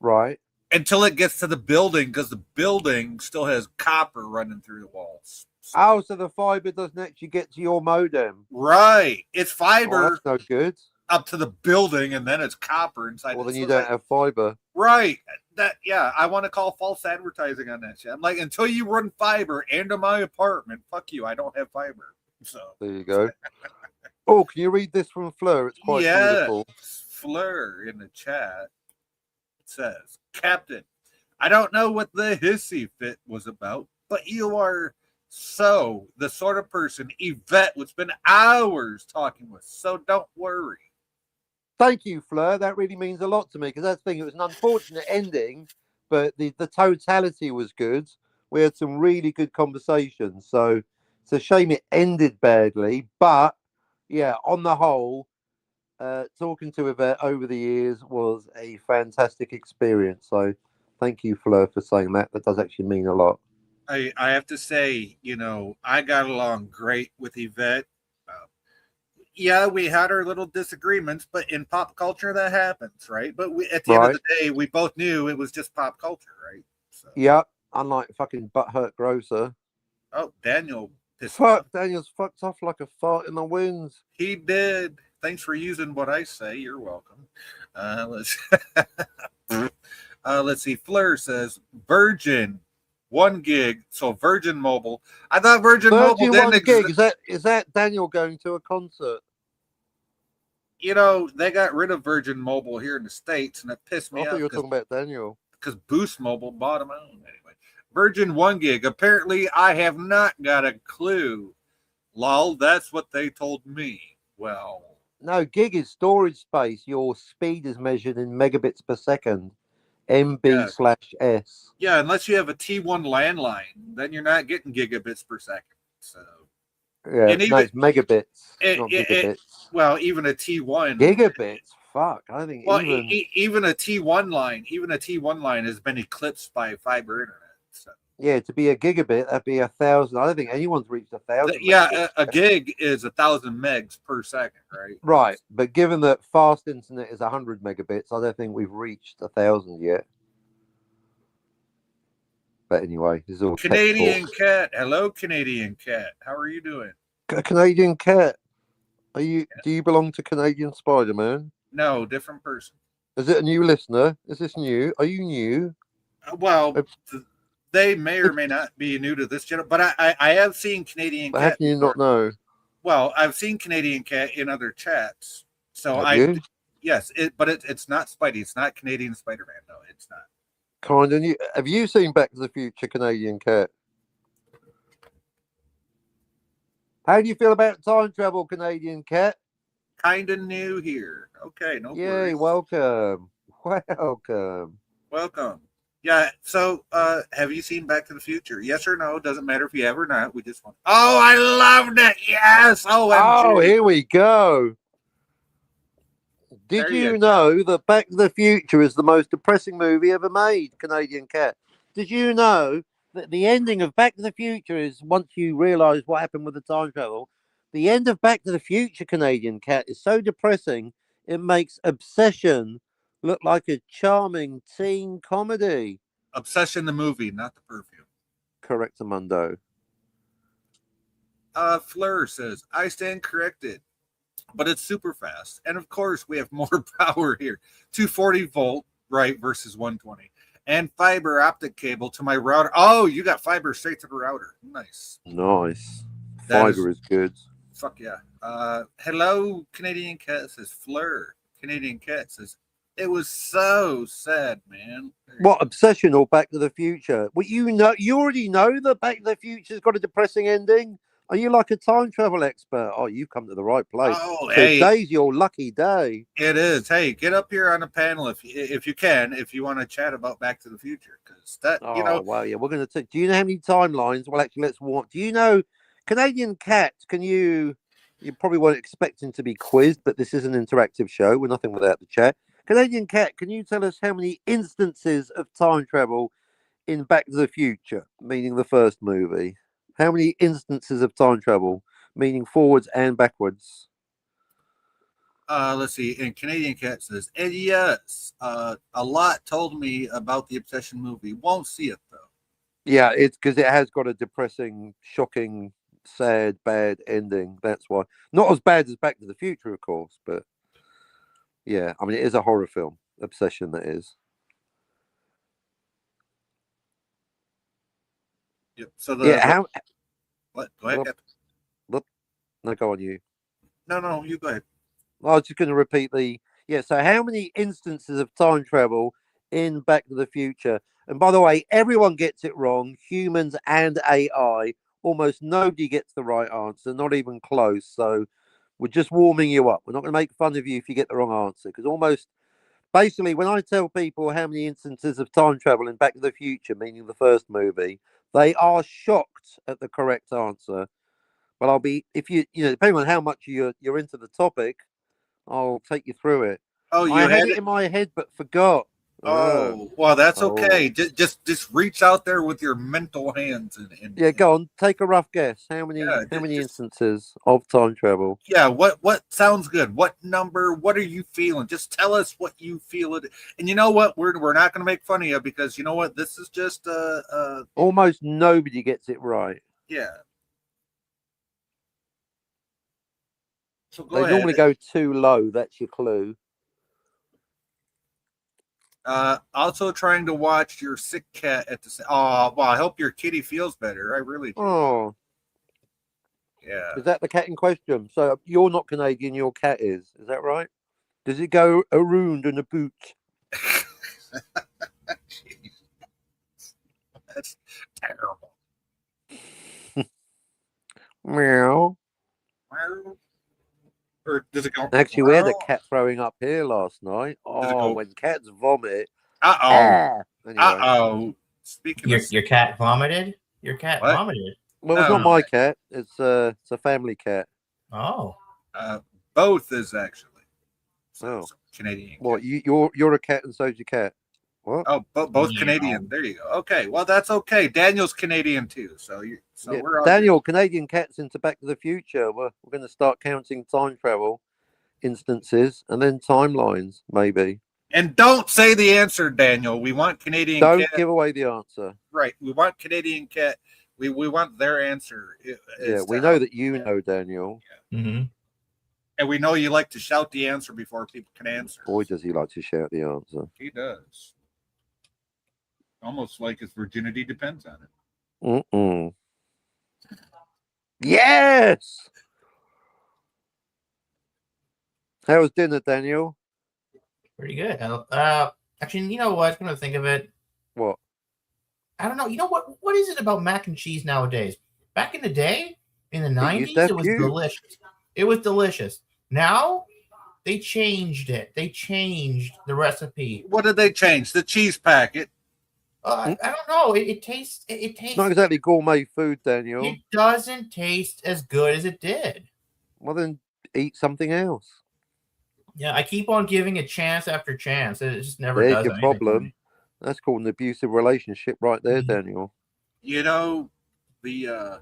S2: Right.
S1: Until it gets to the building, because the building still has copper running through the walls.
S2: So the fiber doesn't actually get to your modem.
S1: Right. It's fiber.
S2: That's no good.
S1: Up to the building, and then it's copper inside.
S2: Well, then you don't have fiber.
S1: Right. I want to call false advertising on that shit. I'm like, until you run fiber into my apartment, fuck you. I don't have fiber. So
S2: there you go. Oh, can you read this from Fleur? It's quite beautiful.
S1: Fleur in the chat says, Captain, I don't know what the hissy fit was about, but you are the sort of person Yvette would spend hours talking with. So don't worry.
S2: Thank you, Fleur. That really means a lot to me because that's the thing. It was an unfortunate ending, but the totality was good. We had some really good conversations. So it's a shame it ended badly, but yeah, on the whole, talking to Yvette over the years was a fantastic experience. So thank you, Fleur, for saying that. That does actually mean a lot.
S1: I have to say, I got along great with Yvette. Yeah, we had our little disagreements, but in pop culture that happens, right? But at the end of the day, we both knew it was just pop culture, right? So.
S2: Yeah, Unlike fucking butthurt grocer.
S1: Oh, Daniel.
S2: Fuck, Daniel's fucked off like a fart in the wind.
S1: He did. Thanks for using what I say. You're welcome. Let's let's see. Fleur says Virgin 1 gig. So Virgin Mobile. I thought Virgin Mobile didn't exist.
S2: Is that Daniel going to a concert?
S1: You know, they got rid of Virgin Mobile here in the States, and it pissed me
S2: I
S1: off.
S2: thought you were talking about Daniel.
S1: Because Boost Mobile bought them out. Anyway, Virgin 1 gig. Apparently, I have not got a clue. Lol, that's what they told me. Well,
S2: no, gig is storage space. Your speed is measured in megabits per second, MB/s.
S1: Yeah, unless you have a T1 landline, then you're not getting gigabits per second. So
S2: yeah, and even, no, it's megabits, not gigabits.
S1: Well, even a T1
S2: gigabits. Fuck, I think.
S1: Well, even a T1 line, has been eclipsed by fiber internet. So.
S2: Yeah, to be a gigabit, that'd be 1,000. I don't think anyone's reached 1,000.
S1: Yeah, a gig is 1,000 megs per second, right?
S2: Right, but given that fast internet is 100 megabits, I don't think we've reached 1,000 yet. But anyway, this is all
S1: Canadian Cat. Hello, Canadian Cat. How are you doing?
S2: Canadian Cat. Do you belong to Canadian Spider-Man?
S1: No, different person.
S2: Is it a new listener? Is this new? Are you new?
S1: Well, they may or may not be new to this channel, but I have seen Canadian Cat.
S2: How can you not know?
S1: Well, I've seen Canadian Cat in other chats. So yes, but it's not Spidey. It's not Canadian Spider-Man. No, it's not.
S2: Kind of new. Have you seen Back to the Future, Canadian Cat? How do you feel about time travel, Canadian Cat?
S1: Kind of new here. Okay, no worries.
S2: Yay, welcome.
S1: Welcome. Yeah, so have you seen Back to the Future? Yes or no? Doesn't matter if you have or not. We just want. Oh, I loved it. Yes.
S2: Oh, here we go. Did you know that Back to the Future is the most depressing movie ever made, Canadian Cat? Did you know that the ending of Back to the Future is, once you realise what happened with the time travel, the end of Back to the Future, Canadian Cat, is so depressing, it makes Obsession look like a charming teen comedy.
S1: Obsession the movie, not the perfume.
S2: Correct, Amundo.
S1: Fleur says, I stand corrected, but it's super fast. And of course, we have more power here. 240 volt, right, versus 120. And fiber optic cable to my router. Oh, you got fiber straight to the router. Nice.
S2: Nice. Fiber is good.
S1: Fuck yeah. Hello, Canadian Cat, says Fleur. Canadian Cat says, it was so sad, man.
S2: What, Obsession or Back to the Future? Well, you already know that Back to the Future's got a depressing ending. Are you like a time travel expert? Oh, you've come to the right place.
S1: Oh, hey.
S2: Today's your lucky day.
S1: It is. Hey, get up here on the panel if you can, if you want to chat about Back to the Future, because that
S2: well, yeah, we're going to. Do you know how many timelines? Well, actually, let's walk. Do you know, Canadian Cat? Can you? You probably weren't expecting to be quizzed, but this is an interactive show. We're nothing without the chat. Canadian Cat, can you tell us how many instances of time travel in Back to the Future, meaning the first movie? How many instances of time travel, meaning forwards and backwards?
S1: Let's see. And Canadian Cat says, and yes, a lot told me about the Obsession movie. Won't see it, though.
S2: Yeah, it's because it has got a depressing, shocking, sad, bad ending. That's why. Not as bad as Back to the Future, of course, but yeah, I mean, it is a horror film. Obsession, that is.
S1: Yep. So what? Go ahead.
S2: No, go on, you.
S1: No, you go ahead.
S2: I was just going to repeat so how many instances of time travel in Back to the Future? And by the way, everyone gets it wrong, humans and AI. Almost nobody gets the right answer, not even close. So we're just warming you up. We're not going to make fun of you if you get the wrong answer, because basically, when I tell people how many instances of time travel in Back to the Future, meaning the first movie, they are shocked at the correct answer. But I'll be, if you depending on how much you're into the topic, I'll take you through it.
S1: Oh,
S2: I had it in my head but forgot.
S1: Oh, well, that's
S2: Oh.
S1: okay. Just reach out there with your mental hands and
S2: Yeah, go on. Take a rough guess. How many instances of time travel?
S1: Yeah, what sounds good? What number? What are you feeling? Just tell us what you feel it. And you know what? We're not going to make fun of you because you know what? This is just
S2: almost nobody gets it right.
S1: Yeah. So
S2: they normally go too low. That's your clue.
S1: Also trying to watch your sick cat at the. Oh, well, I hope your kitty feels better. I really do.
S2: Oh.
S1: Yeah.
S2: Is that the cat in question? So you're not Canadian, your cat is. Is that right? Does it go around in a boot?
S1: That's terrible.
S2: Meow.
S1: Or does it go?
S2: Actually, we had a cat throwing up here last night. Oh, when cats vomit.
S1: Anyway. Speaking
S3: your cat vomited? Your cat vomited?
S2: Well, it's not my cat. It's a family cat.
S3: Oh.
S1: Both is actually.
S2: So
S1: Canadian.
S2: What? You're a cat and so's your cat. What?
S1: Oh, both Canadian. There you go. Okay, well that's okay. Daniel's Canadian too, we're all
S2: Daniel. Good. Canadian cats into Back to the Future. We're going to start counting time travel instances and then timelines, maybe.
S1: And don't say the answer, Daniel. We want Canadian.
S2: Don't give away the answer.
S1: Right. We want Canadian cat. We want their answer.
S2: Yeah, we know that you know, Daniel.
S3: Yeah. Mm-hmm.
S1: And we know you like to shout the answer before people can answer.
S2: Boy, does he like to shout the answer.
S1: He does. Almost like his virginity depends on it.
S2: Mm-mm. Yes! How was dinner, Daniel?
S3: Pretty good. Actually, you know what? I'm going to think of it.
S2: What?
S3: I don't know. You know what? What is it about mac and cheese nowadays? Back in the day, in the 90s, it was delicious. It was delicious. Now, they changed it. They changed the recipe.
S1: What did they change? The cheese packet.
S3: I don't know. It tastes. It tastes.
S2: Not exactly gourmet food, Daniel.
S3: It doesn't taste as good as it did.
S2: Well, then eat something else.
S3: Yeah, I keep on giving it chance after chance. It just never
S2: There's
S3: does.
S2: There's your problem. That's called an abusive relationship right there, Daniel.
S1: You know, the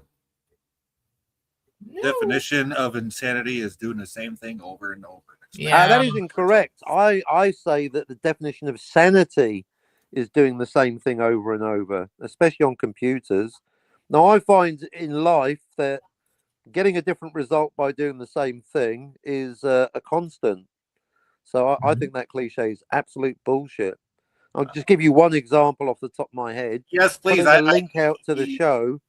S1: definition of insanity is doing the same thing over and over.
S2: Yeah, that is incorrect. I say that the definition of sanity is doing the same thing over and over, especially on computers. Now, I find in life that getting a different result by doing the same thing is a constant. So I think that cliche is absolute bullshit. I'll just give you one example off the top of my head.
S1: Yes, please.
S2: I link out to the show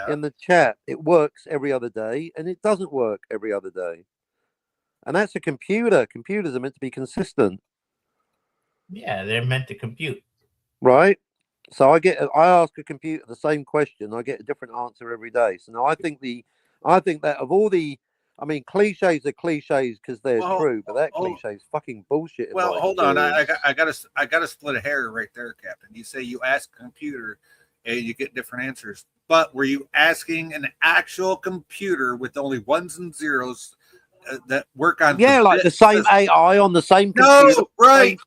S2: in the chat. It works every other day, and it doesn't work every other day. And that's a computer. Computers are meant to be consistent.
S3: Yeah, they're meant to compute.
S2: Right. So I ask a computer the same question. I get a different answer every day. So now I think that of all the, I mean, cliches are cliches because they're true, but that cliche is fucking bullshit.
S1: Well, hold on. I gotta split a hair right there, Captain. You say you ask a computer and you get different answers, but were you asking an actual computer with only ones and zeros that work on?
S2: Yeah, like the same AI on the same computer.
S1: No, right.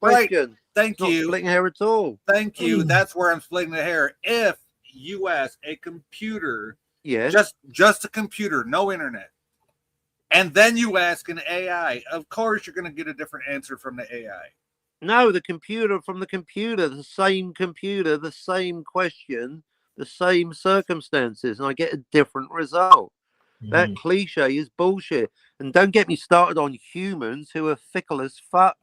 S1: Thank
S2: you. Not splitting hair at all.
S1: Thank you. That's where I'm splitting the hair. If you ask a computer, just a computer, no internet, and then you ask an AI, of course you're going to get a different answer from the AI.
S2: No, the computer from the computer, the same question, the same circumstances, and I get a different result. That cliche is bullshit. And don't get me started on humans who are fickle as fuck.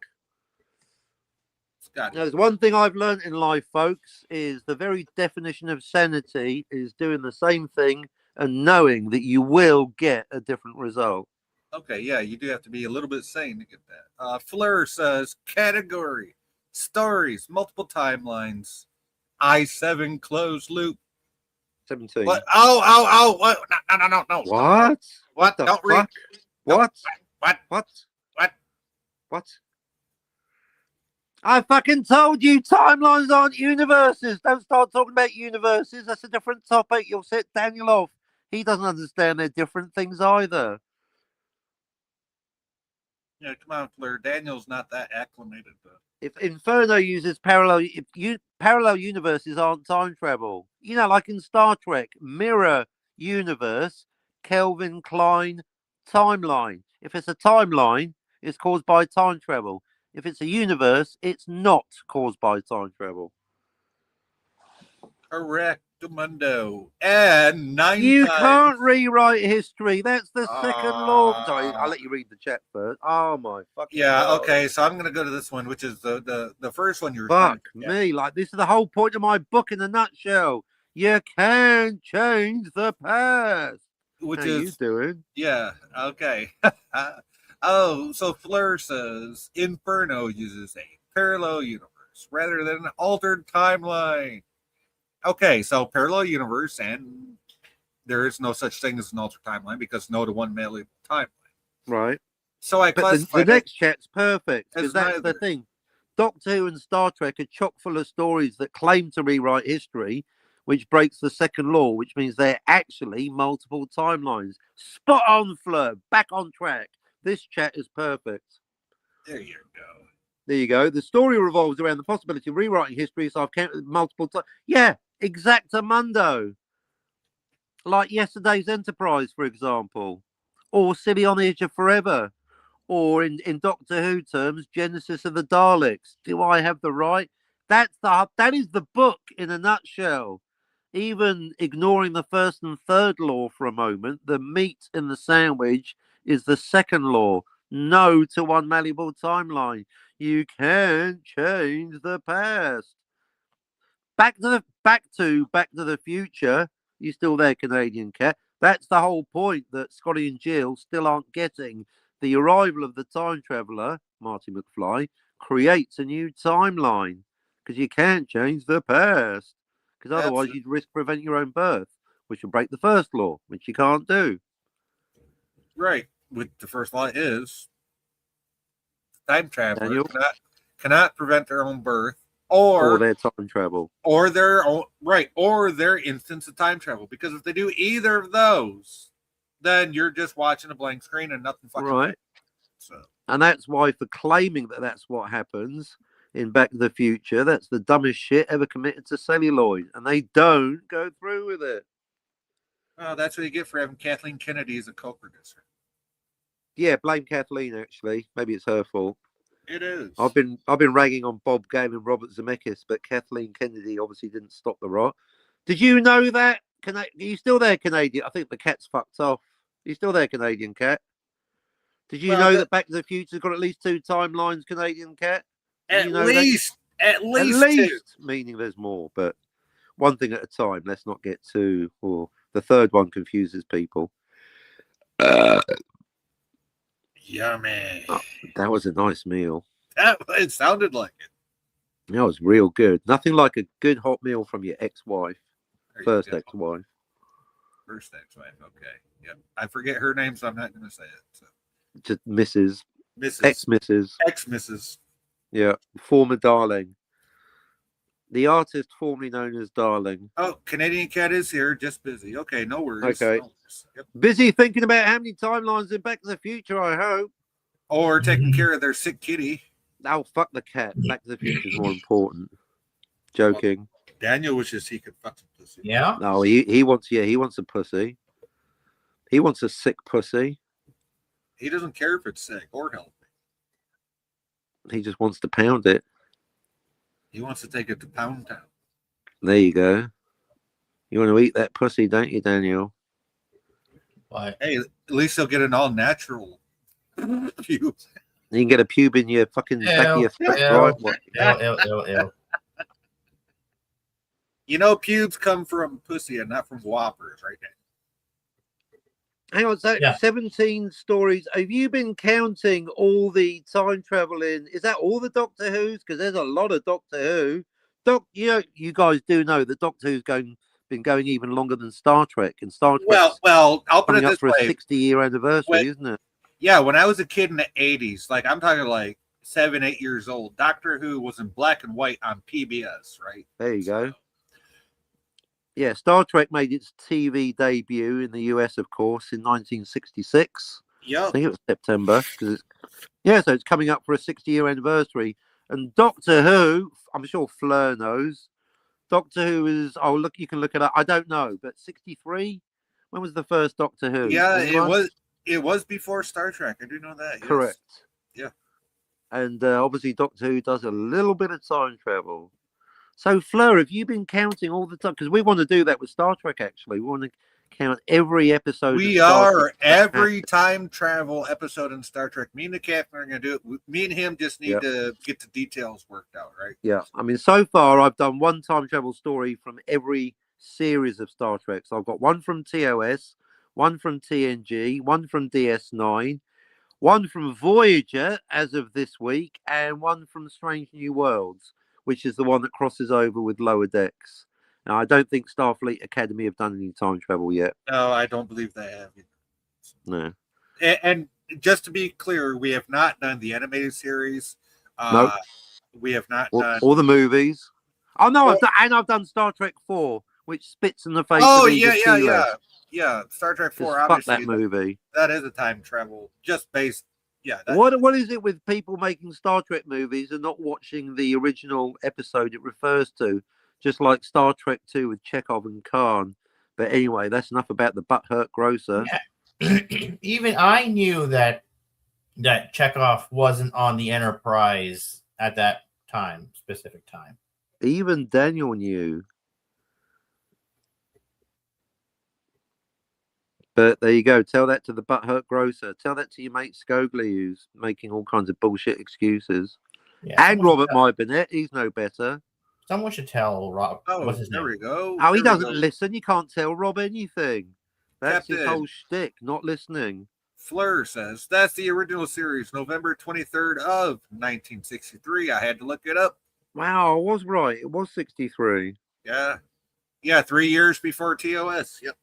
S2: Now, there's one thing I've learned in life, folks, is the very definition of sanity is doing the same thing and knowing that you will get a different result.
S1: Okay, yeah, you do have to be a little bit sane to get that. Fleur says, category, stories, multiple timelines, I-7 closed loop.
S2: 17.
S1: What? Oh, what? No. What? Don't read.
S2: What? I fucking told you timelines aren't universes. Don't start talking about universes. That's a different topic. You'll set Daniel off. He doesn't understand they're different things either.
S1: Yeah, come on, Fleur. Daniel's not that acclimated to.
S2: If Inferno uses parallel universes aren't time travel, like in Star Trek, mirror universe, Kelvin Klein timeline. If it's a timeline, it's caused by time travel. If it's a universe, it's not caused by time travel.
S1: Correct, Mundo. And
S2: You
S1: times.
S2: can't rewrite history. That's the second law. Sorry, I'll let you read the chat first. Oh my fucking God.
S1: Okay, so I'm gonna go to this one, which is the first one you were
S2: Fuck me. Like, this is the whole point of my book in a nutshell. You can change the past.
S1: Which
S2: How
S1: is
S2: you doing?
S1: Yeah, okay. So Fleur says Inferno uses a parallel universe rather than an altered timeline. Okay, so parallel universe, and there is no such thing as an altered timeline because no to one malleable timeline.
S2: Right.
S1: So I
S2: But
S1: classified
S2: the next chat's perfect because
S1: as
S2: that's
S1: neither.
S2: the thing. Doctor Who and Star Trek are chock full of stories that claim to rewrite history, which breaks the second law, which means they're actually multiple timelines. Spot on, Fleur. Back on track. This chat is perfect.
S1: There you go.
S2: There you go. The story revolves around the possibility of rewriting history, so I've counted multiple times. Yeah, exactamundo. Like yesterday's Enterprise, for example, or Silly on the Edge of Forever, or in Doctor Who terms, Genesis of the Daleks. Do I have the right? That is the book in a nutshell. Even ignoring the first and third law for a moment, the meat in the sandwich is the second law. No to one malleable timeline. You can't change the past. Back to the Future. You still there, Canadian cat? That's the whole point, that Scotty and Jill still aren't getting. The arrival of the time traveller, Marty McFly, creates a new timeline because you can't change the past. Because otherwise, you'd risk preventing your own birth, which would break the first law, which you can't do.
S1: Right. With the first law is time traveler cannot prevent their own birth or
S2: their time travel,
S1: or their own or their instance of time travel. Because if they do either of those, then you're just watching a blank screen and nothing fucking
S2: right.
S1: happens. So.
S2: And that's why, for claiming that that's what happens in Back to the Future, that's the dumbest shit ever committed to celluloid, and they don't go through with it.
S1: Oh, that's what you get for having Kathleen Kennedy as a co-producer.
S2: Yeah, blame Kathleen. Actually, maybe it's her fault.
S1: It is.
S2: I've been ragging on Bob Gale and Robert Zemeckis, but Kathleen Kennedy obviously didn't stop the rot. Did you know that? Are you still there, Canadian? I think the cat's fucked off. Are you still there, Canadian cat? Did you know that Back to the Future's got at least 2 timelines, Canadian cat?
S1: At least two.
S2: Meaning there's more, but one thing at a time. Let's not get too. Or the third one confuses people.
S1: Yummy.
S2: Oh, that was a nice meal.
S1: It sounded like it.
S2: That was real good. Nothing like a good hot meal from your ex-wife. First ex-wife.
S1: First ex-wife. Okay. Yep. I forget her name, so I'm not going to say it. So.
S2: Just Mrs.
S1: Ex-Mrs.
S2: Yeah. Former darling. The artist formerly known as Darling.
S1: Oh, Canadian cat is here, just busy. Okay, no worries.
S2: Okay.
S1: No worries. Yep.
S2: Busy thinking about how many timelines in Back to the Future, I hope.
S1: Or taking care of their sick kitty.
S2: Oh, fuck the cat. Back to the Future is more important. Joking.
S1: Well, Daniel wishes he could fuck some pussy.
S3: Yeah.
S2: No, he wants a pussy. He wants a sick pussy.
S1: He doesn't care if it's sick or healthy.
S2: He just wants to pound it.
S1: He wants to take it to Pound Town.
S2: There you go. You want to eat that pussy, don't you, Daniel?
S3: Why?
S1: Hey, at least he'll get an all-natural pube.
S2: You can get a pube in your fucking back of your face, right?
S1: You know, pubes come from pussy and not from whoppers, right?
S2: Hang on, so 17 stories. Have you been counting all the time travel in? Is that all the Doctor Who's? Because there's a lot of Doctor Who. You guys do know that Doctor Who's been going even longer than Star Trek, and Star Trek.
S1: Well, I'll put it this way:
S2: a 60-year anniversary, isn't it?
S1: Yeah, when I was a kid in the 80s, like I'm talking like 7, 8 years old, Doctor Who was in black and white on PBS, right?
S2: There you go. Yeah, Star Trek made its TV debut in the US, of course, in 1966.
S1: Yeah,
S2: I think it was September. Yeah, so it's coming up for a 60-year anniversary. And Doctor Who, I'm sure Fleur knows. Doctor Who is, oh, look, you can look it up. I don't know, but 63? When was the first Doctor Who?
S1: Yeah,
S2: Anyone?
S1: it was before Star Trek. I do know that.
S2: Correct.
S1: Yes. Yeah.
S2: And obviously Doctor Who does a little bit of time travel. So, Fleur, have you been counting all the time? Because we want to do that with Star Trek, actually. We want to count every episode
S1: We
S2: of Star
S1: are
S2: Trek.
S1: every time travel episode in Star Trek. Me and the captain are going to do it. Me and him just need to get the details worked out, right?
S2: Yeah. I mean, so far, I've done one time travel story from every series of Star Trek. So I've got one from TOS, one from TNG, one from DS9, one from Voyager as of this week, and one from Strange New Worlds, which is the one that crosses over with Lower Decks. Now, I don't think Starfleet Academy have done any time travel yet.
S1: No, I don't believe they have either.
S2: No.
S1: And just to be clear, we have not done the animated series.
S2: Nope.
S1: We have not done
S2: all the movies. Oh no, I've done Star Trek 4, which spits in the face.
S1: Oh
S2: of
S1: yeah. Star Trek 4. Obviously,
S2: fuck that movie.
S1: That is a time travel, just based. Yeah.
S2: What is it with people making Star Trek movies and not watching the original episode it refers to? Just like Star Trek 2 with Chekhov and Khan. But anyway, that's enough about the butthurt grocer.
S3: Yeah. Even I knew that Chekhov wasn't on the Enterprise at that specific time.
S2: Even Daniel knew. But there you go. Tell that to the butthurt grocer. Tell that to your mate Scoglie, who's making all kinds of bullshit excuses. Yeah, and Robert Mybonet, he's no better.
S3: Someone should tell Rob.
S1: Oh,
S3: what's his
S1: there
S3: name?
S1: we go.
S2: Oh, he doesn't listen. You can't tell Rob anything. That's
S1: Captain.
S2: His whole shtick, not listening.
S1: Fleur says, that's the original series, November 23rd of 1963. I had to look it up.
S2: Wow, I was right. It was 63.
S1: Yeah, 3 years before TOS. Yep.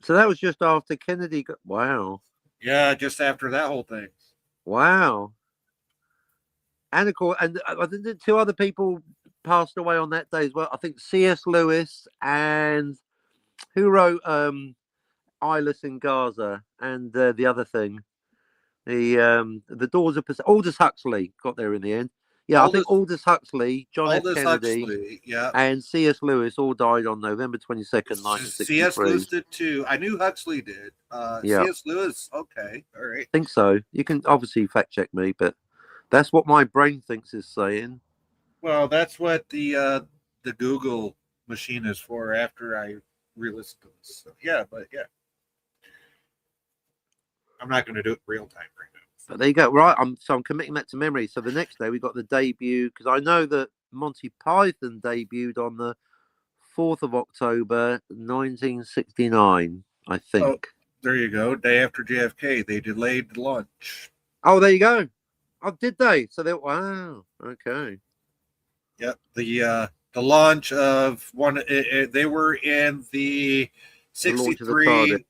S2: So that was just after Kennedy got... Wow.
S1: Yeah, just after that whole thing.
S2: Wow. And of course, and I think 2 other people passed away on that day as well. I think C.S. Lewis and who wrote Eyeless in Gaza and the other thing, the Doors of Aldous Huxley got there in the end. Yeah, I think Aldous Huxley, John F. Kennedy, and C.S. Lewis all died on November 22nd, 1963.
S1: C.S. Lewis did too. I knew Huxley did. C.S. Lewis, okay, all right.
S2: I think so. You can obviously fact check me, but that's what my brain thinks is saying.
S1: Well, that's what the Google machine is for after I re-listen to this. So, yeah. I'm not going to do it real time right now.
S2: But there you go. Right, I'm committing that to memory. So the next day we got the debut, because I know that Monty Python debuted on the 4th of October, 1969, I think.
S1: Oh, there you go. Day after JFK, they delayed the launch.
S2: Oh, there you go. Oh, did they? So they wow. Okay.
S1: Yep. The launch of one. They were in the 63.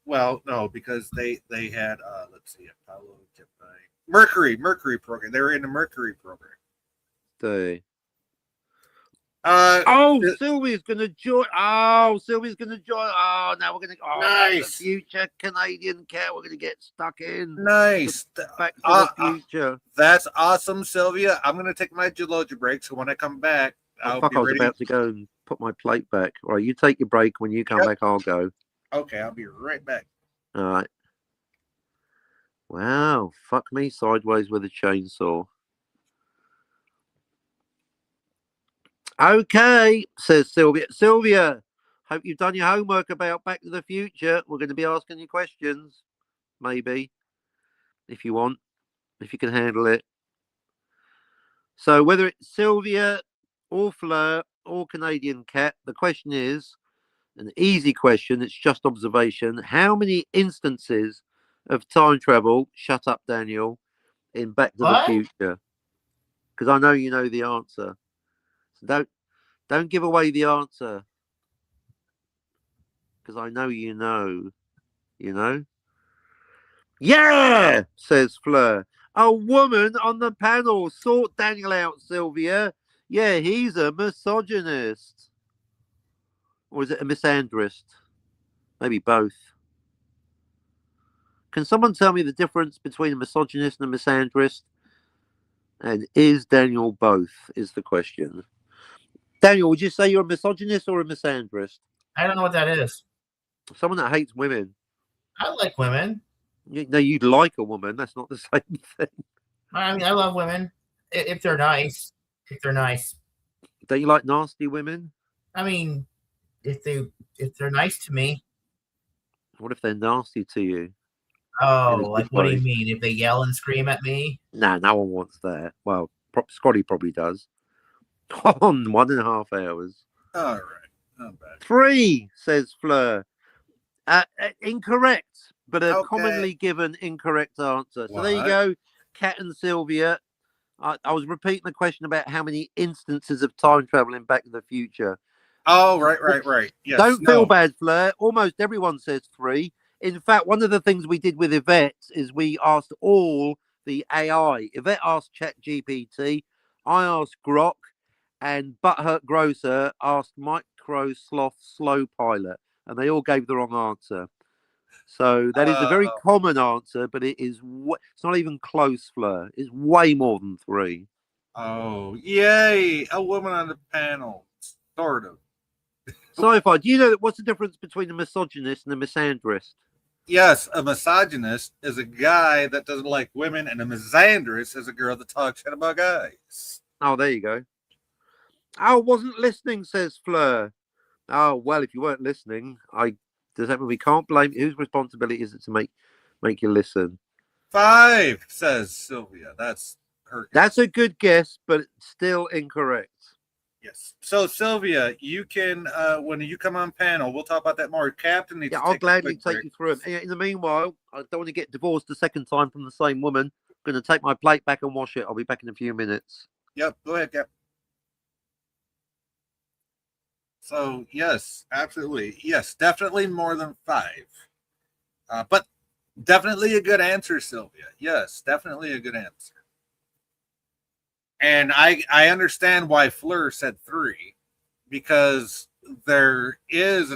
S1: Well, no, because they had let's see, Apollo, Gemini, Mercury program. They were in the Mercury program.
S2: Sylvia's gonna join. Oh, Sylvia's gonna join. Oh, now we're gonna. Oh,
S1: nice.
S2: The future Canadian cat. We're gonna get stuck in.
S1: Nice.
S2: Back to the future.
S1: That's awesome, Sylvia. I'm gonna take my geology break, so when I come back,
S2: I was about to go and put my plate back. All right, you take your break. When you come back, I'll go.
S1: Okay, I'll be right back.
S2: All right. Wow, fuck me sideways with a chainsaw. Okay, says Sylvia. Sylvia, hope you've done your homework about Back to the Future. We're going to be asking you questions, maybe, if you want, if you can handle it. So whether it's Sylvia or Fleur or Canadian Cat, the question is, an easy question, it's just observation. How many instances of time travel, shut up, Daniel, in Back to the Future? Because I know you know the answer. So don't give away the answer. Because I know you know. You know? Yeah, says Fleur. A woman on the panel. Sort Daniel out, Sylvia. Yeah, he's a misogynist. Or is it a misandrist? Maybe both. Can someone tell me the difference between a misogynist and a misandrist? And is Daniel both? Is the question. Daniel, would you say you're a misogynist or a misandrist?
S3: I don't know what that is.
S2: Someone that hates women.
S3: I like women.
S2: No, you'd like a woman. That's not the same thing.
S3: I mean, I love women if they're nice. If they're nice.
S2: Don't you like nasty women?
S3: I mean, if they're nice to me.
S2: What if they're nasty to you?
S3: Oh, like what do you mean? If they yell and scream at me?
S2: Nah, no one wants that. Well, Scotty probably does. On 1.5 hours.
S1: All right. Not bad.
S2: 3, says Fleur. Incorrect, but a
S1: Okay.
S2: commonly given incorrect answer. So there you
S1: What?
S2: go, Kat and Sylvia. I was repeating the question about how many instances of time travel in Back to the Future.
S1: Oh, right. Yes.
S2: Don't feel bad, Fleur. Almost everyone says 3. In fact, one of the things we did with Yvette is we asked all the AI. Yvette asked ChatGPT, I asked Grok, and Butthurt Grocer asked Micro Sloth Slow Pilot, and they all gave the wrong answer. So that is a very common answer, but it's not even close, Fleur. It's way more than 3.
S1: Oh, yay! A woman on the panel, sort of.
S2: Sci-fi. Do you know what's the difference between a misogynist and a misandrist?
S1: Yes, a misogynist is a guy that doesn't like women, and a misandrist is a girl that talks shit about guys.
S2: Oh, there you go. Oh, wasn't listening, says Fleur. Oh, well, if you weren't listening, does that mean we can't blame? Whose responsibility is it to make you listen?
S1: 5, says Sylvia. That's her.
S2: That's a good guess, but still incorrect.
S1: Yes. So Sylvia, you can when you come on panel, we'll talk about that more. Captain needs.
S2: Yeah,
S1: to
S2: I'll
S1: take
S2: gladly take you through it. In the meanwhile, I don't want to get divorced a second time from the same woman. I'm going to take my plate back and wash it. I'll be back in a few minutes.
S1: Yep. Go ahead, Cap. So yes, absolutely. Yes, definitely more than 5. But definitely a good answer, Sylvia. Yes, definitely a good answer. And I understand why Fleur said 3, because there is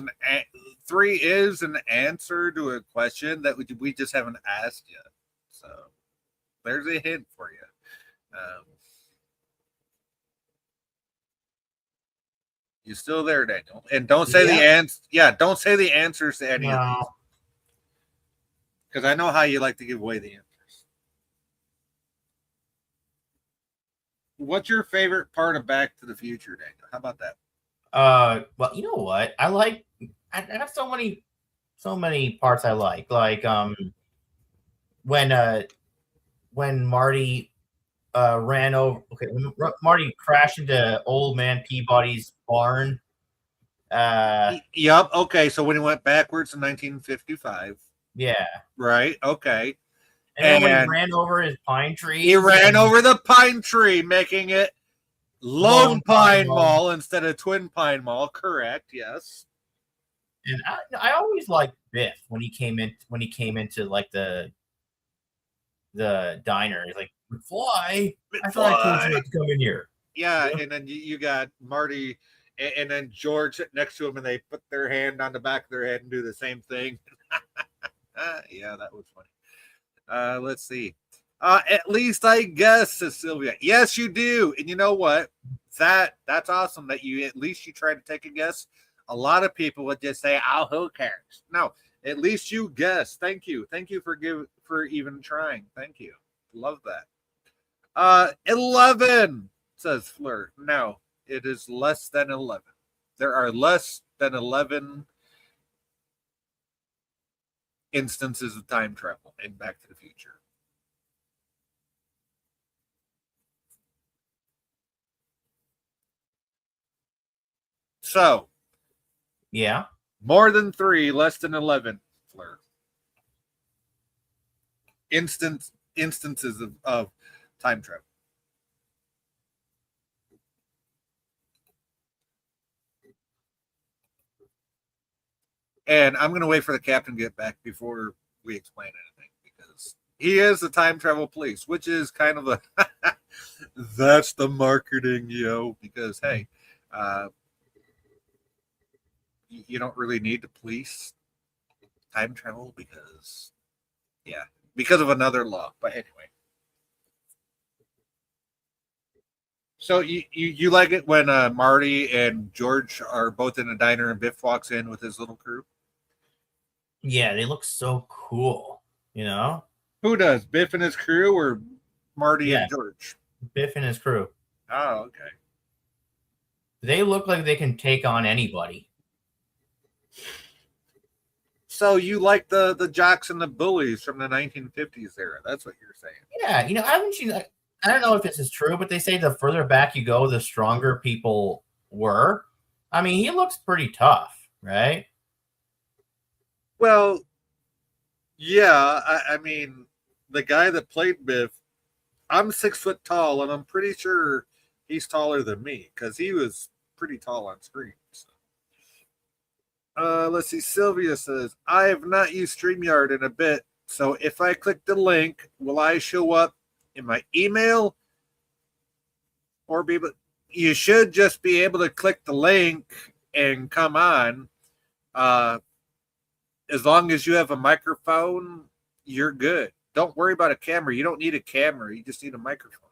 S1: 3 is an answer to a question that we just haven't asked yet. So there's a hint for you. You still there, Daniel? And don't say the answer. Yeah, don't say the answers to any of these, because I know how you like to give away the answers. What's your favorite part of Back to the Future, Daniel? How about that?
S3: Well, you know what? I have so many parts I like. Like when Marty ran over. Okay, when Marty crashed into old man Peabody's barn.
S1: Yep. Okay. So when he went backwards in 1955.
S3: Yeah.
S1: Right. Okay.
S3: And when he ran over his pine tree.
S1: He ran over the pine tree, making it Lone Pine Mall instead of Twin Pine Mall. Correct. Yes.
S3: And I always liked Biff when he came into like the diner. He's like, "Fly! I thought I told you not to come in here."
S1: Yeah, and then you got Marty and then George next to him, and they put their hand on the back of their head and do the same thing. Yeah, that was funny. Let's see. At least I guess, says Sylvia. Yes, you do. And you know what? That's awesome that you try to take a guess. A lot of people would just say, "Oh, who cares?" No, at least you guess. Thank you. Thank you for even trying. Thank you. Love that. 11, says Fleur. No, it is less than 11. There are less than 11 instances of time travel in Back to the Future. So,
S3: yeah,
S1: more than 3, less than 11, Fleur. Instances of time travel. And I'm going to wait for the captain to get back before we explain anything, because he is the time travel police, which is kind of a that's the marketing, because hey, you don't really need to police time travel, because Yeah, because of another law. But anyway. So you like it when Marty and George are both in a diner and Biff walks in with his little crew?
S3: Yeah, they look so cool, you know?
S1: Who does? Biff and his crew or Marty
S3: Yeah.
S1: and George?
S3: Biff and his crew.
S1: Oh, okay.
S3: They look like they can take on anybody.
S1: So you like the jocks and the bullies from the 1950s era? That's what you're saying.
S3: Yeah, you know, I haven't seen. I don't know if this is true, but they say the further back you go, the stronger people were. I mean, he looks pretty tough, right?
S1: Well, yeah. I mean, the guy that played Biff, I'm 6 foot tall, and I'm pretty sure he's taller than me because he was pretty tall on screen. So. Let's see. Sylvia says, I have not used StreamYard in a bit. So if I click the link, will I show up in my email? Or be able, you should just be able to click the link and come on. As long as you have a microphone, you're good. Don't worry about a camera. You don't need a camera. You just need a microphone.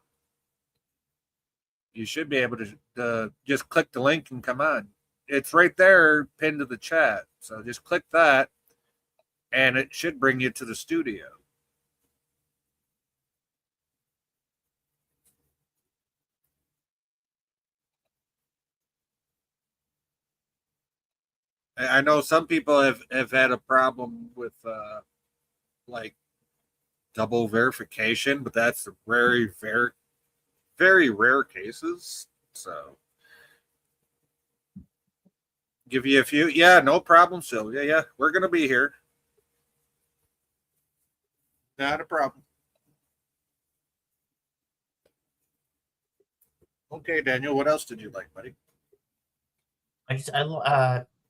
S1: You should be able to just click the link and come on. It's right there pinned to the chat. So just click that and it should bring you to the studio. I know some people have had a problem with like double verification, but that's very, very, very rare cases. So give you a few. Yeah, no problem, Sylvia. Yeah, we're going to be here. Not a problem. Okay, Daniel, what else did you like, buddy?
S3: I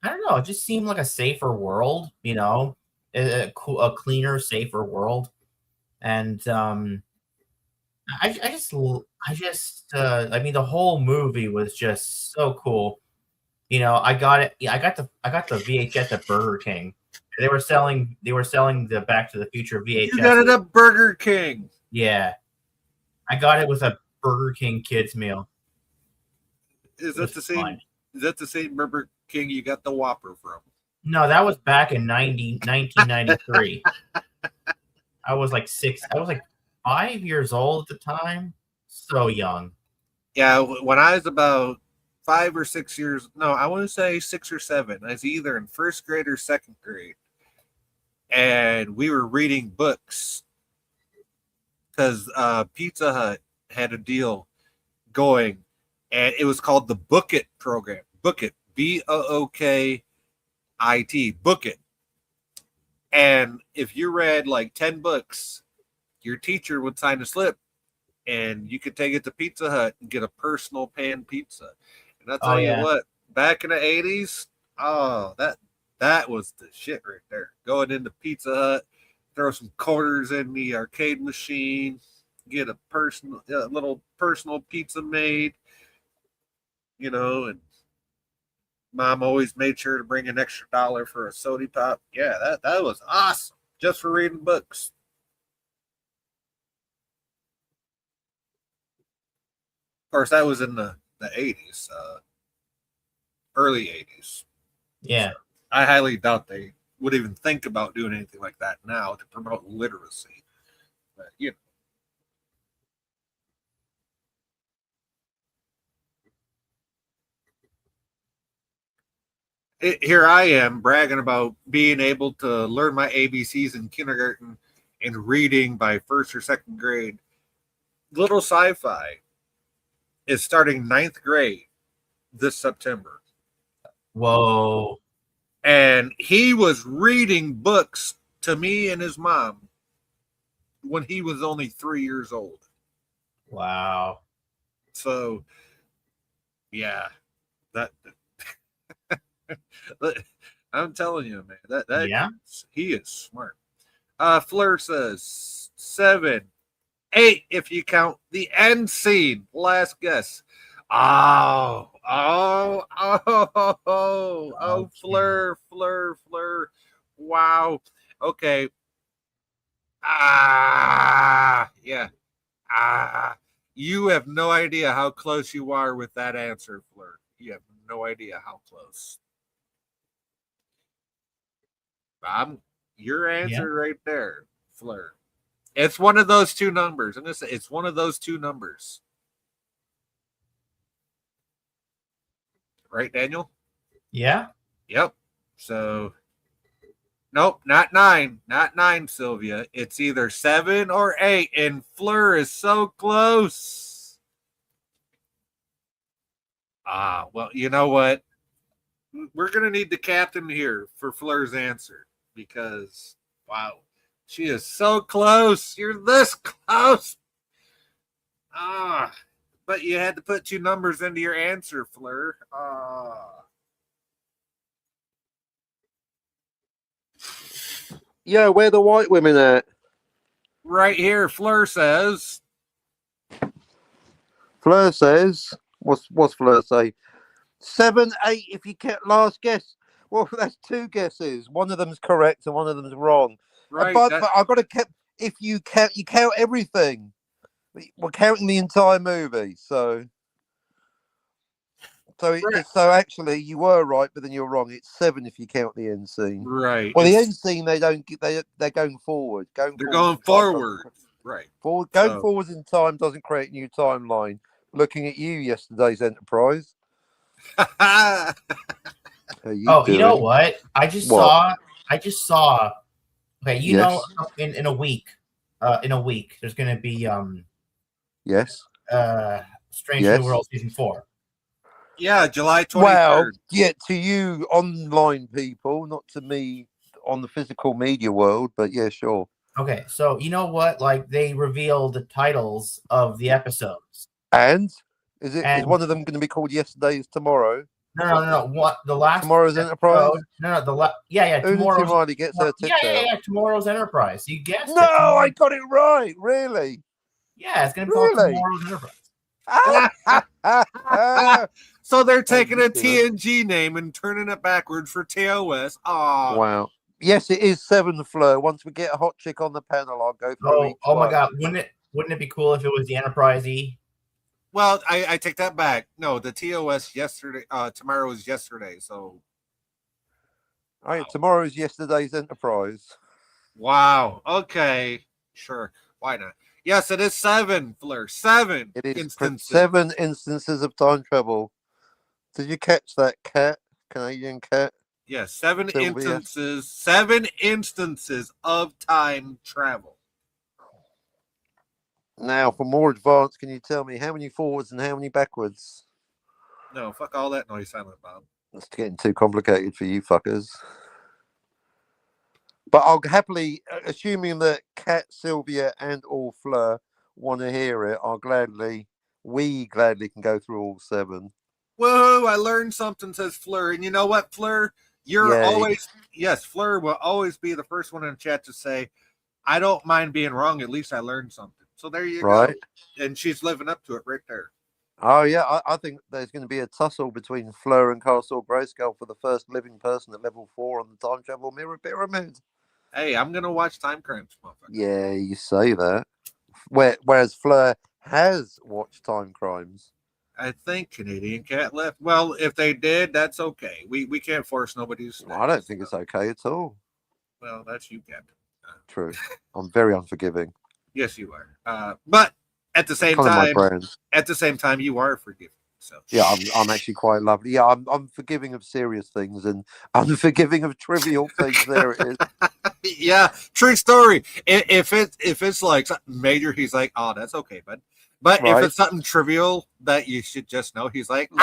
S3: don't know. It just seemed like a safer world, you know, a cleaner, safer world, and I mean, the whole movie was just so cool. You know, I got it. Yeah, I got the VHS at Burger King. They were selling the Back to the Future VHS.
S1: You got it at Burger King.
S3: Yeah, I got it with a Burger King kids meal.
S1: Is that the same? Fun. Is that the same Burger King you got the Whopper from?
S3: No, that was back in 1993. I was like 5 years old at the time. So young.
S1: Yeah, when I was about 5 or 6 years, no, I want to say 6 or 7. I was either in first grade or second grade. And we were reading books because Pizza Hut had a deal going, and it was called the Book It program. Book It, Bookit, Book It. And if you read like 10 books, your teacher would sign a slip, and you could take it to Pizza Hut and get a personal pan pizza. And I'll tell you what, back in the 80s, oh, that was the shit right there. Going into Pizza Hut, throw some quarters in the arcade machine, get a little personal pizza made, you know, and Mom always made sure to bring an extra $1 for a soda pop. Yeah, that was awesome just for reading books. Of course, that was in the 80s, early 80s.
S3: Yeah.
S1: So I highly doubt they would even think about doing anything like that now to promote literacy. But, you know. Here I am bragging about being able to learn my ABCs in kindergarten and reading by first or second grade. Little Sci-Fi is starting 9th grade this September.
S3: Whoa.
S1: And he was reading books to me and his mom when he was only 3 years old.
S3: Wow.
S1: So, yeah, that I'm telling you, man, that
S3: yeah,
S1: he is smart. Fleur says 7, 8 if you count the end scene. Last guess. Oh, Fleur. Wow. Okay. Yeah. You have no idea how close you are with that answer, Fleur. You have no idea how close. Your answer right there, Fleur. It's one of those two numbers. I'm gonna say it's one of those two numbers. Right, Daniel?
S3: Yeah.
S1: Yep. So nope, not 9. Not 9, Sylvia. It's either 7 or 8, and Fleur is so close. Well, you know what? We're gonna need the captain here for Fleur's answer because wow, she is so close. You're this close. But you had to put two numbers into your answer, Fleur.
S2: Yeah, where the white women at?
S1: Right here, Fleur says.
S2: Fleur says, what's Fleur say? 7, 8. If you get last guess, well, that's two guesses. One of them's correct and one of them's wrong.
S1: Right.
S2: But I've got to count. If you count everything. We're counting the entire movie, so actually you were right, but then you're wrong. It's 7 if you count the end scene.
S1: Right.
S2: Well, the end scene they're going forward.
S1: They're going forward. Right.
S2: Going forwards in time doesn't create a new timeline. Looking at you, yesterday's Enterprise.
S3: You know what? I just saw. Okay, know, in a week, there's going to be
S2: yes,
S3: Strange New World season 4.
S1: Yeah, July 23rd.
S2: Well, yeah, to you online people, not to me on the physical media world, but yeah, sure.
S3: Okay, so you know what? Like they revealed the titles of the episodes.
S2: And is one of them going to be called Yesterday is Tomorrow?
S3: No. What the last
S2: Tomorrow's Enterprise?
S3: No. Tomorrow's
S2: Riley gets her tits out.
S3: Tomorrow's Enterprise. You guessed
S2: no,
S3: it.
S2: I got it right. Really?
S3: Yeah, it's going to be called Tomorrow's
S1: Enterprise. So they're taking a TNG name and turning it backwards for TOS. Oh
S2: wow. Yes, it is 7, Fleur. Once we get a hot chick on the panel, I'll go through each one.
S3: My God. Wouldn't it be cool if it was the Enterprise E?
S1: Well, I take that back. No, the TOS yesterday. Tomorrow is yesterday. So,
S2: tomorrow is yesterday's Enterprise.
S1: Wow. Okay. Sure. Why not? Yes, it is 7, Fleur. 7.
S2: It is 7 instances of time travel. Did you catch that, cat? Canadian cat?
S1: Yes, 7 instances. 7 instances of time travel.
S2: Now, for more advanced, can you tell me how many forwards and how many backwards?
S1: No, fuck all that noise, Silent Bob.
S2: That's getting too complicated for you fuckers. But I'll happily, assuming that Kat, Sylvia, and all Fleur want to hear it, we gladly can go through all 7.
S1: Whoa, I learned something, says Fleur. And you know what, Fleur? Fleur will always be the first one in the chat to say, I don't mind being wrong. At least I learned something. So there you go. And she's living up to it right there.
S2: Oh, yeah. I think there's going to be a tussle between Fleur and Castle Grayskull for the first living person at level 4 on the Time Travel Mirror Pyramid.
S1: Hey, I'm going to watch Time Crimes, motherfucker.
S2: Yeah, you say that. Whereas Fleur has watched Time Crimes.
S1: I think Canadian Cat left. Well, if they did, that's okay. We can't force nobody's.
S2: I don't think it's okay at all.
S1: Well, that's you, Captain.
S2: True. I'm very unforgiving.
S1: Yes, you are. But at the same time, you are forgiving. So
S2: yeah, I'm actually quite lovely. Yeah, I'm forgiving of serious things and unforgiving of trivial things. There it is.
S1: Yeah, true story. If it's like something major, he's like, "Oh, that's okay, bud." But if it's something trivial that you should just know, he's like,
S2: "Yep."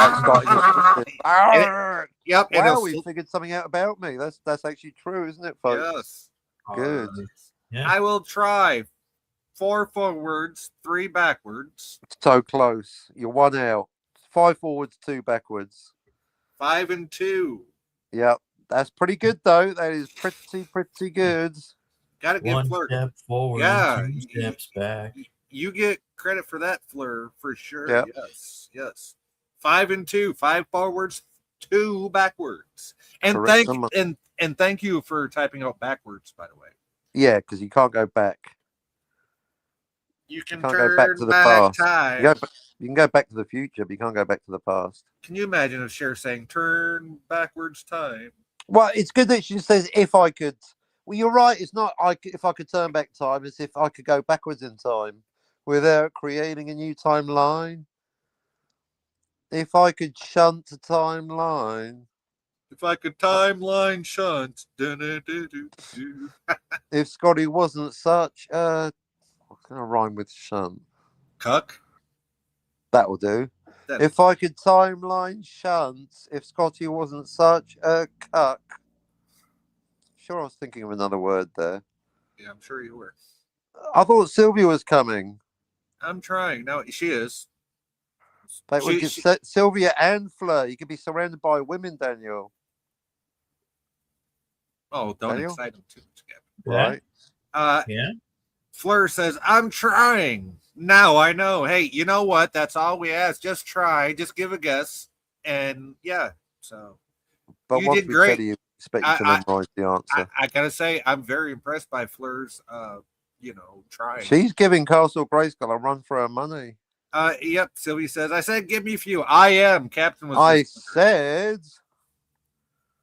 S2: Wow, we figured something out about me. That's actually true, isn't it, folks?
S1: Yes.
S2: Good.
S3: Yeah.
S1: I will try 4 forwards, 3 backwards.
S2: So close. You're 1 out. 5 forwards, 2 backwards.
S1: 5 and 2.
S2: Yep. That's pretty good, though. That is pretty good.
S1: Gotta give
S3: 1
S1: Fleur.
S3: step forward, 2 steps back.
S1: You get credit for that, Fleur, for sure.
S2: Yep.
S1: Yes. 5 and 2. 5 forwards, 2 backwards. And thank you for typing out backwards, by the way.
S2: Yeah, because you can't go back.
S1: You can
S2: can't
S1: turn
S2: go back to the
S1: back
S2: past.
S1: time.
S2: You can go back to the future, but you can't go back to the past.
S1: Can you imagine if Cher saying "turn backwards time"?
S2: Well, it's good that she says if I could. Well, you're right. It's not if I could turn back time. It's if I could go backwards in time without creating a new timeline. If I could shunt a timeline.
S1: If I could timeline shunt.
S2: If Scotty wasn't such a... What can I rhyme with shunt?
S1: Cuck.
S2: That'll do. If I could timeline shunt, if Scotty wasn't such a cuck. Sure, I was thinking of another word there.
S1: Yeah, I'm sure you were.
S2: I thought Sylvia was coming.
S1: I'm trying. No, she is.
S2: That would get Sylvia and Fleur. You could be surrounded by women, Daniel.
S1: Oh, don't excite him too much,
S2: Captain.
S3: Right. Yeah.
S1: Fleur says, I'm trying. Now I know. Hey, you know what? That's all we ask. Just try. Just give a guess. And yeah, so.
S2: But
S1: you did great.
S2: You expect you to memorize the answer.
S1: I gotta say, I'm very impressed by Fleur's, trying.
S2: She's giving Castle Grayskull a run for her money.
S1: Yep. Sylvie says, I said, give me a few. I am. Captain was.
S2: I said.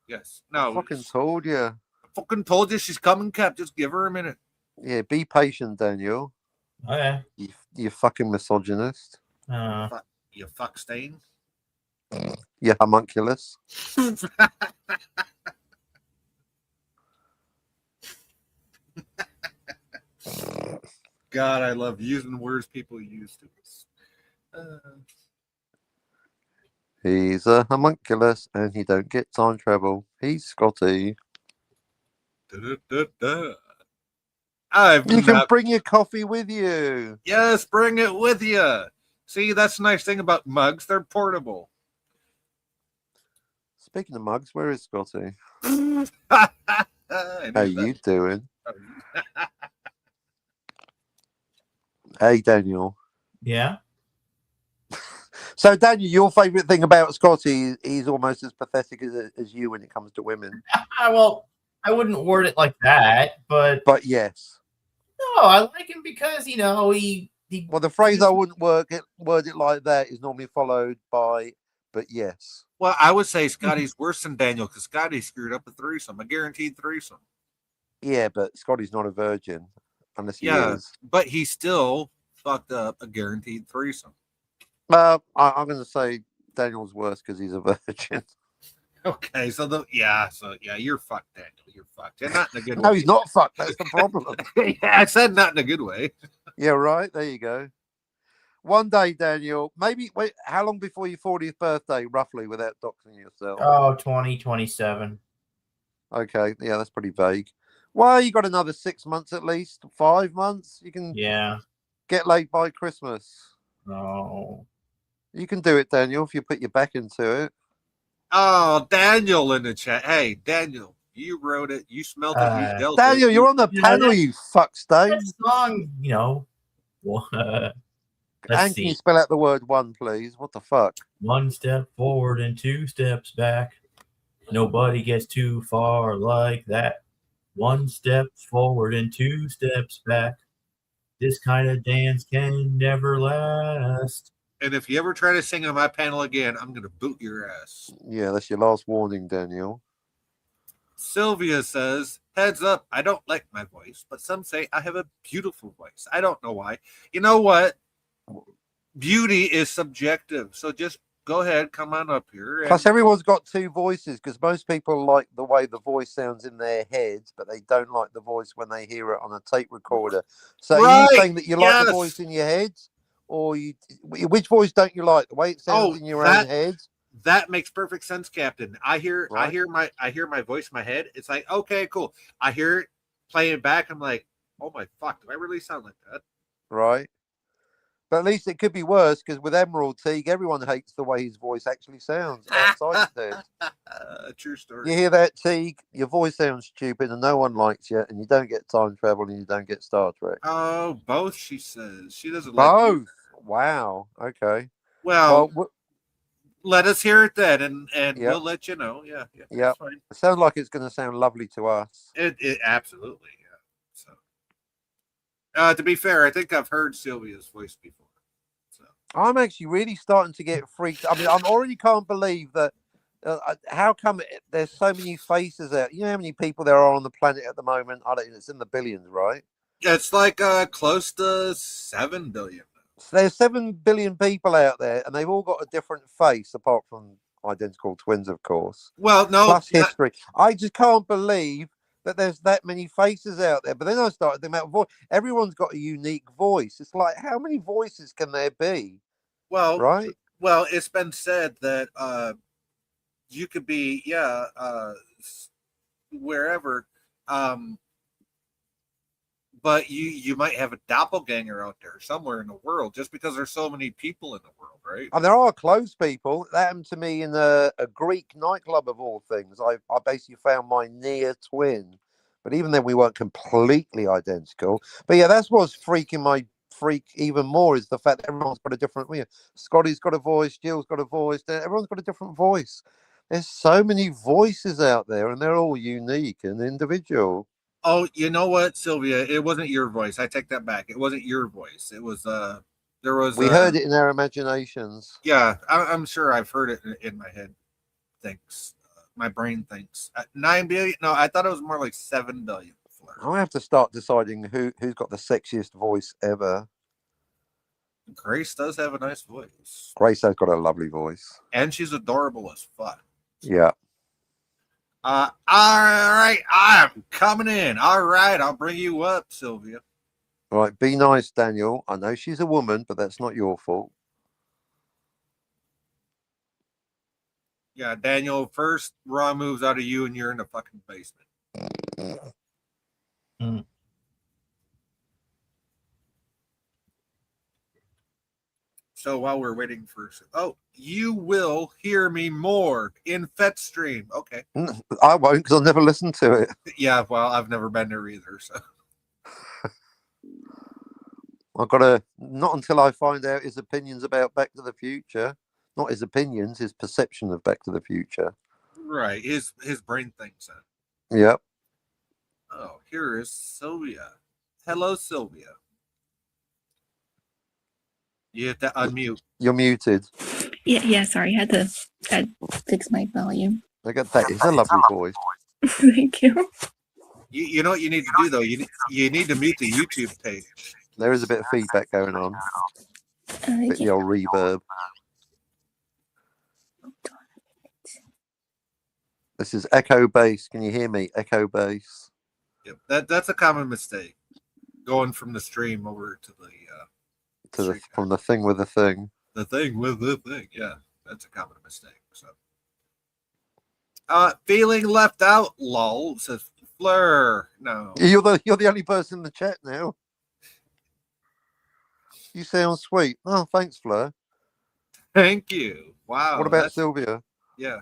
S1: Yes. No.
S2: I fucking told you.
S1: I fucking told you she's coming, Cap. Just give her a minute.
S2: Yeah, be patient, Daniel.
S3: Oh, yeah.
S2: You fucking misogynist.
S1: You fuck stain.
S2: You homunculus.
S1: God, I love using words people use to us.
S2: He's a homunculus and he don't get time travel. He's Scotty.
S1: You can
S2: bring your coffee with you.
S1: Yes, bring it with you. See, that's the nice thing about mugs. They're portable.
S2: Speaking of mugs, where is Scotty? How you doing? Hey, Daniel.
S3: Yeah?
S2: So, Daniel, your favourite thing about Scotty, he's almost as pathetic as you when it comes to women.
S3: Well, I wouldn't word it like that, but
S2: yes.
S3: No, I like him because he.
S2: Well, the phrase "I wouldn't word it like that" is normally followed by "but yes."
S1: Well, I would say Scotty's worse than Daniel because Scotty screwed up a threesome, a guaranteed threesome.
S2: Yeah, but Scotty's not a virgin unless he is.
S1: But he still fucked up a guaranteed threesome.
S2: I'm going to say Daniel's worse because he's a virgin.
S1: Okay, you're fucked, Daniel. You're fucked. And not in a good way.
S2: No, he's not fucked. That's the problem.
S1: I said not in a good way.
S2: Yeah, right. There you go. One day, Daniel, maybe, how long before your 40th birthday, roughly, without doxing yourself?
S3: 2027.
S2: Okay, yeah, that's pretty vague. Well, you got another 6 months at least, 5 months. You can get laid by Christmas.
S3: No.
S2: You can do it, Daniel, if you put your back into it.
S1: Oh, Daniel in the chat. Hey, Daniel, you wrote it. You smelled it. You dealt
S2: Daniel,
S1: it.
S2: You're on the panel, you fuck stain.
S3: That song,
S2: And can you spell out the word one, please? What the fuck?
S3: 1 step forward and 2 steps back. Nobody gets too far like that. 1 step forward and 2 steps back. This kind of dance can never last.
S1: And if you ever try to sing on my panel again, I'm going to boot your ass.
S2: Yeah, that's your last warning, Daniel.
S1: Sylvia says, heads up, I don't like my voice, but some say I have a beautiful voice. I don't know why. You know what? Beauty is subjective. So just go ahead, come on up here.
S2: Plus, everyone's got 2 voices because most people like the way the voice sounds in their heads, but they don't like the voice when they hear it on a tape recorder. So are you saying that you like the voice in your head? Or which voice don't you like? The way it sounds in your own head?
S1: That makes perfect sense, Captain. I hear my voice in my head. It's like, okay, cool. I hear it playing back. I'm like, oh my fuck, do I really sound like that?
S2: Right. But at least it could be worse because with Emerald Teague, everyone hates the way his voice actually sounds outside his head.
S1: True story.
S2: You hear that, Teague? Your voice sounds stupid and no one likes you, and you don't get time travel and you don't get Star Trek.
S1: Oh, both, she says. She doesn't
S2: like both. Wow. Okay.
S1: Well, let us hear it then, and we'll let you know. Yeah.
S2: It sounds like it's going to sound lovely to us.
S1: It absolutely. Yeah. So To be fair, I think I've heard Sylvia's voice before. So
S2: I'm actually really starting to get freaked. I mean, I already can't believe that. How come there's so many faces out? You know how many people there are on the planet at the moment? I don't know. It's in the billions, right?
S1: it's like close to 7 billion.
S2: So there's 7 billion people out there, and they've all got a different face, apart from identical twins, of course.
S1: Well, no,
S2: Plus history. I just can't believe that there's that many faces out there. But then I started thinking about voice. Everyone's got a unique voice. It's like, how many voices can there be?
S1: well,
S2: Right?
S1: well, it's been said that you could be wherever, but you might have a doppelganger out there somewhere in the world just because there's so many people in the world, right?
S2: And there are close people. That happened to me in a Greek nightclub of all things. I basically found my near twin, but even then we weren't completely identical. But yeah, that's what's freak even more is the fact that everyone's got a different. Scotty's got a voice, Jill's got a voice. Everyone's got a different voice. There's so many voices out there, and they're all unique and individual.
S1: Oh, you know what, Sylvia? It wasn't your voice. I take that back. It wasn't your voice. It was there was.
S2: We heard it in our imaginations.
S1: Yeah, I'm sure I've heard it in my head. Thinks my brain thinks 9 billion. No, I thought it was more like 7 billion.
S2: I have to start deciding who's got the sexiest voice ever.
S1: Grace does have a nice voice.
S2: Grace has got a lovely voice,
S1: and she's adorable as fuck.
S2: Yeah.
S1: All right, I'm coming in. All right, I'll bring you up, Sylvia.
S2: All right, be nice, Daniel. I know she's a woman, but that's not your fault.
S1: Yeah, Daniel, first Raw moves out of you and you're in the fucking basement. So while we're waiting for... Oh, you will hear me more in Fet Stream. Okay.
S2: I won't, because I'll never listen to it.
S1: Yeah, well, I've never been there either, so...
S2: I've got to... Not until I find out his opinions about Back to the Future. Not his opinions, his perception of Back to the Future.
S1: Right, his brain thinks that.
S2: Yep.
S1: Oh, here is Sylvia. Hello, Sylvia. You have to unmute.
S2: You're muted.
S5: Yeah, sorry. I had to fix my volume.
S2: Look at that. It's a lovely voice.
S5: Thank you.
S1: You know what you need to do, though? You need to mute the YouTube page.
S2: There is a bit of feedback going on. Bit the old reverb. This is echo bass. Can you hear me? Echo bass.
S1: Yep, that's a common mistake. Going from the stream over to the
S2: from the thing with the thing.
S1: The thing with the thing. Yeah, that's a common mistake. So, feeling left out. Lol, says Fleur. No,
S2: you're the only person in the chat now. You sound sweet. Oh, thanks, Fleur.
S1: Thank you. Wow.
S2: What about Sylvia?
S1: Yeah.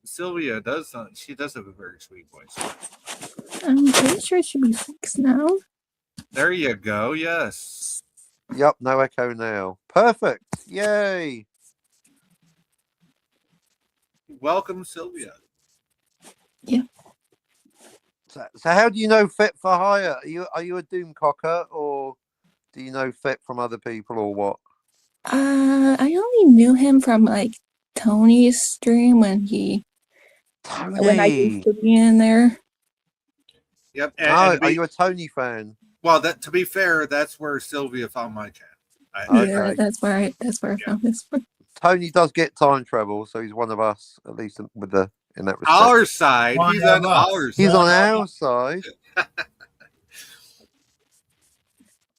S1: Sylvia does. She does have a very sweet voice.
S5: I'm pretty sure it should be fixed now.
S1: There you go. Yes.
S2: Yep. No echo now. Perfect. Yay.
S1: Welcome, Sylvia.
S5: Yeah.
S2: So how do you know Fet for Hire? Are you a doomcocker, or do you know Fet from other people, or what?
S5: I only knew him from like Tony's stream when I used to be in there.
S1: Yep.
S2: Are you a Tony fan?
S1: Well, to be fair, that's where Sylvia found my channel.
S5: Yeah, that's where I found this one.
S2: Tony does get time travel, so he's one of us, at least in that respect.
S1: Our side. He's on our side.
S2: He's on our side.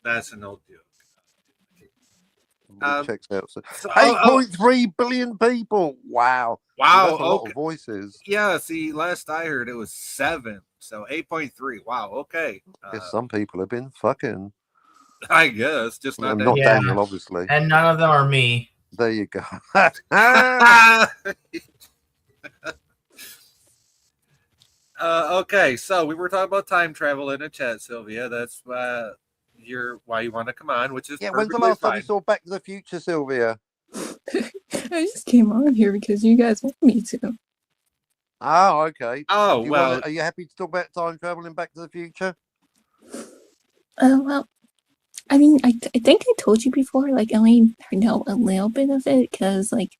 S1: That's an old joke.
S2: Checks out. So 8.3 billion people. Wow.
S1: Wow.
S2: That's a lot of voices.
S1: Yeah. See, last I heard it was 7. So 8.3. Wow. Okay.
S2: Some people have been fucking.
S1: I guess just not
S2: Daniel, obviously.
S3: And none of them are me.
S2: There you go.
S1: Okay, so we were talking about time travel in a chat, Sylvia. That's why you want to come on, which is
S2: when's the last time you saw Back to the Future, Sylvia?
S5: I just came on here because you guys want me to.
S2: Oh, okay.
S1: Oh, well.
S2: Are you happy to talk about time travel in Back to the Future?
S5: Well, I mean, I think I told you before, like, I only know a little bit of it because, like,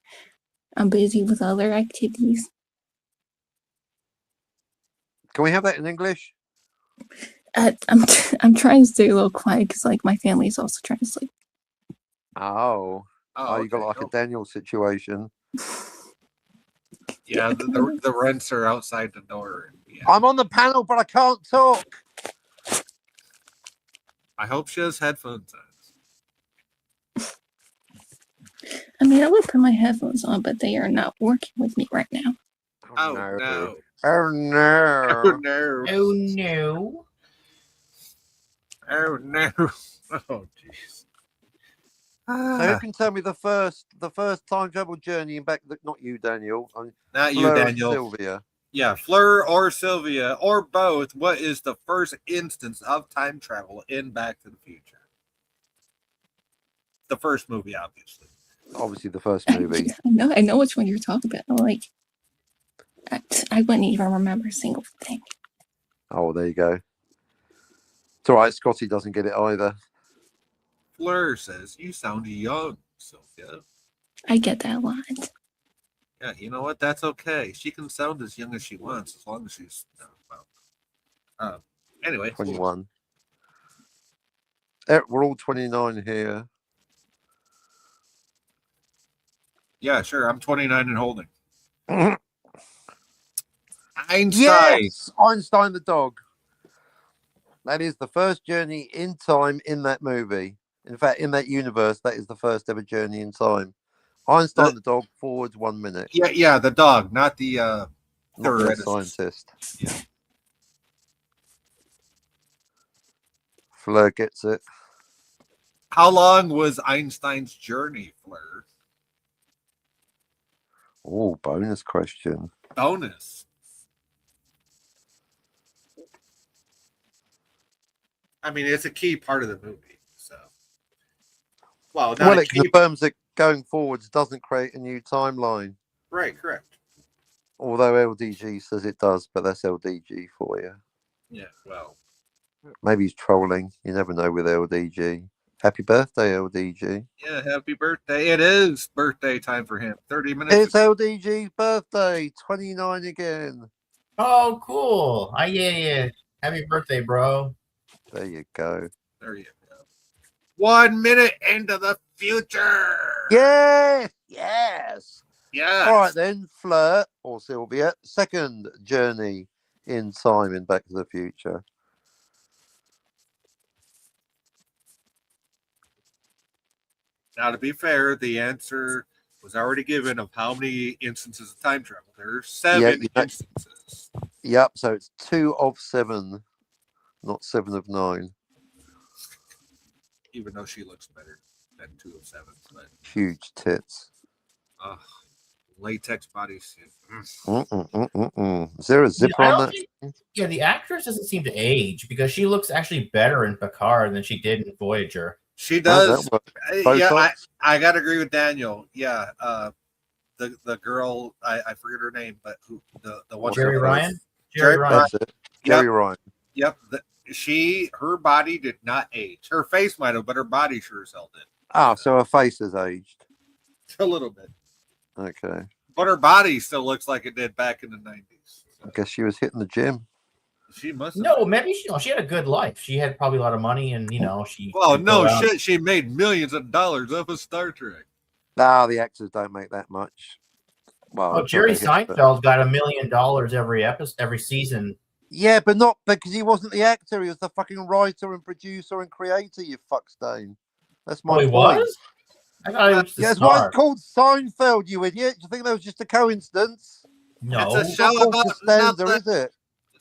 S5: I'm busy with other activities.
S2: Can we have that in English?
S5: I'm trying to stay a little quiet because, like, my family's also trying to sleep.
S2: Oh, you got like a Daniel situation.
S1: Yeah, the rents are outside the door. Yeah.
S2: I'm on the panel, but I can't talk.
S1: I hope she has headphones on.
S5: I mean, I would put my headphones on, but they are not working with me right now.
S1: Oh, no.
S2: Oh, no.
S1: Oh, no.
S3: Oh no.
S1: Oh, no. Oh, jeez.
S2: So who can tell me the first time travel journey in Back? Not you, Daniel.
S1: Not you,
S2: Fleur and
S1: Daniel.
S2: Sylvia.
S1: Yeah, Fleur or Sylvia or both. What is the first instance of time travel in Back to the Future? The first movie, obviously.
S2: Obviously, the first movie.
S5: I know which one you're talking about. Like, I wouldn't even remember a single thing.
S2: Oh, there you go. It's all right. Scotty doesn't get it either.
S1: Fleur says, "You sound young, Sylvia."
S5: I get that a lot.
S1: Yeah, you know what? That's okay. She can sound as young as she wants, as long as she's anyway.
S2: 21. We're all 29 here.
S1: Yeah, sure. I'm 29 and holding. Einstein.
S2: Yes, Einstein the dog. That is the first journey in time in that movie. In fact, in that universe, that is the first ever journey in time. Einstein the dog, forwards 1 minute.
S1: Yeah, the dog, not the
S2: not the scientist.
S1: Yeah.
S2: Fleur gets it.
S1: How long was Einstein's journey, Fleur?
S2: Oh, bonus question.
S1: Bonus. I mean, it's a key part of the movie. So,
S2: it confirms that going forwards doesn't create a new timeline.
S1: Right, correct.
S2: Although LDG says it does, but that's LDG for you.
S1: Yeah, well.
S2: Maybe he's trolling. You never know with LDG. Happy birthday, LDG.
S1: Yeah, happy birthday. It is birthday time for him. 30 minutes.
S2: It's LDG's birthday. 29 again.
S3: Oh, cool. Yeah. Happy birthday, bro.
S2: There you go.
S1: There you go. 1 minute into the future.
S2: Yes.
S1: Yeah.
S2: All right then, Fleur or Sylvia. Second journey in time in Back to the Future.
S1: Now, to be fair, the answer was already given of how many instances of time travel. There are 7 instances.
S2: Yep, so it's 2 of 7, not 7 of 9.
S1: Even though she looks better than 2 of 7. But
S2: huge tits.
S1: Latex bodysuit.
S2: Is there a zipper on that?
S3: Yeah, the actress doesn't seem to age because she looks actually better in Picard than she did in Voyager.
S1: She does. Yeah, I gotta agree with Daniel. Yeah, the girl, I forget her name, but the one.
S3: Jerry Ryan.
S2: Jerry Ryan. Jerry Ryan.
S1: Yep. Her body did not age. Her face might have, but her body sure as hell did.
S2: Ah, so her face has aged
S1: a little bit.
S2: Okay.
S1: But her body still looks like it did back in the 90s.
S2: So. I guess she was hitting the gym.
S1: She must.
S3: No, maybe she had a good life. She had probably a lot of money, and she.
S1: Well, no shit. She made millions of dollars off of Star Trek.
S2: No, the actors don't make that much.
S3: Well, Jerry Seinfeld got $1 million every season.
S2: Yeah, but not because he wasn't the actor. He was the fucking writer and producer and creator. You fuckstein. That's my point.
S3: Was? I thought he was the
S2: that's why it's called Seinfeld. You idiot! Do you think that was just a coincidence?
S3: No,
S1: it's a show about
S2: nothing, is it?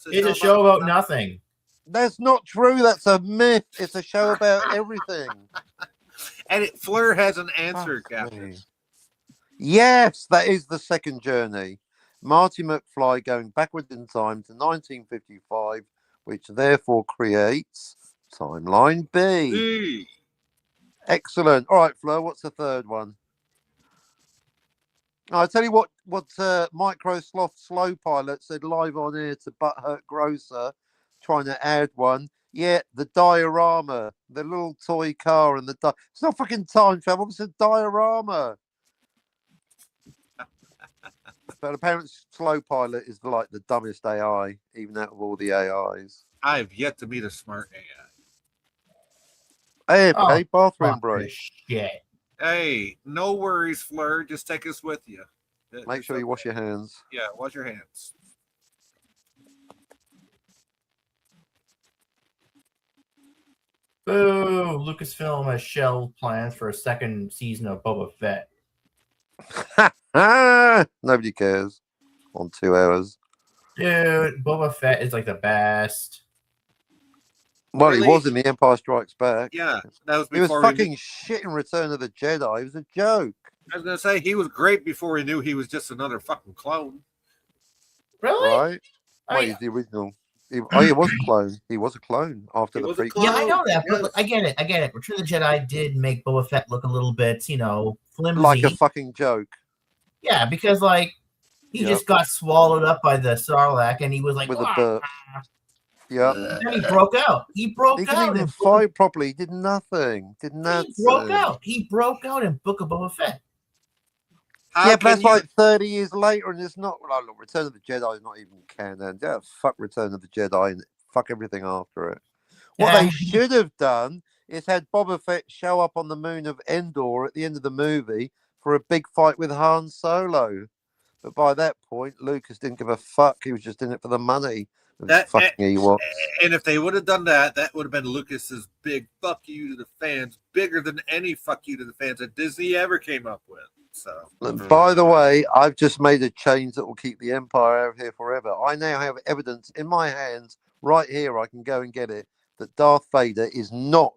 S3: It's a show about nothing.
S2: That's not true. That's a myth. It's a show about everything.
S1: And Fleur has an answer, Captain.
S2: Yes, that is the second journey. Marty McFly going backwards in time to 1955, which therefore creates timeline B. Excellent. All right, Flo, what's the third one? I tell you what Micro Slow Pilot said live on air to Butthurt Grocer, trying to add one. Yeah, the diorama, the little toy car, and it's not fucking time travel. It's a diorama. But apparently, Slow Pilot is like the dumbest AI, even out of all the AIs.
S1: I've yet to meet a smart AI.
S2: Hey, okay, bathroom break.
S3: Shit.
S1: Hey, no worries, Fleur. Just take us with you.
S2: Make sure you wash your hands.
S1: Yeah, wash your hands.
S3: Boo! Lucasfilm has shelved plans for a second season of Boba Fett.
S2: Nobody cares. On 2 hours.
S3: Dude, Boba Fett is like the best.
S2: Well,
S1: Really?
S2: he was in The Empire Strikes Back.
S1: Yeah, that was
S2: He was
S1: before
S2: fucking shit in Return of the Jedi. It was a joke.
S1: I was gonna say he was great before we knew he was just another fucking clone.
S3: Really?
S2: Right?
S3: I
S2: Well,
S3: mean,
S2: he's the original. He was a clone. He was a clone after
S1: He
S2: the
S1: was a
S2: prequel.
S1: clone.
S3: yeah, I know that,
S1: Yes.
S3: but I get it. Return of the Jedi did make Boba Fett look a little bit, flimsy.
S2: Like a fucking joke.
S3: Yeah, because he just got swallowed up by the Sarlacc, and he was like,
S2: With a burp. Yeah.
S3: Then he broke out. He broke
S2: He
S3: out.
S2: didn't even fight properly. He did nothing. Did nothing.
S3: He broke out. He broke out in Book of Boba Fett.
S2: Yeah, but that's like 30 years later, and it's not. Well, look, Return of the Jedi is not even canon. Yeah, fuck Return of the Jedi and fuck everything after it. What they should have done is had Boba Fett show up on the moon of Endor at the end of the movie for a big fight with Han Solo. But by that point, Lucas didn't give a fuck. He was just in it for the money.
S1: That
S2: fucking Ewoks.
S1: And if they would have done that, that would have been Lucas's big fuck you to the fans, bigger than any fuck you to the fans that Disney ever came up with. So,
S2: by the way, I've just made a change that will keep the Empire out here forever. I now have evidence in my hands right here. I can go and get it. That Darth Vader is not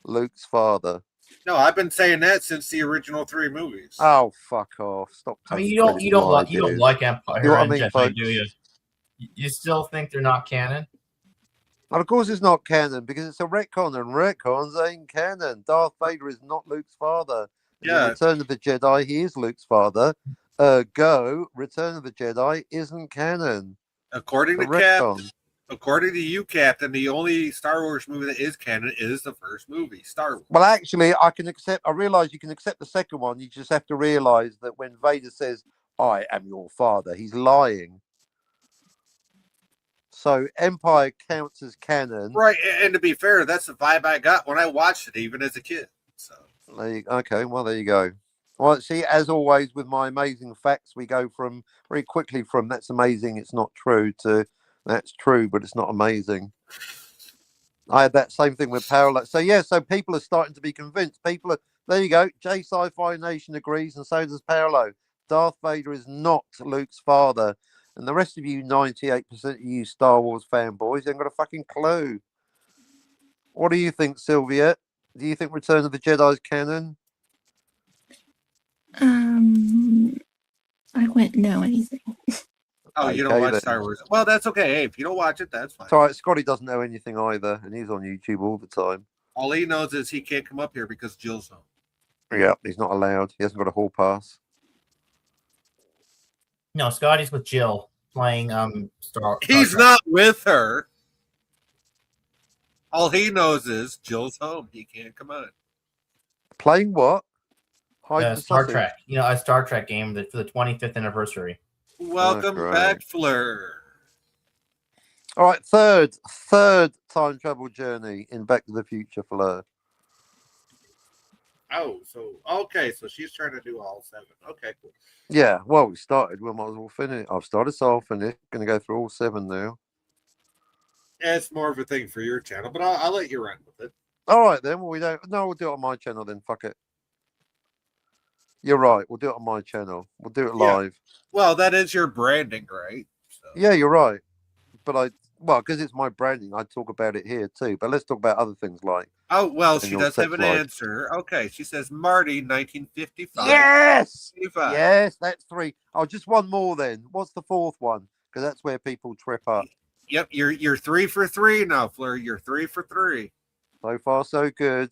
S2: Luke's father.
S1: No, I've been saying that since the original 3 movies.
S2: Oh, fuck off! Stop.
S3: I mean, you don't like Empire
S2: You know what I
S3: and
S2: mean,
S3: Jedi,
S2: folks?
S3: do you? You still think they're not canon?
S2: And of course, it's not canon because it's a retcon, and retcons ain't canon. Darth Vader is not Luke's father.
S1: Yeah.
S2: In Return of the Jedi, he is Luke's father. Ergo, Return of the Jedi isn't canon.
S1: According to you, Captain, the only Star Wars movie that is canon is the first movie, Star Wars.
S2: Well, actually, I realize you can accept the second one. You just have to realize that when Vader says, "I am your father," he's lying. So Empire counts as canon.
S1: Right, and to be fair, that's the vibe I got when I watched it, even as a kid. So
S2: okay, well, there you go. Well, see, as always with my amazing facts, we go from very quickly from "that's amazing, it's not true" to "that's true, but it's not amazing." I had that same thing with Parallel. So yeah, so people are starting to be convinced. There you go. J Sci-Fi Nation agrees, and so does Parallel. Darth Vader is not Luke's father. And the rest of you, 98% of you Star Wars fanboys, ain't got a fucking clue. What do you think, Sylvia? Do you think Return of the Jedi is canon?
S5: I wouldn't know anything.
S1: Oh, you don't watch Star Wars? Well, that's okay. Hey, if you don't watch it, that's fine.
S2: It's all right. Scotty doesn't know anything either, and he's on YouTube all the time.
S1: All he knows is he can't come up here because Jill's home.
S2: Yeah, he's not allowed. He hasn't got a hall pass.
S3: No, Scotty's with Jill playing Star.
S1: He's not with her. All he knows is Jill's home. He can't come on.
S2: Playing what?
S3: Star Trek. A Star Trek game for the 25th anniversary.
S1: Welcome back, Fleur.
S2: All right, third time travel journey in Back to the Future, Fleur.
S1: Oh, so she's trying to do all 7. Okay, cool.
S2: Yeah, well, we started. We might as well finish. I've started, so I'll finish. Going to go through all 7 now.
S1: Yeah, it's more of a thing for your channel, but I'll let you run with it.
S2: All right, then. Well, we'll do it on my channel then. Fuck it. You're right. We'll do it on my channel. We'll do it live.
S1: Well, that is your branding, right? So.
S2: Yeah, you're right. But because it's my branding, I talk about it here too. But let's talk about other things like.
S1: Oh, well, she does have an answer. Okay, she says Marty, 1955.
S2: Yes! 55. Yes, that's 3. Oh, just one more then. What's the 4th one? Because that's where people trip up.
S1: Yep, you're 3 for 3 now, Fleur. You're 3 for 3.
S2: So far, so good.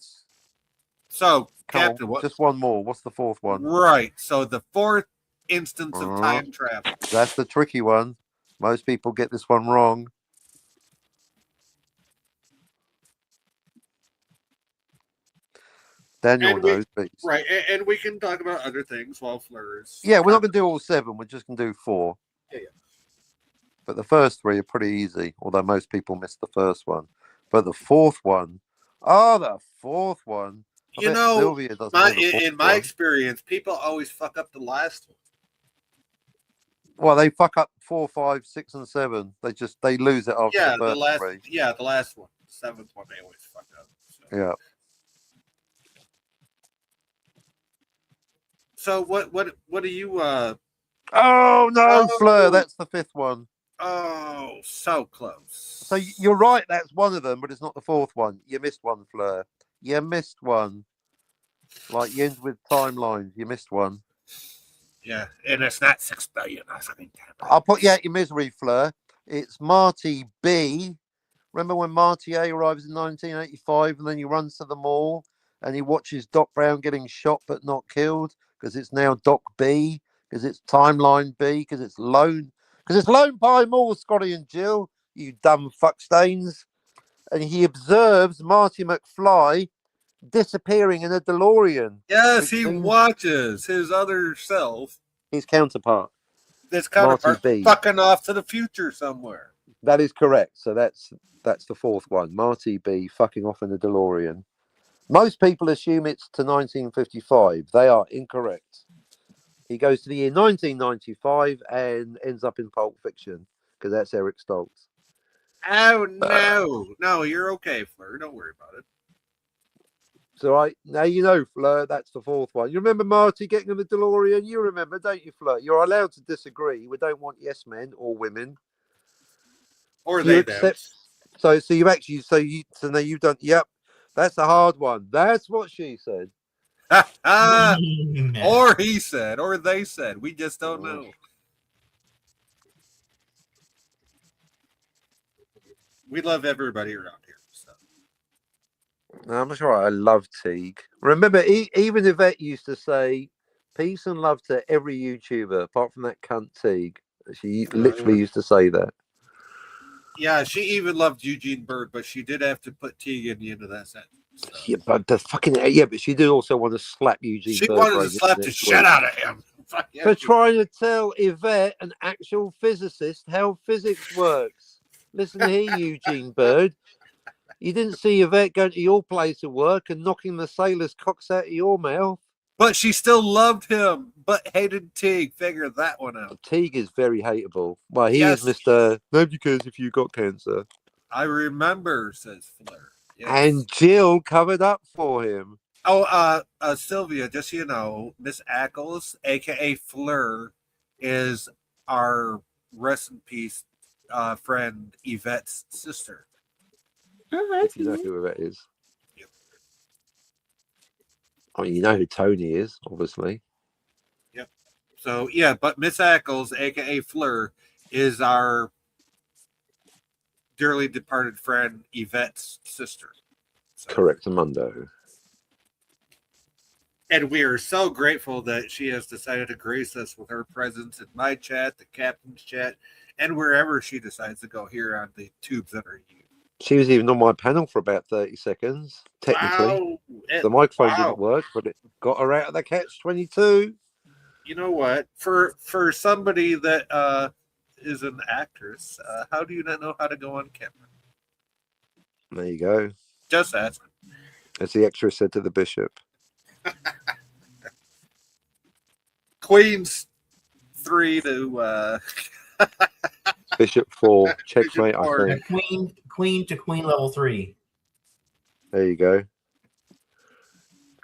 S1: So, Captain,
S2: just one more. What's the 4th one?
S1: Right. So the 4th instance of time travel.
S2: That's the tricky one. Most people get this one wrong. Daniel knows, but
S1: right, and we can talk about other things while Fleur is.
S2: Yeah, we're not going to do all 7. We're just going to do 4.
S1: Yeah.
S2: But the first 3 are pretty easy, although most people miss the first one. But the fourth one, the fourth one. I bet Sylvia doesn't know the fourth
S1: in my
S2: one.
S1: experience, people always fuck up the last one.
S2: Well, they fuck up 4, 5, 6, and 7. They lose it after the first 3.
S1: Yeah, the last one, the 7th one, they always fuck up. So.
S2: Yeah.
S1: So what do you?
S2: Oh no, Fleur! That's the 5th one.
S1: Oh, so close.
S2: So you're right. That's one of them, but it's not the 4th one. You missed one, Fleur. You missed one. Like you end with timelines. You missed one.
S1: Yeah, and it's not 6 billion.
S2: I'll put you out your misery, Fleur. It's Marty B. Remember when Marty A arrives in 1985 and then he runs to the mall and he watches Doc Brown getting shot but not killed because it's now Doc B, because it's Timeline B, because it's Lone Pine Mall, Scotty and Jill, you dumb fuckstains. And he observes Marty McFly disappearing in a DeLorean.
S1: Yes, he watches his other self,
S2: his counterpart.
S1: This counterpart fucking off to the future somewhere.
S2: That is correct. So that's the 4th one. Marty B fucking off in a DeLorean. Most people assume it's to 1955. They are incorrect. He goes to the year 1995 and ends up in Pulp Fiction because that's Eric Stoltz.
S1: Oh no, you're okay, Fleur. Don't worry about it.
S2: It's all right. Now you know, Fleur. That's the 4th one. You remember Marty getting in the DeLorean? You remember, don't you, Fleur? You're allowed to disagree. We don't want yes men or women.
S1: Or they accept.
S2: So you've actually so now you've done. Yep, that's a hard one. That's what she said.
S1: Or he said, or they said. We just don't know. We love everybody around here. So.
S2: I'm sure I love Teague. Remember, even Yvette used to say peace and love to every YouTuber, apart from that cunt Teague. She literally used to say that.
S1: Yeah, she even loved Eugene Bird, but she did have to put Teague in the end of that sentence. So.
S2: Yeah, but she did also want to slap Eugene Bird.
S1: She wanted to slap the shit out of him.
S2: For trying to tell Yvette, an actual physicist, how physics works. Listen here, Eugene Bird. You didn't see Yvette going to your place of work and knocking the sailors' cocks out of your mouth.
S1: But she still loved him, but hated Teague. Figure that one out.
S2: Teague is very hateable. Well, he is Mr. Nobody cares if you got cancer.
S1: I remember, says Fleur.
S2: Yes. And Jill covered up for him.
S1: Oh, Sylvia, just so you know, Miss Ackles, aka Fleur, is our rest in peace friend Yvette's sister.
S5: Oh,
S2: if you know who Yvette is. Yep. I mean, you know who Tony is, obviously.
S1: Yep. So yeah, but Miss Ackles, aka Fleur, is our dearly departed friend Yvette's sister. So.
S2: Correct, Amundo.
S1: And we are so grateful that she has decided to grace us with her presence in my chat, the captain's chat, and wherever she decides to go here on the tubes that are used.
S2: She was even on my panel for about 30 seconds, technically. Wow. The microphone didn't work, but it got her out of the catch-22.
S1: You know what? For somebody that is an actress, how do you not know how to go on camera?
S2: There you go.
S1: Just asking.
S2: As the extra said to the bishop.
S1: Queen's 3 to
S2: Bishop 4. Checkmate, I think.
S3: Queen to Queen level 3.
S2: There you go.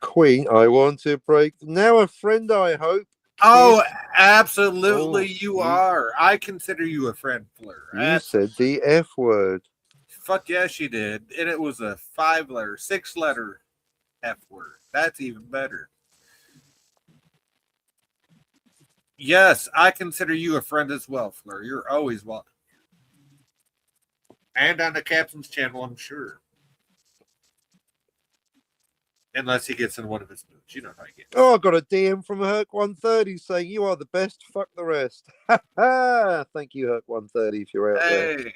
S2: Queen, I want to break. Now a friend, I hope.
S1: Oh, absolutely, you are. I consider you a friend, Fleur.
S2: You said the F word.
S1: Fuck yes, she did. And it was a 6-letter F word. That's even better. Yes, I consider you a friend as well, Fleur. You're always welcome. And on the captain's channel, I'm sure. Unless he gets in one of his moods. You know how he gets.
S2: Oh, I got a DM from Herc130 saying you are the best. Fuck the rest. Thank you, Herc130, if you're out there.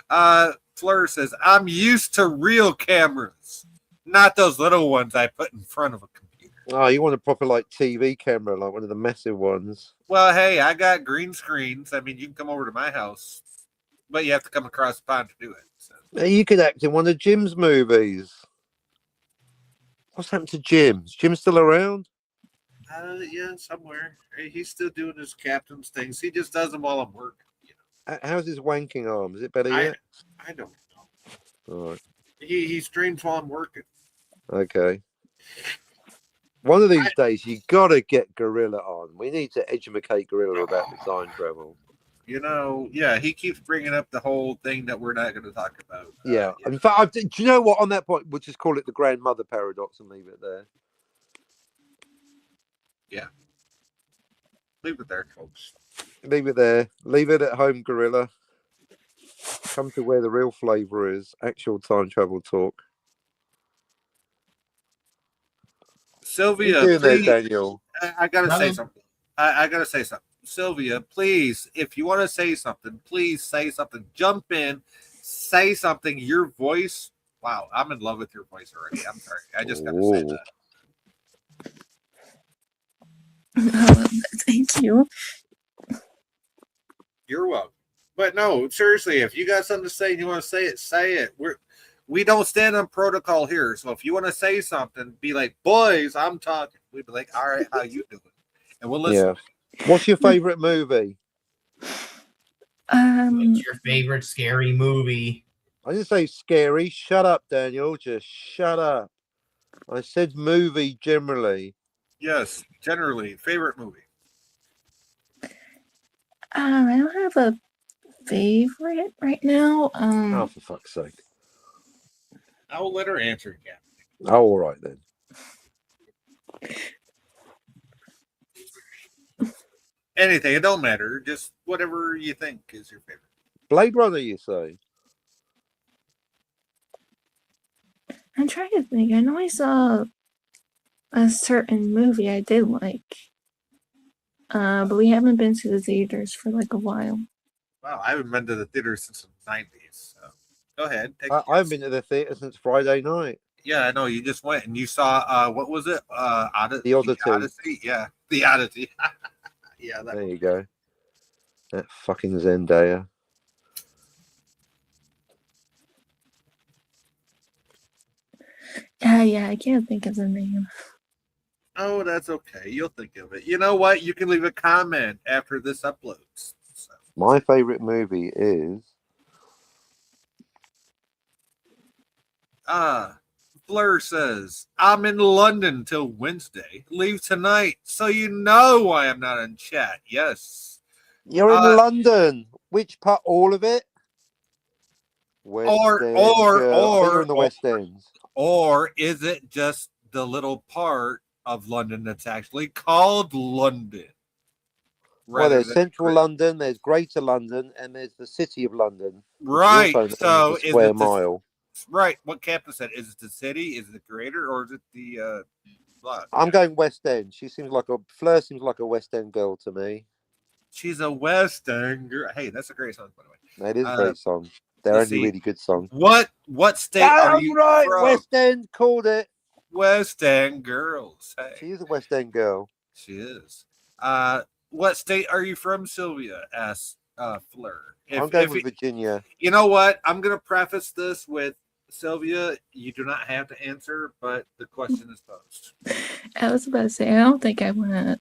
S1: Hey, Fleur says, I'm used to real cameras, not those little ones I put in front of a computer.
S2: Oh, you want a proper like TV camera, like one of the massive ones?
S1: Well, hey, I got green screens. I mean, you can come over to my house, but you have to come across the pond to do it. So.
S2: You could act in one of Jim's movies. What's happened to Jim? Is Jim still around?
S1: Yeah, somewhere. He's still doing his captain's things. He just does them while I'm working. You
S2: know. How's his wanking arm? Is it better yet?
S1: I don't know.
S2: All right.
S1: He streams while I'm working.
S2: Okay. One of these days, you gotta get Gorilla on. We need to educate Gorilla about the time travel.
S1: You know, yeah, he keeps bringing up the whole thing that we're not going to talk about.
S2: Yeah. In fact, do you know what? On that point, we'll just call it the grandmother paradox and leave it there.
S1: Yeah. Leave it there, folks.
S2: Leave it there. Leave it at home, Gorilla. Come to where the real flavor is. Actual time travel talk.
S1: Sylvia,
S2: please,
S1: there,
S2: Daniel.
S1: I gotta say something. I gotta say something. Sylvia, please, if you want to say something, please say something. Jump in, say something. Your voice, wow, I'm in love with your voice already. I'm sorry. I just gotta say
S5: that. Thank you.
S1: You're welcome. But no, seriously, if you got something to say and you want to say it, say it. We don't stand on protocol here. So if you want to say something, be like, boys, I'm talking. We'd be like, all right, how you doing? And we'll listen.
S2: Yeah. What's your favorite movie?
S3: What's your favorite scary movie?
S2: I didn't say scary. Shut up, Daniel. Just shut up. I said movie generally.
S1: Yes, generally. Favorite movie?
S5: I don't have a favorite right now.
S2: Oh, for fuck's sake.
S1: I'll let her answer, Captain.
S2: Oh, all right then.
S1: Anything, it don't matter. Just whatever you think is your favorite.
S2: Blade Runner, you say?
S5: I'm trying to think. I know I saw a certain movie I did like. But we haven't been to the theaters for like a while.
S1: Wow, I haven't been to the theater since the 90s. So go ahead.
S2: I haven't been to the theater since Friday night.
S1: Yeah, I know. You just went and you saw, what was it?
S2: The Oddity.
S1: The Odyssey? Yeah, The Oddity. Yeah,
S2: there you go. That fucking Zendaya.
S5: Yeah, I can't think of the name.
S1: Oh, that's okay. You'll think of it. You know what? You can leave a comment after this uploads. So.
S2: My favorite movie is
S1: Fleur says, I'm in London till Wednesday. Leave tonight, so you know why I'm not in chat. Yes.
S2: You're in London. Which part? All of it?
S1: West
S2: or
S1: you're
S2: in the West End.
S1: Or is it just the little part of London that's actually called London?
S2: Well, there's Central London, there's Greater London, and there's the City of London.
S1: Right. So
S2: is square mile.
S1: Right. What Captain said. Is it the city? Is it the greater? Or is it the
S2: I'm going West End. Fleur seems like a West End girl to me.
S1: She's a West End girl. Hey, that's a great song, by the way.
S2: That is a great song. They're only really good songs.
S1: What state are you from?
S2: West End called it.
S1: West End girls. Hey.
S2: She is a West End girl.
S1: She is. What state are you from, Sylvia? Asked Fleur.
S2: I'm going with Virginia.
S1: You know what? I'm going to preface this with Sylvia. You do not have to answer, but the question is posed.
S5: I was about to say, I don't think I want to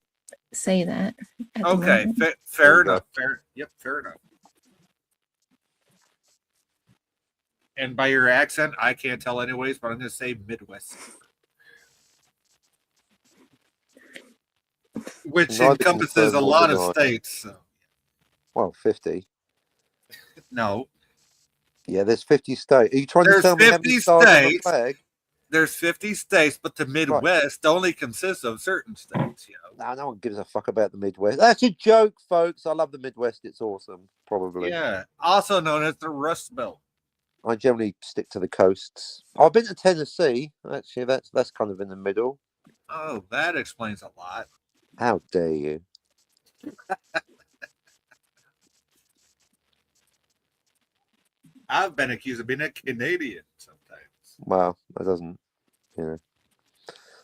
S5: say that.
S1: Okay, fair enough. Fair enough. And by your accent, I can't tell anyways, but I'm going to say Midwest. Which encompasses a lot of states. So.
S2: Well, 50.
S1: No.
S2: Yeah, there's 50 states. Are you trying to tell me how many stars on the flag?
S1: There's 50 states, but the Midwest only consists of certain states. You know?
S2: No one gives a fuck about the Midwest. That's a joke, folks. I love the Midwest. It's awesome. Probably.
S1: Yeah. Also known as the Rust Belt.
S2: I generally stick to the coasts. I've been to Tennessee. Actually, that's kind of in the middle.
S1: Oh, that explains a lot.
S2: How dare you?
S1: I've been accused of being a Canadian sometimes.
S2: Well, that doesn't,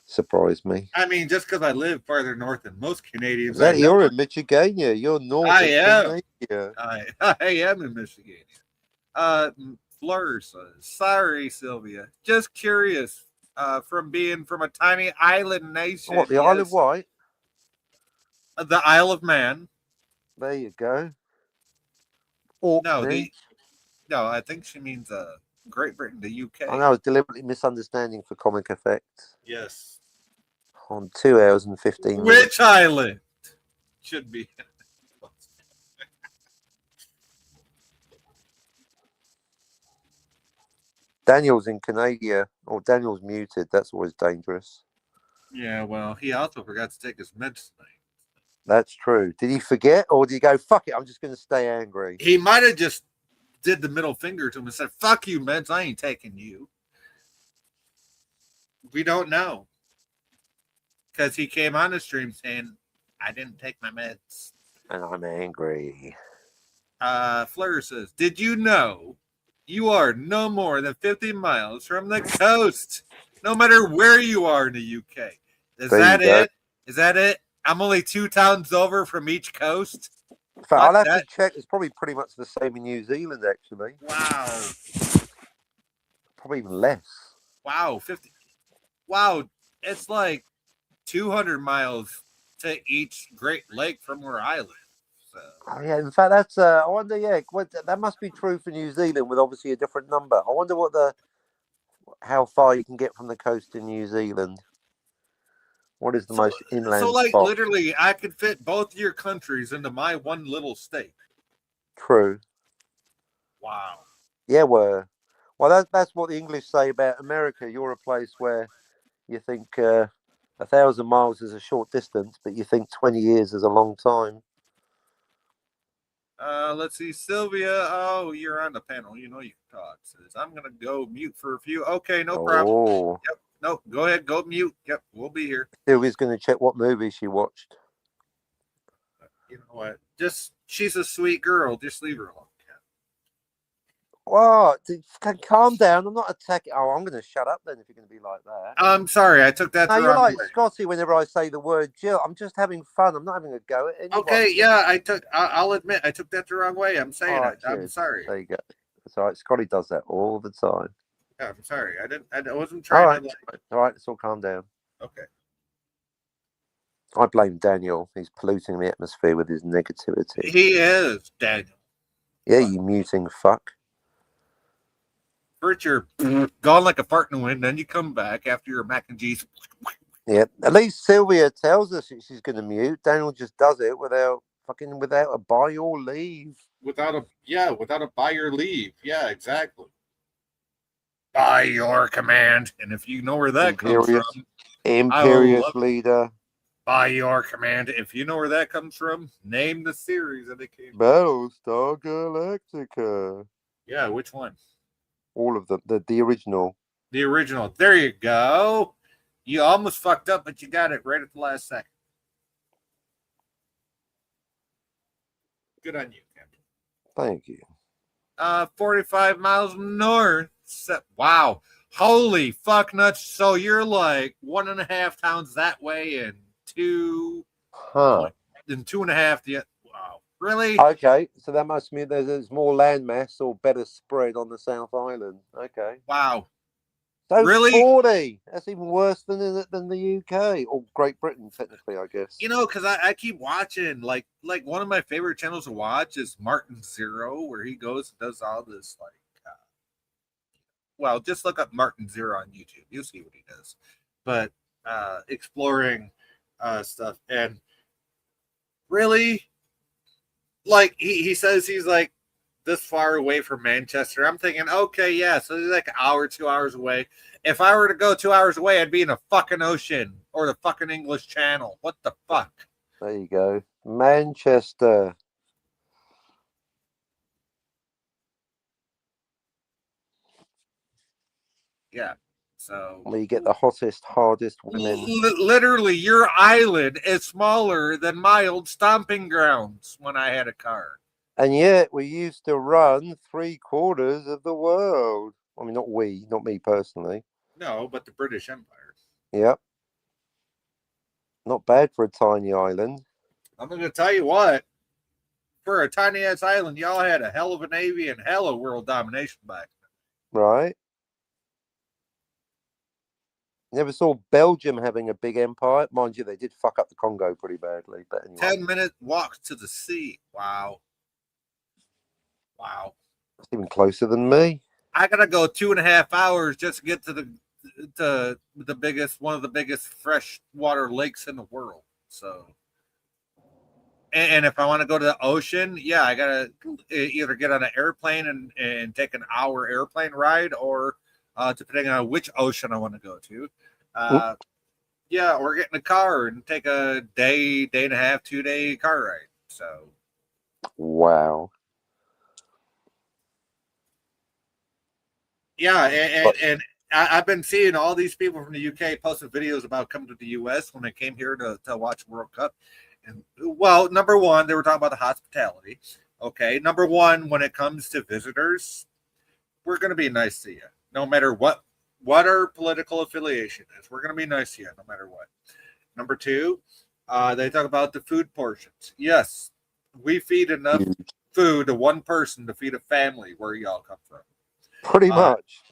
S2: surprise me.
S1: I mean, just because I live farther north than most Canadians,
S2: You're in Michigan. You're north.
S1: I am.
S2: Canada.
S1: I am in Michigan. Fleur says, "Sorry, Sylvia. Just curious. From being from a tiny island nation.
S2: What, the Isle of Wight?
S1: The Isle of Man.
S2: There you go. Orkney.
S1: No, I think she means Great Britain, the UK.
S2: I was deliberately misunderstanding for comic effect.
S1: Yes.
S2: On 2 hours and 15 minutes.
S1: Which island should be?
S2: Daniel's in Canada, or Daniel's muted. That's always dangerous.
S1: Yeah, well, he also forgot to take his meds tonight.
S2: That's true. Did he forget, or did he go, fuck it, I'm just going to stay angry?
S1: He might have just did the middle finger to him and said, fuck you, meds, I ain't taking you. We don't know. Because he came on the stream saying, I didn't take my meds.
S2: And I'm angry.
S1: Fleur says, did you know you are no more than 50 miles from the coast, no matter where you are in the UK? Is that it? Is that it? I'm only 2 towns over from each coast.
S2: In fact, I'll have to check. It's probably pretty much the same in New Zealand, actually.
S1: Wow.
S2: Probably even less.
S1: Wow, 50. Wow, it's like 200 miles to each Great Lake from where I live. So.
S2: Oh, yeah, in fact, that's. I wonder. Yeah, that must be true for New Zealand, with obviously a different number. I wonder how far you can get from the coast in New Zealand. What is the most inland spot?
S1: Literally, I could fit both your countries into my one little state.
S2: True.
S1: Wow.
S2: Yeah, well, that's what the English say about America. You're a place where you think 1,000 miles is a short distance, but you think 20 years is a long time.
S1: Let's see, Sylvia. Oh, you're on the panel. You know you can talk. Says, I'm gonna go mute for a few. Okay, no problem. Yep. No, go ahead, go mute. Yep, we'll be here.
S2: Sylvia's gonna check what movie she watched.
S1: You know what? She's a sweet girl. Just leave her alone.
S2: What? Calm down. I'm not attacking. Oh, I'm going to shut up then if you're going to be like that.
S1: I'm sorry. I took that.
S2: No, you're like Scotty whenever I say the word Jill. I'm just having fun. I'm not having a go at anyone.
S1: Okay, yeah. I'll admit I took that the wrong way. I'm saying it. I'm sorry.
S2: There you go. It's all right. Scotty does that all the time.
S1: Yeah, I'm sorry. I wasn't trying to.
S2: All right. Let's all calm down.
S1: Okay.
S2: I blame Daniel. He's polluting the atmosphere with his negativity.
S1: He is, Daniel.
S2: Yeah, you muting fuck.
S1: First you're gone like a fart in the wind, then you come back after your mac and cheese.
S2: Yeah, at least Sylvia tells us she's going to mute. Daniel just does it without a buy or leave.
S1: Without a buy or leave. Yeah, exactly. By your command, and if you know where that comes from,
S2: Imperious leader.
S1: By your command, if you know where that comes from, name the series that it came from.
S2: Battlestar Galactica.
S1: Yeah, which one?
S2: All of them. The original.
S1: The original. There you go. You almost fucked up, but you got it right at the last second. Good on you, Captain.
S2: Thank you.
S1: 45 miles north. Wow. Holy fuck nuts. So you're like 1.5 towns that way and 2.
S2: Huh.
S1: And 2.5. Yeah. Wow. Really?
S2: Okay. So that must mean there's more landmass or better spread on the South Island. Okay.
S1: Wow.
S2: So
S1: really?
S2: 40. That's even worse than the UK or Great Britain, technically, I guess.
S1: You know, because I keep watching, like one of my favorite channels to watch is Martin Zero, where he goes and does all this, well, just look up Martin Zero on YouTube. You'll see what he does. But exploring stuff. And really, like, he says he's like this far away from Manchester. I'm thinking, okay, yeah, so he's like an hour, 2 hours away. If I were to go 2 hours away, I'd be in the fucking ocean or the fucking English Channel. What the fuck?
S2: There you go. Manchester.
S1: Yeah. So
S2: where you get the hottest, hardest women.
S1: literally, your island is smaller than my old stomping grounds when I had a car.
S2: And yet we used to run 3/4 of the world. I mean, not me personally.
S1: No, but the British Empire.
S2: Yep. Not bad for a tiny island.
S1: I'm going to tell you what. For a tiny ass island, y'all had a hell of a navy and hell of world domination back then.
S2: Right. Never saw Belgium having a big empire. Mind you, they did fuck up the Congo pretty badly. But anyway.
S1: 10-minute walks to the sea. Wow. Wow.
S2: That's even closer than me.
S1: I gotta go 2.5 hours just to get to the biggest, one of the biggest freshwater lakes in the world. So, and if I want to go to the ocean, yeah, I gotta either get on an airplane and take an hour airplane ride, or depending on which ocean I want to go to, yeah, or get in a car and take a day and a half, 2-day car ride. So,
S2: wow.
S1: Yeah, and I've been seeing all these people from the UK posting videos about coming to the US when they came here to watch World Cup. And well, number one, they were talking about the hospitality. Okay, number one, when it comes to visitors, we're going to be nice to you, no matter what our political affiliation is. We're going to be nice to you, no matter what. Number two, they talk about the food portions. Yes, we feed enough food to one person to feed a family where y'all come from.
S2: Pretty much.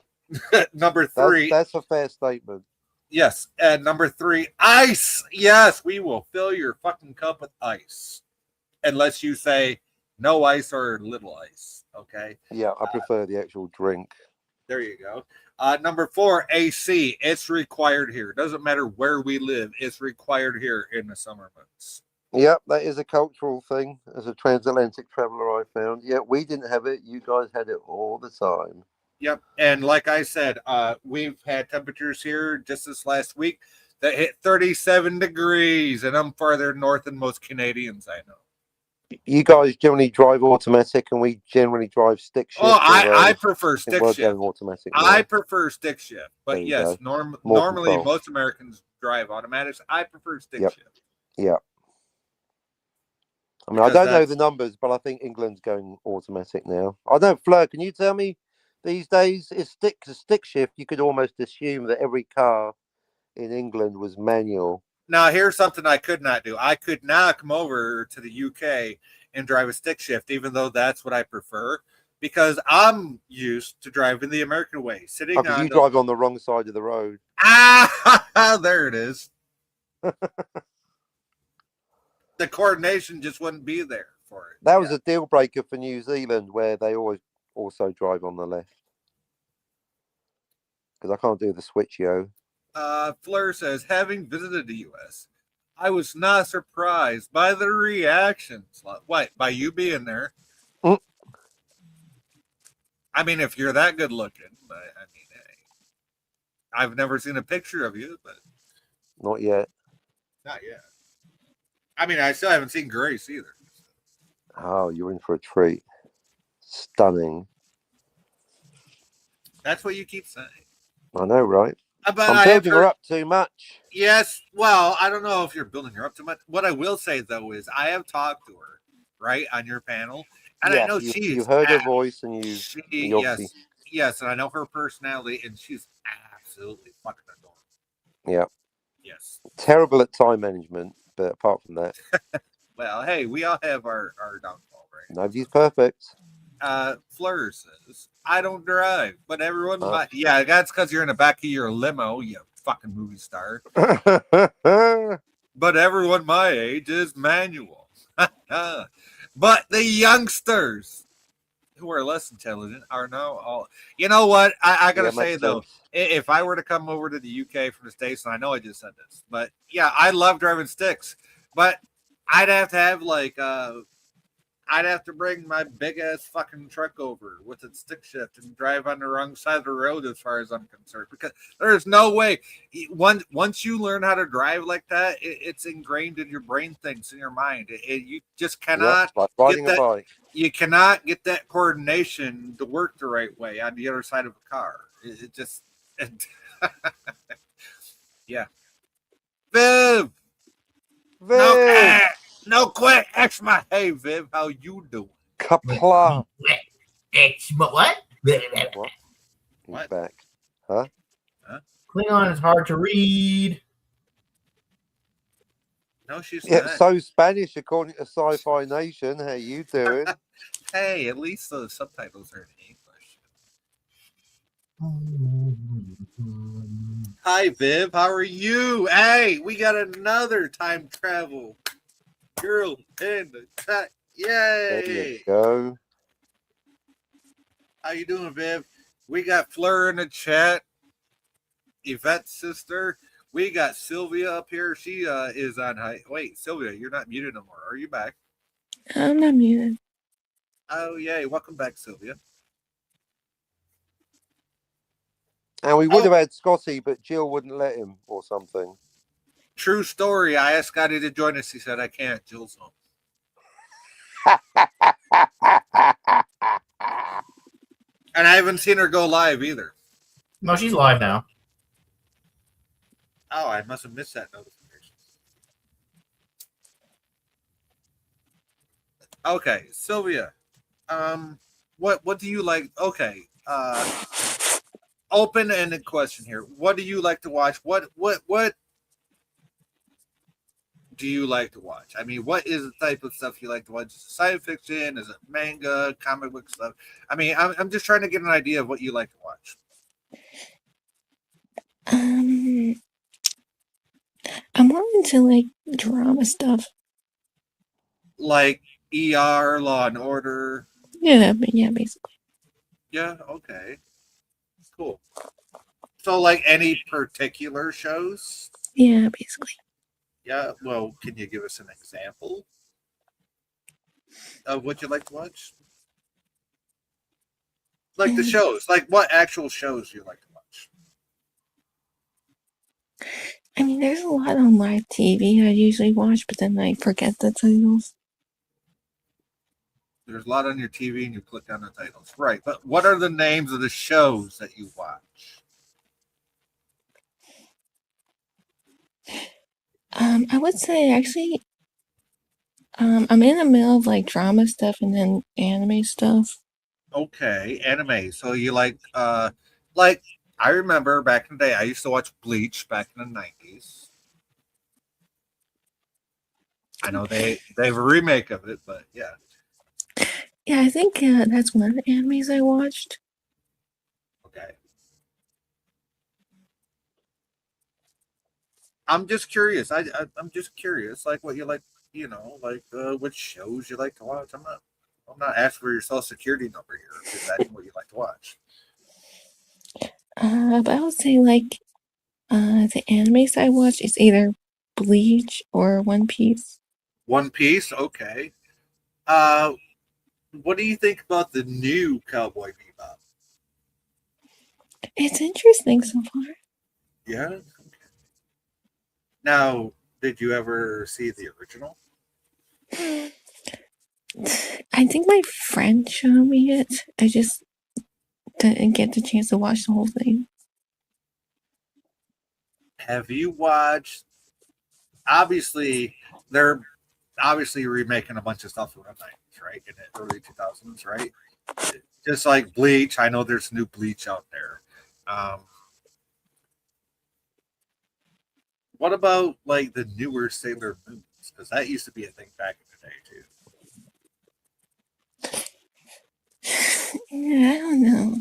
S1: Number three.
S2: That's a fair statement.
S1: Yes. And number three, ice. Yes, we will fill your fucking cup with ice. Unless you say no ice or little ice. Okay.
S2: Yeah, I prefer the actual drink.
S1: There you go. Number four, AC. It's required here. Doesn't matter where we live. It's required here in the summer months.
S2: Yep, that is a cultural thing. As a transatlantic traveler, I found. Yeah, we didn't have it. You guys had it all the time.
S1: Yep. And like I said, we've had temperatures here just this last week that hit 37 degrees, and I'm farther north than most Canadians I know.
S2: You guys generally drive automatic, and we generally drive stick shift.
S1: Oh, I prefer stick shift.
S2: Automatic.
S1: I prefer stick shift, but yes, normally control. Most Americans drive automatics. I prefer stick shift.
S2: Yeah. I mean, I don't know the numbers, but I think England's going automatic now. I don't, Fleur, can you tell me these days, is stick shift, you could almost assume that every car in England was manual.
S1: Now, here's something I could not do. I could not come over to the UK and drive a stick shift, even though that's what I prefer, because I'm used to driving the American way. Sitting on
S2: you drive on the wrong side of the road.
S1: Ah, there it is. The coordination just wouldn't be there for it.
S2: That was a deal breaker for New Zealand, where they always also drive on the left. Because I can't do the switch, yo.
S1: Fleur says, having visited the U.S., I was not surprised by the reactions. What? By you being there? I mean, if you're that good looking, but I mean, hey, I've never seen a picture of you, but
S2: not yet.
S1: Not yet. I mean, I still haven't seen Grace either.
S2: Oh, you're in for a treat. Stunning.
S1: That's what you keep saying.
S2: I know, right?
S1: But
S2: I'm building her up too much.
S1: Yes. Well, I don't know if you're building her up too much. What I will say, though, is I have talked to her, right, on your panel. And I know
S2: you heard her voice, and
S1: yes, and I know her personality, and she's absolutely fucking adorable.
S2: Yeah.
S1: Yes.
S2: Terrible at time management, but apart from that.
S1: Well, hey, we all have our downfall, right?
S2: Nobody's perfect.
S1: Fleur says, I don't drive, but everyone might. Yeah, that's because you're in the back of your limo, you fucking movie star. But everyone my age is manual. But the youngsters who are less intelligent are now all. You know what? I gotta say though, if I were to come over to the UK from the States, and I know I just said this, but yeah, I love driving sticks, but I'd have to have I'd have to bring my big ass fucking truck over with its stick shift and drive on the wrong side of the road, as far as I'm concerned, because there's no way. Once you learn how to drive like that, it's ingrained in your brain, things in your mind. You just cannot
S2: like riding a bike.
S1: You cannot get that coordination to work the right way on the other side of a car. Yeah. Viv!
S2: Viv!
S1: No quick extra. Hey Viv, how you doing?
S2: Kapla.
S3: What?
S2: He's back. Huh?
S3: Klingon is hard to read.
S1: No, she's
S2: Yeah,
S1: not.
S2: so Spanish according to Sci-Fi Nation. How you doing?
S1: Hey, at least the subtitles are in English. Hi Viv, how are you? Hey, we got another time travel girl in the chat. Yay!
S2: There you go.
S1: How you doing, Viv? We got Fleur in the chat. Yvette's sister. We got Sylvia up here. She is on high. Wait, Sylvia, you're not muted no more. Are you back?
S5: I'm not muted.
S1: Oh, yay. Welcome back, Sylvia.
S2: And we would have had Scotty, but Jill wouldn't let him or something.
S1: True story. I asked Scotty to join us. He said, I can't. Jill's home. And I haven't seen her go live either.
S3: No, she's live now.
S1: Oh, I must have missed that notification. Okay, Sylvia. What do you like? Okay. Open-ended question here. What do you like to watch? What do you like to watch? I mean, what is the type of stuff you like to watch? Is it science fiction? Is it manga, comic book stuff? I mean, I'm just trying to get an idea of what you like to watch.
S5: I'm more into like drama stuff.
S1: Like ER, Law and Order.
S5: Yeah, but yeah, basically.
S1: Yeah, okay. Cool. So like any particular shows?
S5: Yeah, basically.
S1: Yeah, well, can you give us an example of what you like to watch? Like the shows. Like what actual shows do you like to watch?
S5: I mean, there's a lot on live TV I usually watch, but then I forget the titles.
S1: There's a lot on your TV and you click on the titles. Right, but what are the names of the shows that you watch?
S5: I would say actually, I'm in the middle of like drama stuff and then anime stuff.
S1: Okay, anime. So you like I remember back in the day I used to watch Bleach back in the 90s. I know they have a remake of it, but yeah.
S5: Yeah, I think that's one of the animes I watched.
S1: Okay. I'm just curious. I'm just curious, like what you like, like which shows you like to watch. I'm not asking for your social security number here. I'm just asking what you like to watch.
S5: But I would say like the animes I watch is either Bleach or One Piece.
S1: One Piece, okay. What do you think about the new Cowboy Bebop?
S5: It's interesting so far.
S1: Yeah. Okay. Now, did you ever see the original?
S5: I think my friend showed me it. I just didn't get the chance to watch the whole thing.
S1: Have you watched? Obviously, they're remaking a bunch of stuff from the 90s, right? In the early 2000s, right? Just like Bleach. I know there's new Bleach out there. What about like the newer Sailor Moons? Because that used to be a thing back in the day too.
S5: Yeah, I don't know.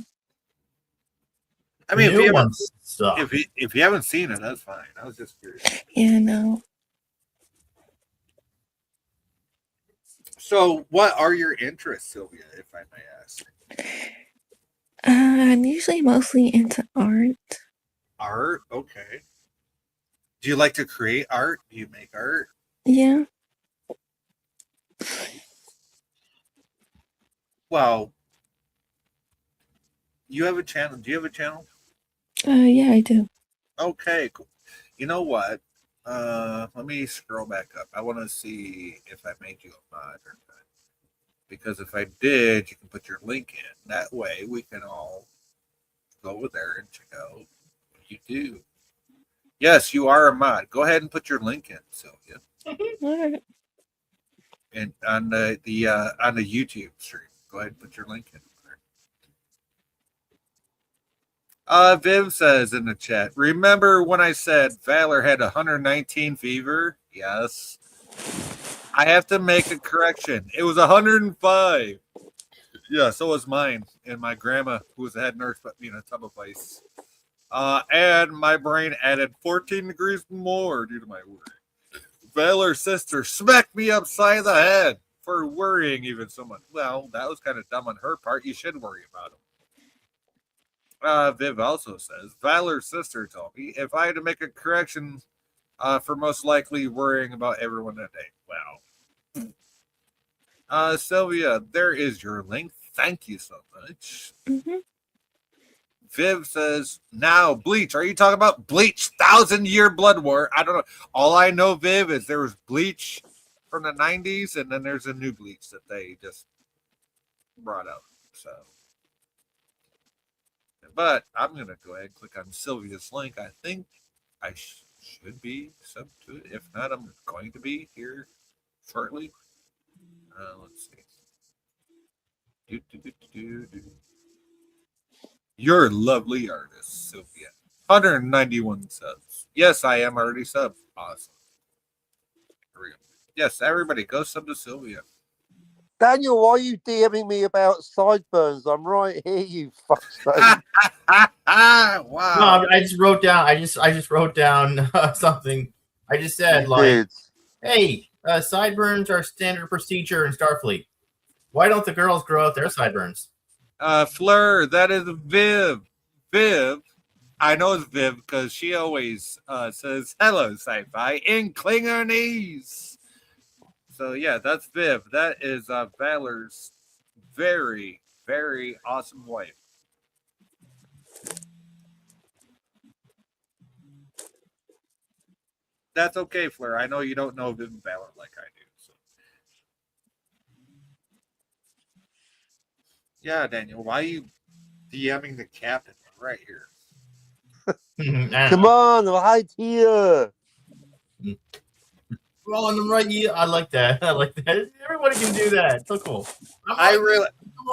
S1: I mean, if you haven't seen it, that's fine. I was just curious.
S5: Yeah, no.
S1: So, what are your interests, Sylvia, if I may ask?
S5: I'm usually mostly into art.
S1: Art? Okay. Do you like to create art? Do you make art?
S5: Yeah.
S1: Well, you have a channel. Do you have a channel?
S5: Yeah, I do.
S1: Okay, cool. You know what? Let me scroll back up. I want to see if I made you a mod or not. Because if I did, you can put your link in. That way we can all go over there and check out You do. Yes, you are a mod. Go ahead and put your link in, Sylvia.
S5: Alright.
S1: And on the YouTube stream. Go ahead and put your link in. Viv says in the chat, remember when I said Valor had 119 fever? Yes. I have to make a correction. It was 105. Yeah, so was mine. And my grandma, who was the head nurse, put me in a tub of ice. And my brain added 14 degrees more due to my worry. Valor's sister smacked me upside the head for worrying even so much. Well, that was kind of dumb on her part. You should worry about him. Viv also says, Valor's sister told me if I had to make a correction for most likely worrying about everyone that day. Wow. Sylvia, there is your link. Thank you so much.
S5: Mm-hmm.
S1: Viv says, now, Bleach. Are you talking about Bleach 1,000-Year Blood War? I don't know. All I know, Viv, is there was Bleach from the 90s, and then there's a new Bleach that they just brought out. So, but I'm going to go ahead and click on Sylvia's link. I think I should be sub to it. If not, I'm going to be here shortly. Let's see. You're a lovely artist, Sylvia. 191 subs. Yes, I am already subbed. Awesome. Here we go. Yes, everybody, go sub to Sylvia.
S2: Daniel, why are you DMing me about sideburns? I'm right here, you fuckstone.
S1: Wow.
S3: No, I just wrote down. I just wrote down something. I just said hey, sideburns are standard procedure in Starfleet. Why don't the girls grow out their sideburns?
S1: Fleur, that is Viv. Viv, I know it's Viv because she always says hello, sci-fi in Klingonese. So yeah, that's Viv. That is Valor's very, very awesome wife. That's okay, Fleur. I know you don't know Viv and Valor like I do. So. Yeah, Daniel, why are you DMing the captain right here?
S2: Come on, right here.
S3: Well, on the right, yeah, I like that. I like that. Everybody can do that. It's so cool.
S1: I really.
S3: Do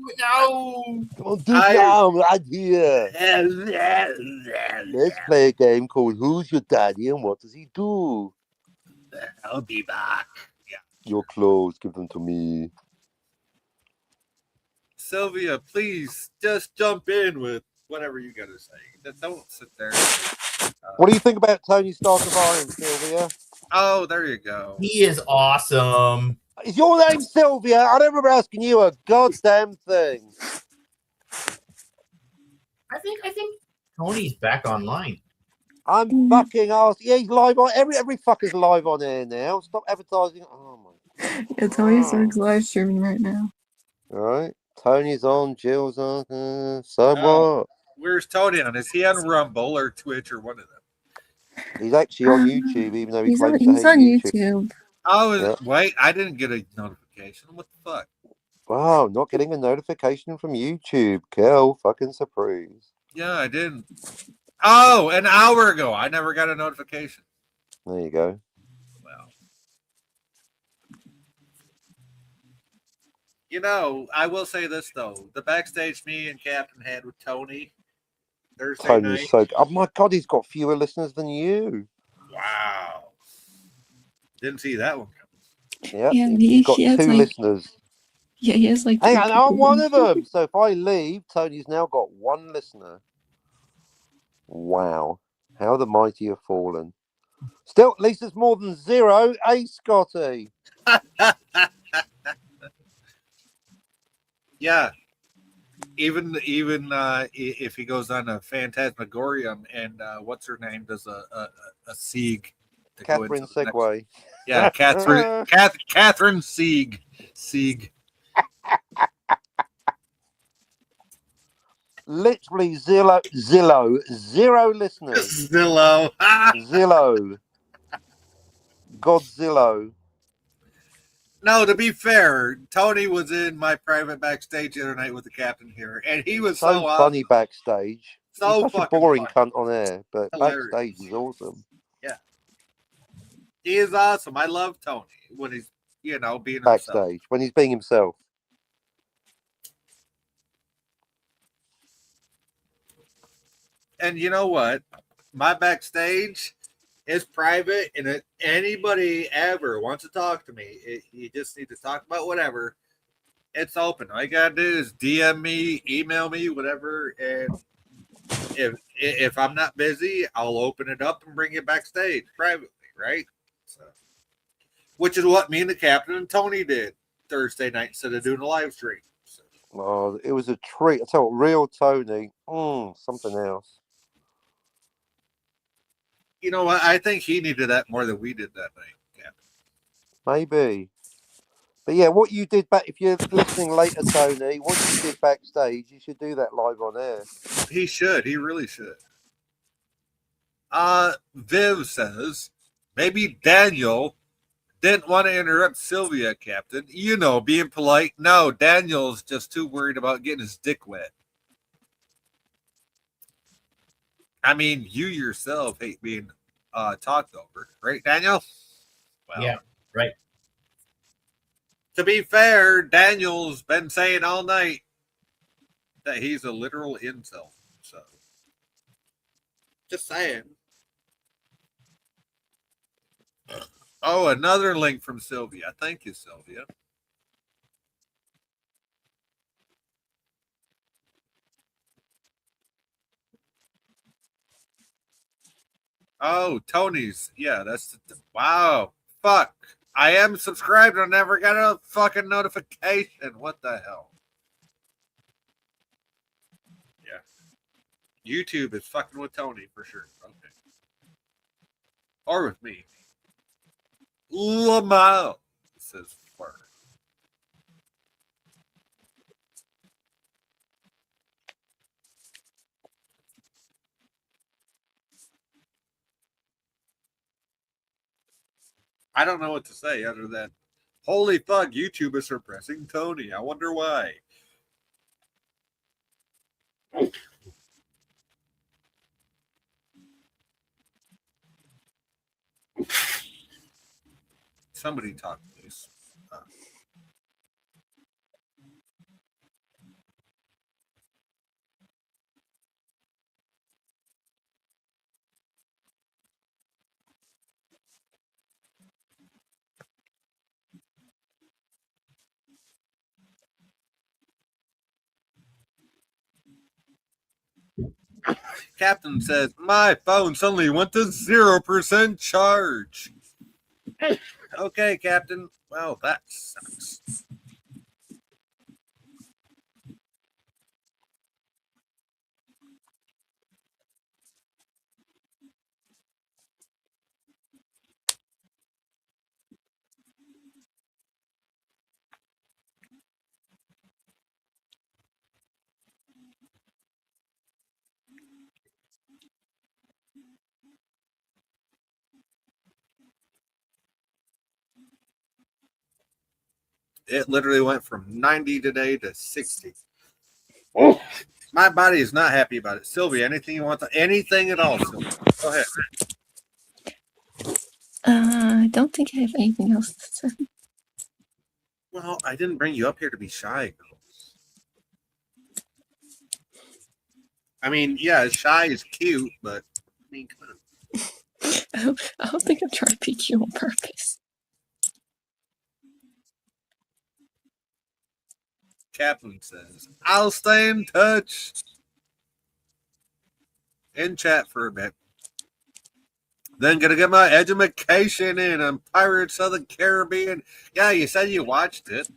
S3: it now.
S2: Come on, do it now, right here. Let's play a game called Who's Your Daddy and What Does He Do?
S1: I'll be back. Yeah.
S2: Your clothes, give them to me.
S1: Sylvia, please just jump in with whatever you got to say. Don't sit there.
S2: What do you think about Tony Stark of Iron, Sylvia?
S1: Oh, there you go.
S3: He is awesome.
S2: Is your name Sylvia? I don't remember asking you a goddamn thing.
S3: I think Tony's back online.
S2: I'm fucking asking. Yeah, he's live on. Every fucker's live on air now. Stop advertising. Oh my.
S5: Yeah, Tony Stark's live streaming right now.
S2: All right. Tony's on. Jill's on. So what?
S1: Where's Tony on? Is he on Rumble or Twitch or one of them?
S2: He's actually on YouTube, even though
S5: he's
S2: claims
S5: on YouTube.
S1: Oh, wait, I didn't get a notification. What the fuck?
S2: Wow, not getting a notification from YouTube. Kel, fucking surprise.
S1: Yeah, I didn't. Oh, an hour ago. I never got a notification.
S2: There you go.
S1: Well. You know, I will say this, though. The backstage me and Captain had with Tony Thursday
S2: Tony's
S1: night.
S2: oh my God, he's got fewer listeners than you.
S1: Wow. Didn't see that one coming.
S2: Yeah,
S5: Yeah,
S2: he's got
S5: he has
S2: 2 listeners.
S5: Yeah, he has like.
S2: Hang on, I'm one of them. So if I leave, Tony's now got 1 listener. Wow. How the mighty have fallen. Still, at least it's more than 0. Hey, Scotty.
S1: Yeah. Even if he goes on a Phantasmagorium and what's her name does a Sieg.
S2: Catherine Segway.
S1: Yeah, Catherine Sieg. Sieg.
S2: Literally Zillow, 0 listeners.
S1: Zillow.
S2: Zillow. Godzillow.
S1: No, to be fair, Tony was in my private backstage the other night with the captain here, and he was so awesome.
S2: funny backstage. He's such a boring
S1: funny.
S2: cunt on air, but
S1: Hilarious.
S2: backstage he's awesome.
S1: Yeah, he is awesome. I love Tony when he's being
S2: Backstage
S1: himself.
S2: when he's being himself.
S1: And you know what? My backstage is private, and if anybody ever wants to talk to me, you just need to talk about whatever. It's open. All you gotta do is DM me, email me, whatever, and if I'm not busy, I'll open it up and bring it backstage privately, right? So, which is what me and the captain and Tony did Thursday night instead of doing a live stream. So.
S2: Oh, it was a treat. I tell you what, real Tony, something else.
S1: You know what? I think he needed that more than we did that night, Captain.
S2: Maybe. But yeah, what you did back, if you're listening later, Tony, what you did backstage, you should do that live on air.
S1: He should. He really should. Viv says maybe Daniel didn't want to interrupt Sylvia, Captain. Being polite. No, Daniel's just too worried about getting his dick wet. I mean, you yourself hate being talked over, right, Daniel?
S3: Well, yeah, right.
S1: To be fair, Daniel's been saying all night that he's a literal incel. So, just saying. Oh, another link from Sylvia. Thank you, Sylvia. Oh, Tony's. Yeah, that's wow. Fuck. I am subscribed. I never got a fucking notification. What the hell? Yeah. YouTube is fucking with Tony for sure. Okay. Or with me. Lamau says Fart. I don't know what to say other than, holy fuck, YouTube is suppressing Tony. I wonder why. Somebody talk, please. Captain says, my phone suddenly went to 0% charge. Okay, Captain. Well, that sucks. It literally went from 90 today to 60. Oh, my body is not happy about it. Sylvia, anything you want to, anything at all, Sylvia? Go ahead.
S5: I don't think I have anything else to say.
S1: Well, I didn't bring you up here to be shy. I mean, yeah, shy is cute, but I mean, come on.
S5: I don't think I'm trying to be cute on purpose.
S1: Kaplan says, I'll stay in touch. In chat for a bit. Then gonna get my education in on Pirates of the Caribbean. Yeah, you said you watched it.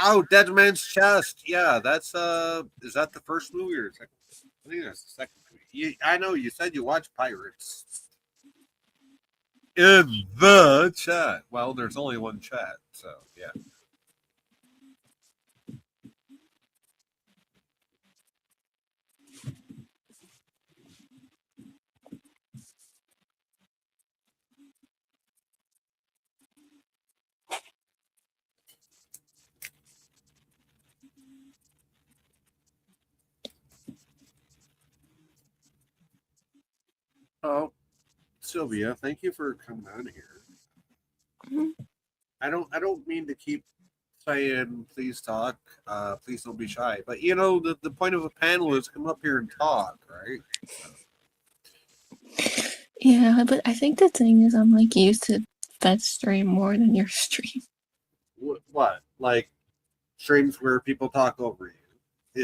S1: Oh, Dead Man's Chest. Yeah, that's is that the first movie or second? I think that's the second movie. I know you said you watched Pirates. In the chat. Well, there's only one chat, so yeah.
S6: Oh, Sylvia, thank you for coming on here.
S5: Mhm.
S6: I don't mean to keep saying please talk, please don't be shy. But you know, the point of a panel is come up here and talk, right? So,
S5: Yeah, but I think the thing is, I'm like used to that stream more than your stream.
S6: what? Like streams where people talk over you.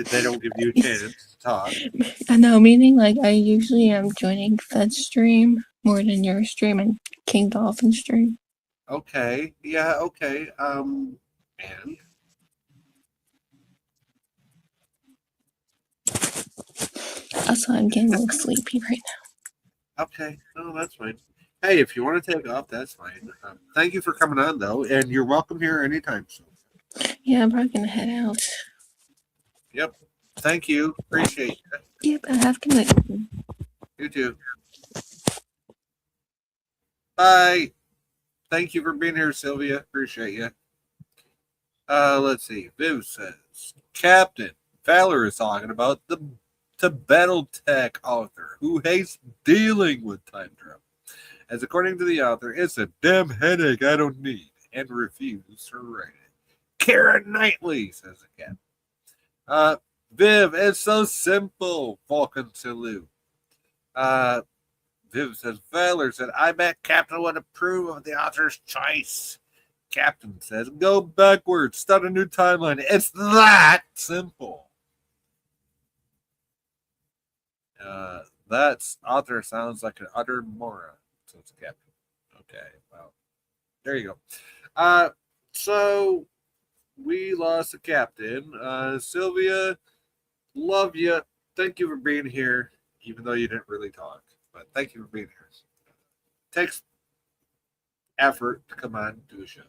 S6: They don't give you a chance to talk.
S5: I know, meaning like I usually am joining that stream more than your stream and King Dolphin stream.
S6: Okay. Yeah, okay. And
S5: Also, I'm getting a little sleepy right
S6: okay. No, that's fine. Hey, if you want to take off, that's fine. Thank you for coming on though, and you're welcome here anytime soon.
S5: now. Yeah, I'm probably gonna head out.
S6: Yep. Thank you. Appreciate it.
S5: Yep, I have good night.
S6: You too. Bye. Thank you for being here, Sylvia. Appreciate you. Let's see. Viv says, Captain Valor is talking about the Battletech author who hates dealing with time travel. As according to the author, it's a damn headache I don't need and refuses to write it. Karen Knightley, says the captain. Viv, it's so simple, Vulcan salute. Viv says, Valor said, I bet Captain would approve of the author's choice. Captain says, go backwards, start a new timeline. It's that simple. That author sounds like an utter moron, says the captain. Okay, well, there you go. So we lost the captain. Sylvia, love you. Thank you for being here, even though you didn't really talk. But thank you for being here. It takes effort to come on and do a show,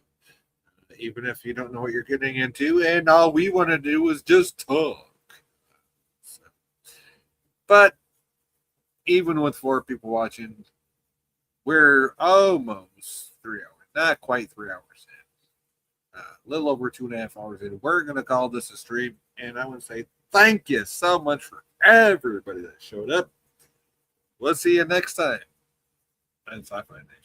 S6: even if you don't know what you're getting into, and all we want to do is just talk. So, but even with 4 people watching, we're almost 3 hours, not quite 3 hours in, a little over 2.5 hours in. We're going to call this a stream, and I want to say thank you so much for everybody that showed up. We'll see you next time on Sci-Fi Nation.